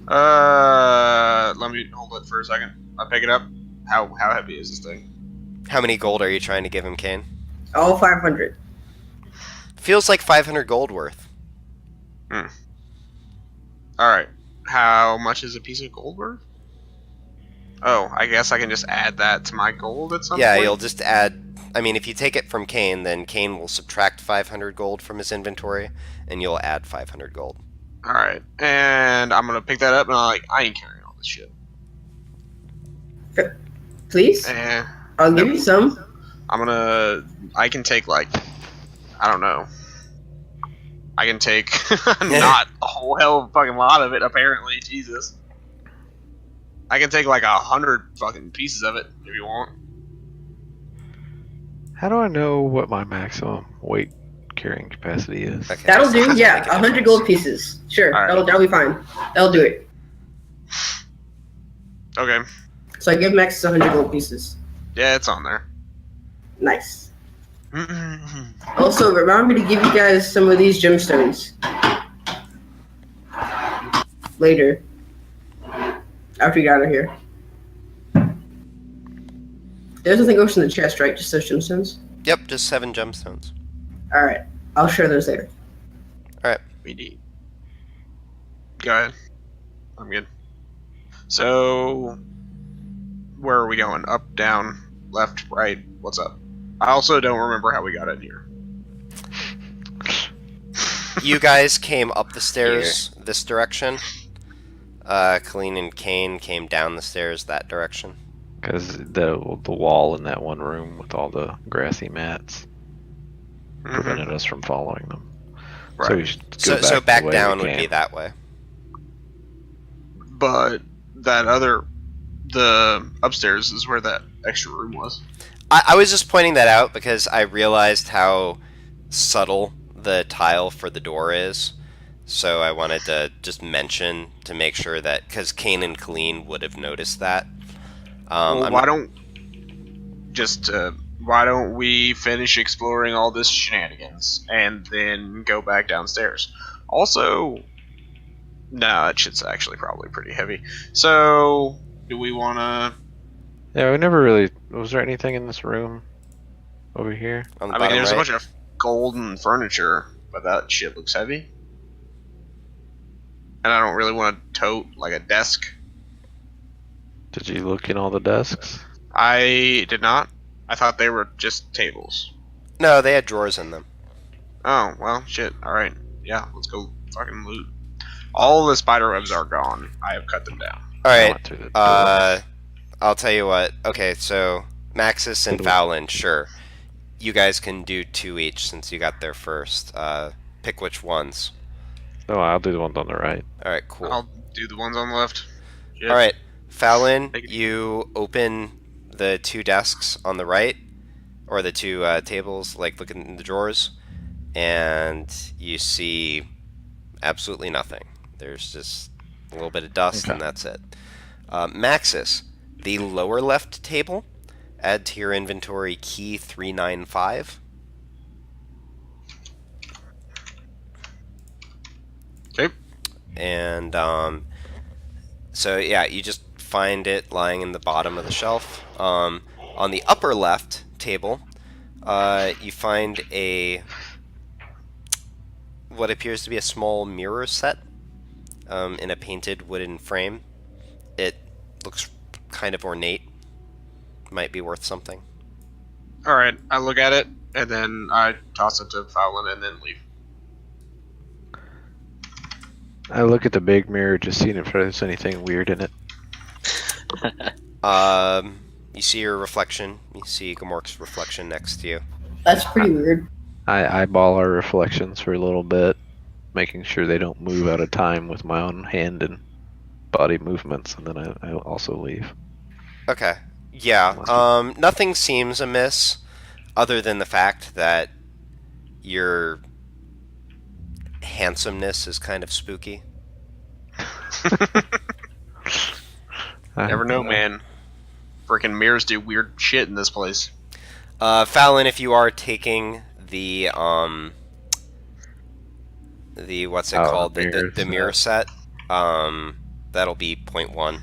Let me hold it for a second. I'll pick it up. How heavy is this thing?
how many gold are you trying to give him, Kane?
All 500.
Feels like 500 gold worth.
All right. How much is a piece of gold worth? Oh, I guess I can just add that to my gold at some
Yeah,
point?
you'll just add. I mean, if you take it from Kane, then Kane will subtract 500 gold from his inventory, and you'll add 500 gold.
All right, and I'm gonna pick that up, and I ain't carrying all this shit.
Please?
Eh,
I'll give you some.
I can take like, I don't know. I can take not a whole hell of a fucking lot of it, apparently. Jesus. I can take like 100 fucking pieces of it if you want.
How do I know what my maximum weight carrying capacity is?
Okay,
That'll
so
do,
does it
yeah.
make a
100
difference?
gold pieces. Sure,
All right.
that'll be fine. That'll do it.
Okay.
So I give Maxis 100 gold pieces.
Yeah, it's on there.
Nice. Also, remind me to give you guys some of these gemstones. Later. After you get out of here. There's nothing else in the chest, right? Just those gemstones?
Yep, just 7 gemstones.
Alright. I'll share those later.
We need. Go ahead. I'm good. So, where are we going? Up, down, left, right? What's up? I also don't remember how we got in here.
You guys came up the stairs this direction. Colleen and Kane came down the stairs that direction.
Because the wall in that one room with all the grassy mats prevented us from following them. So we should go
So back
the way
down
we
would be
came.
that way.
But the upstairs is where that extra room was.
I was just pointing that out because I realized how subtle the tile for the door is. So I wanted to just mention to make sure that, because Kane and Colleen would have noticed that.
Well, why don't we finish exploring all this shenanigans and then go back downstairs? Also, nah, that shit's actually probably pretty heavy. So, do we want to?
Yeah, we never really. Was there anything in this room over here?
On the
I mean,
bottom
there's
right?
a bunch of golden furniture, but that shit looks heavy. And I don't really want to tote like a desk.
Did you look in all the desks?
I did not. I thought they were just tables.
No, they had drawers in them.
Oh, well, shit. Alright. Yeah, let's go fucking loot. All the spider webs are gone. I have cut them down.
All
I
right.
went through the door.
I'll tell you what. Okay, so Maxis and Fallon, sure. You guys can do 2 each since you got there first. Pick which ones.
Oh, I'll do the ones on the right.
All right, cool.
I'll do the ones on the left. Shit.
All right, Fallon,
Take it
you open the 2 desks on the right, or the 2 tables, like looking in the drawers, and you see absolutely nothing. There's just a little bit of dust,
Okay.
and that's it. Maxis, the lower left table, add to your inventory key 395.
Okay.
And so yeah, you just find it lying in the bottom of the shelf. On the upper left table, you find what appears to be a small mirror set in a painted wooden frame. It looks kind of ornate. Might be worth something.
All right. I look at it and then I toss it to Fallon and then leave.
I look at the big mirror, just seeing if there's anything weird in it.
You see your reflection. You see Gamork's reflection next to you.
That's pretty weird.
I eyeball our reflections for a little bit, making sure they don't move out of time with my own hand and body movements, and then I also leave.
Okay. Yeah. Nothing seems amiss, other than the fact that your handsomeness is kind of spooky.
Never know, man. Freaking mirrors do weird shit in this place.
Fallon, if you are taking the what's it called? The mirror set. That'll be 0.1.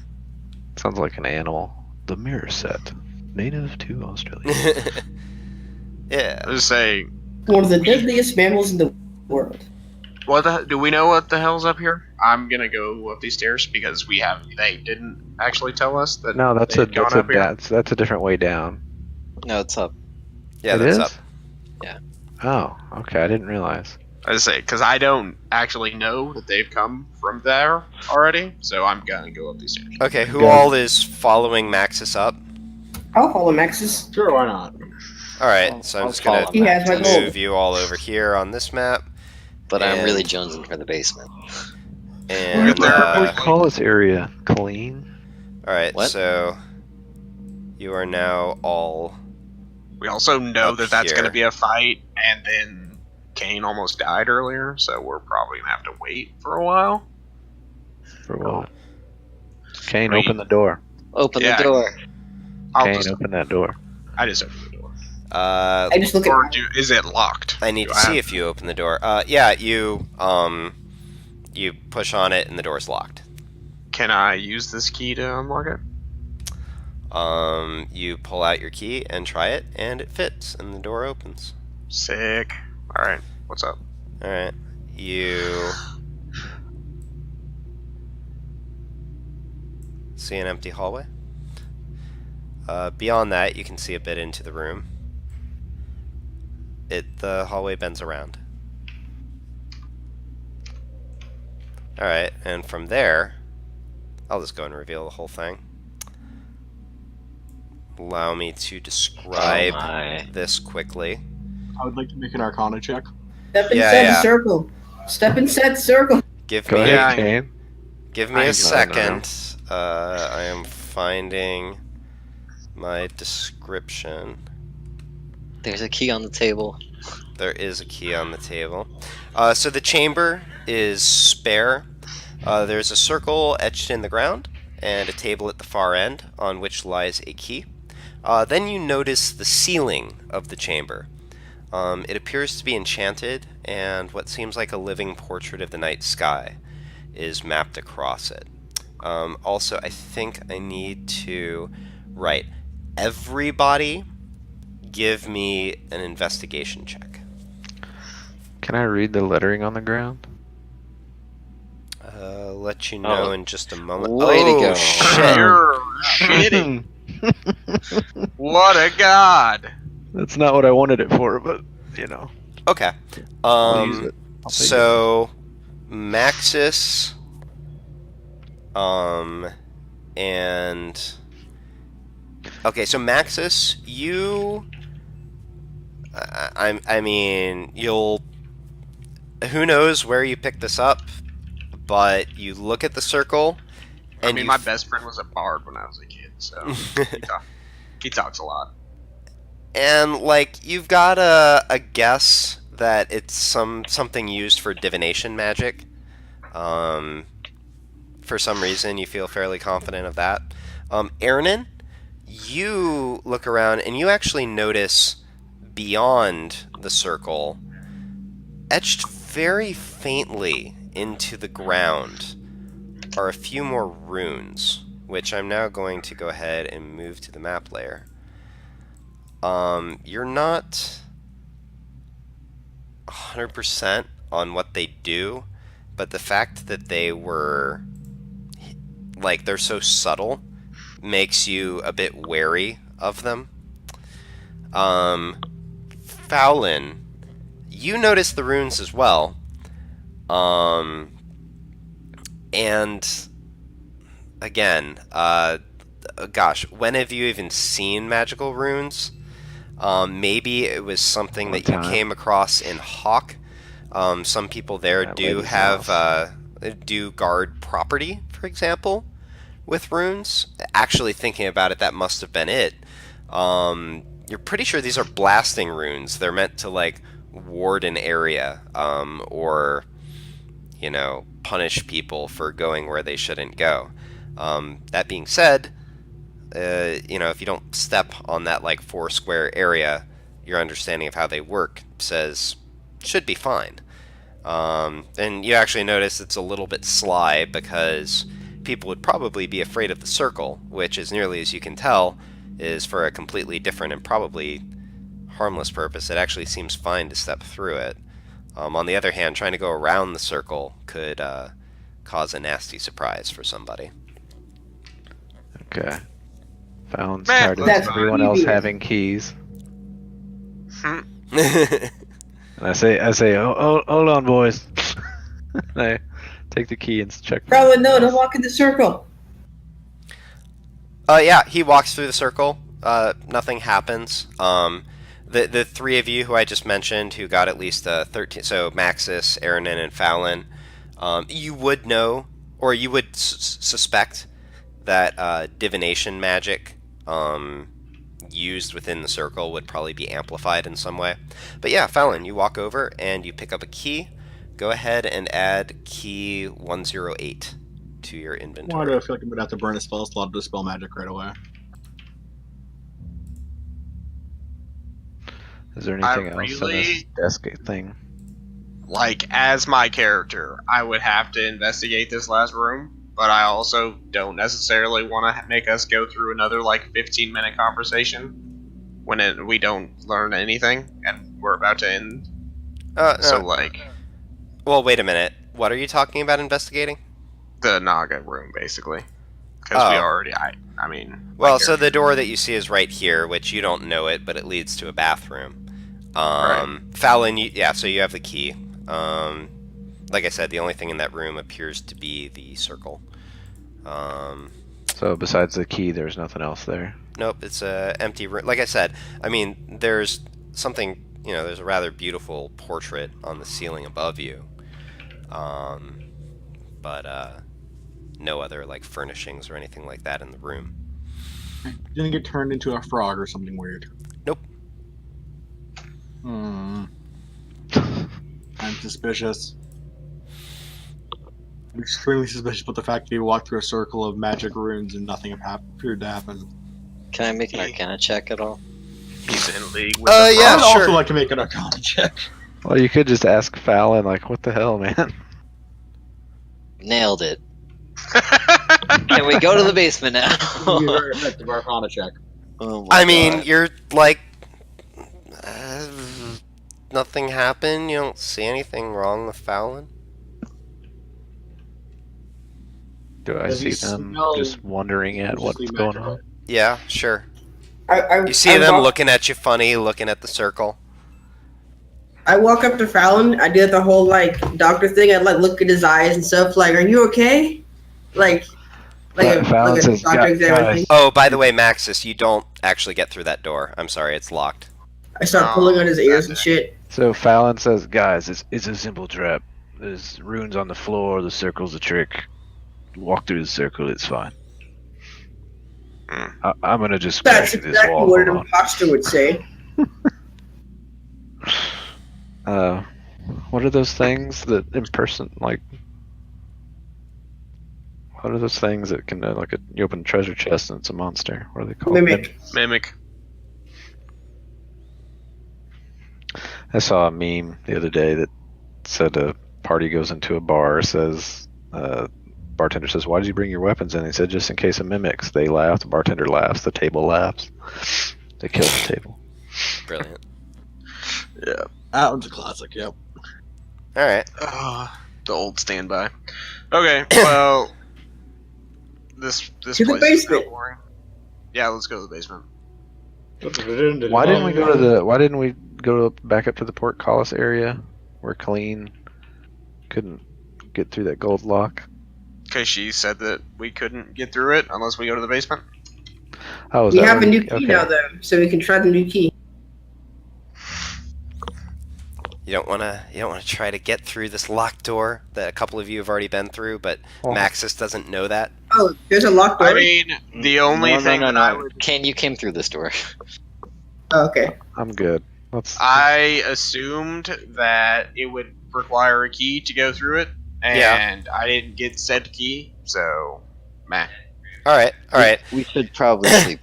Sounds like an animal. The mirror set, native to Australia.
Yeah.
I just say,
One of the deadliest mammals in the world.
do we know what the hell's up here? I'm gonna go up these stairs because they didn't actually tell us that.
No, that's
they
a
had gone up here.
that's a different way down.
No, it's up.
Yeah,
It
that's
is?
up.
Yeah.
Oh, okay. I didn't realize.
I just say because I don't actually know that they've come from there already, so I'm gonna go up these stairs.
Okay, who
Yeah.
all is following Maxis up?
I'll follow Maxis.
Sure, why not?
Alright, so I'm
I'll
just gonna
follow
He has my gold.
move you all over here on this map.
But I'm really
And-
jonesing for the basement.
And
there.
Call this area clean.
alright,
What?
so you are now all
We also know
Up
that that's
here.
gonna be a fight, and then Kane almost died earlier, so we're probably gonna have to wait for a while.
For what? Kane,
Wait.
open the door.
Open
Yeah.
the door.
Kane, open that door.
I just opened the door.
I
I just look
Or
at
is it locked?
need
Do
to
I
see
have-
if you open the door. Yeah, you push on it and the door's locked.
Can I use this key to unlock it?
You pull out your key and try it, and it fits, and the door opens.
Sick. Alright, what's up?
Alright, you see an empty hallway. Beyond that, you can see a bit into the room. The hallway bends around. Alright, and from there, I'll just go and reveal the whole thing. Allow me to describe
Oh my.
this quickly.
I would like to make an Arcana check.
Step
Yeah,
inside
yeah.
the circle. Step inside the circle.
Give
Go
me
ahead,
Yeah.
Kane.
Give me
I
a
know,
second. I am finding my description.
There's a key on the table.
There is a key on the table. So the chamber is spare. There's a circle etched in the ground and a table at the far end on which lies a key. Then you notice the ceiling of the chamber. It appears to be enchanted, and what seems like a living portrait of the night sky is mapped across it. Also, I think I need to write, everybody give me an investigation check.
Can I read the lettering on the ground?
Let you know
Oh.
in just a moment.
Way to
oh,
go.
shit.
You're shitty. What a god.
That's not what I wanted it for, but you know.
Okay.
I'll use it. I'll take
So Maxis and Okay, so Maxis, you... I mean, you'll... Who knows where you picked this up, but you look at the circle,
I
and
mean,
you...
my best friend was a bard when I was a kid, so he talks a lot.
And, like, you've got a guess that it's something used for divination magic. For some reason, you feel fairly confident of that. Ernan, you look around, and you actually notice beyond the circle, etched very faintly into the ground, are a few more runes, which I'm now going to go ahead and move to the map layer. You're not 100% on what they do, but the fact that they were, like, they're so subtle makes you a bit wary of them. Fowlin, you notice the runes as well. And again, gosh, when have you even seen magical runes? Maybe it was something that you came across in Hawk. Some people there do have do guard property, for example, with runes. Actually, thinking about it, that must have been it. You're pretty sure these are blasting runes. They're meant to, like, ward an area, or, you know, punish people for going where they shouldn't go. That being said, you know, if you don't step on that, like, 4 square area, your understanding of how they work says should be fine. And you actually notice it's a little bit sly, because people would probably be afraid of the circle, which, as nearly as you can tell, is for a completely different and probably harmless purpose. It actually seems fine to step through it. On the other hand, trying to go around the circle could cause a nasty surprise for somebody.
Okay. Found
Man,
tired of
that's
everyone else
creepy.
having keys.
Hmm.
And I say, hold on, boys. I take the key and check.
Probably no, don't walk in the circle.
Yeah, he walks through the circle. Nothing happens. The 3 of you who I just mentioned, who got at least 13, so Maxis, Aranin, and Fallon, you would know, or you would suspect that divination magic used within the circle would probably be amplified in some way. But yeah, Fallon, you walk over and you pick up a key. Go ahead and add key 108 to your
Why
inventory.
do I feel like I'm gonna have to burn a spell slot to dispel magic right away?
Is there anything else in this
really-
desk thing?
Like, as my character, I would have to investigate this last room, but I also don't necessarily want to make us go through another, like, 15-minute conversation when we don't learn anything, and we're about to end. So, like,
well, wait a minute. What are you talking about investigating?
the Naga room, basically. Because we
Oh.
already, I mean...
Well, so the door that you see is right here, which you don't know it, but it leads to a bathroom.
Right.
Fallon, so you have the key. Like I said, the only thing in that room appears to be the circle.
So besides the key, there's nothing else there.
Nope, it's a empty room. Like I said, I mean, there's something, you know, there's a rather beautiful portrait on the ceiling above you. But no other, like, furnishings or anything like that in the room.
Didn't get turned into a frog or something weird.
Nope.
I'm suspicious. I'm extremely suspicious about the fact that you walked through a circle of magic runes and nothing appeared to happen.
Can I make an Arcana check at all?
He's in league with
Yeah,
I'd
sure.
also like to make an Arcana check.
Well, you could just ask Fallon, like, what the hell, man?
Nailed it. Can we go to the basement now?
Very effective Arcana check.
Oh my
I mean,
God.
you're like, nothing happened. You don't see anything wrong with Fallon.
Do I
Does he
see them
smell
just wondering at what's
Mostly
going
magical.
on?
Yeah, sure.
I
You see
I
them
walk,
looking at you funny, looking at the circle.
I walk up to Fallon. I did the whole, like, doctor thing. I'd, like, look at his eyes and stuff. Like, are you okay? Like,
Fallon
like a
says,
doctor exam or
guys,
anything.
Oh, by the way, Maxis, you don't actually get through that door. I'm sorry, it's locked.
I start pulling on his ears and shit.
So Fallon says, guys, it's a simple trap. There's runes on the floor. The circle's a trick. Walk through the circle. It's fine. I'm gonna just
That's
smash this
exactly
wall.
what an
Hold
imposter would say.
on. What are those things that in person like? What are those things that can you open a treasure chest and it's a monster? What are they called?
Mimic.
I saw a meme the other day that said a party goes into a bar, says bartender says, "Why did you bring your weapons in?" He said, "Just in case of mimics." They laugh, the bartender laughs, the table laughs. They kill the table.
Brilliant.
Yeah, that one's a classic. Yep.
All right.
The old standby. Okay, well, this
To the
place is now
basement.
boring. Yeah, let's go to the basement.
Why didn't we go to the? Why didn't we go back up to the portcullis area where Colleen couldn't get through that gold lock?
Because she said that we couldn't get through it unless we go to the basement.
Oh, is
We
that
have a
where
new
you-
key
okay.
now, though, so we can try the new key.
You don't wanna try to get through this locked door that a couple of you have already been through, but
Oh.
Maxis doesn't know that.
Oh, there's a locked door?
I mean, the only thing that I would...
Kane, you came through this door.
Oh, okay.
I'm good. Let's.
I assumed that it would require a key to go through it, and I didn't get said key, so meh.
All right.
We should probably sleep.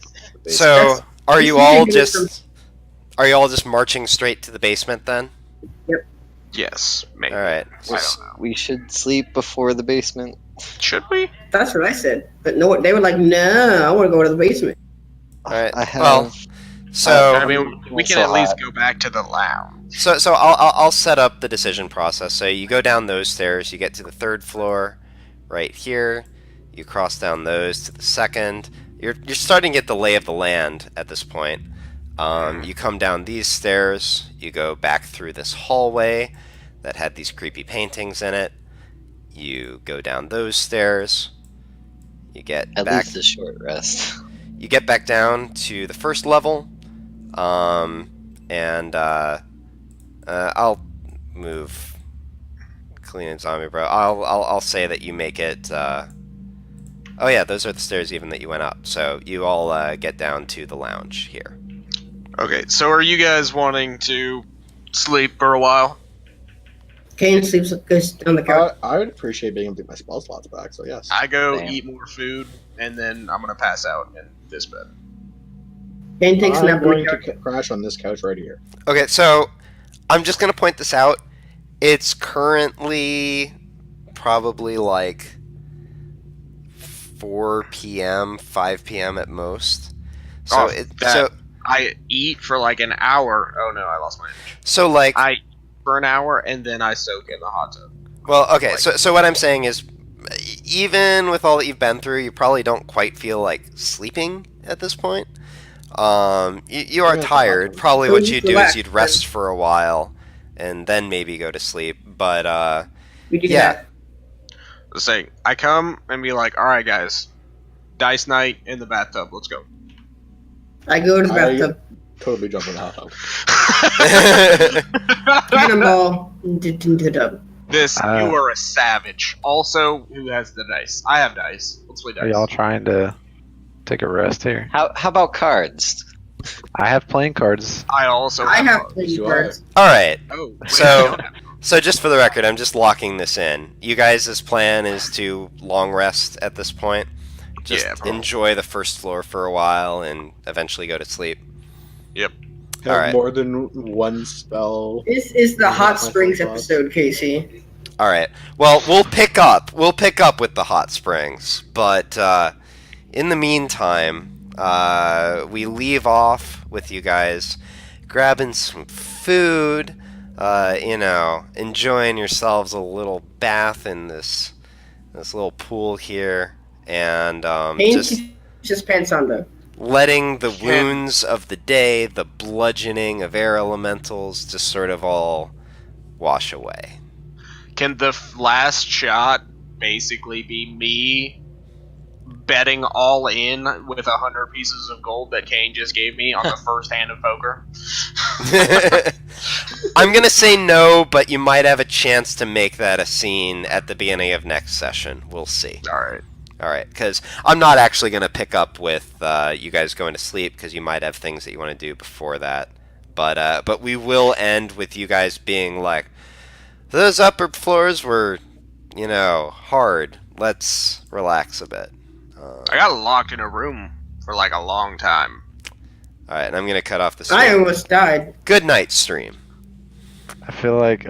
So, are you
You
all
can do it
just marching straight to the basement then?
Yes, maybe.
All right.
I don't know.
We should sleep before the basement.
Should we?
That's what I said. But no, they were like, no, I want to go to the basement.
All right.
I have.
Well, so
I mean, we can
so
at least
hot.
go back to the lounge.
So I'll set up the decision process. So you go down those stairs, you get to the third floor, right here. You cross down those to the second. You're starting to get the lay of the land at this point. You come down these stairs. You go back through this hallway that had these creepy paintings in it. You go down those stairs. You get
At
back.
least a short rest.
You get back down to the first level, and I'll move Clean and Zombie Bro. I'll say that you make it. Oh yeah, those are the stairs even that you went up. So you all get down to the lounge here.
Okay, so are you guys wanting to sleep for a while?
Kane sleeps goes on the couch.
I would appreciate being able to get my spell slots back. So yes.
I go
Damn.
eat more food, and then I'm gonna pass out in this bed.
Kane takes a
I'm
nap on the
going
couch.
to crash on this couch right here.
Okay, so I'm just gonna point this out. It's currently probably like 4 p.m., 5 p.m. at most. So
I eat for like an hour. Oh no, I lost my image.
so like
I eat for an hour, and then I soak in the hot tub.
well, okay. So what I'm saying is, even with all that you've been through, you probably don't quite feel like sleeping at this point. You are
Yeah,
tired.
probably.
Probably
So
what
just
you'd do is
relax,
you'd rest for a while, and then maybe go to sleep. But
We do
yeah.
that.
Let's say I come and be like, "All right, guys, dice night in the bathtub. Let's go."
I go to the
I-
bathtub,
Totally jump in the hot tub.
cannonball, into the tub.
This,
Uh,
you are a savage. Also, who has the dice? I have dice. Let's play
Are
dice.
y'all trying to take a rest here?
How about cards?
I have playing cards.
I also
I have
cards.
plenty
Do
cards.
all right.
Oh, wait,
So-
I don't have cards.
So just for the record, I'm just locking this in. You guys' plan is to long rest at this point. Just
Yeah, probably.
enjoy the first floor for a while and eventually go to sleep.
Yep.
Have
Alright.
more than one spell.
This is the
Yeah,
Hot
my
Springs
thoughts.
episode, Casey.
All right. Well, we'll pick up with the hot springs, but in the meantime, we leave off with you guys grabbing some food, enjoying yourselves a little bath in this little pool here, and
Kane
just
keeps his pants on, though.
letting the wounds of the day, the bludgeoning of air elementals, just sort of all wash away.
Can the last shot basically be me betting all in with 100 pieces of gold that Kane just gave me on the first hand of poker?
I'm gonna say no, but you might have a chance to make that a scene at the beginning of next session. We'll see. All right, because I'm not actually gonna pick up with you guys going to sleep because you might have things that you want to do before that. But we will end with you guys being like, those upper floors were, hard. Let's relax a bit.
I got locked in a room for like a long time.
All right, and I'm gonna cut off the stream.
I almost died.
Good night, stream.
I feel like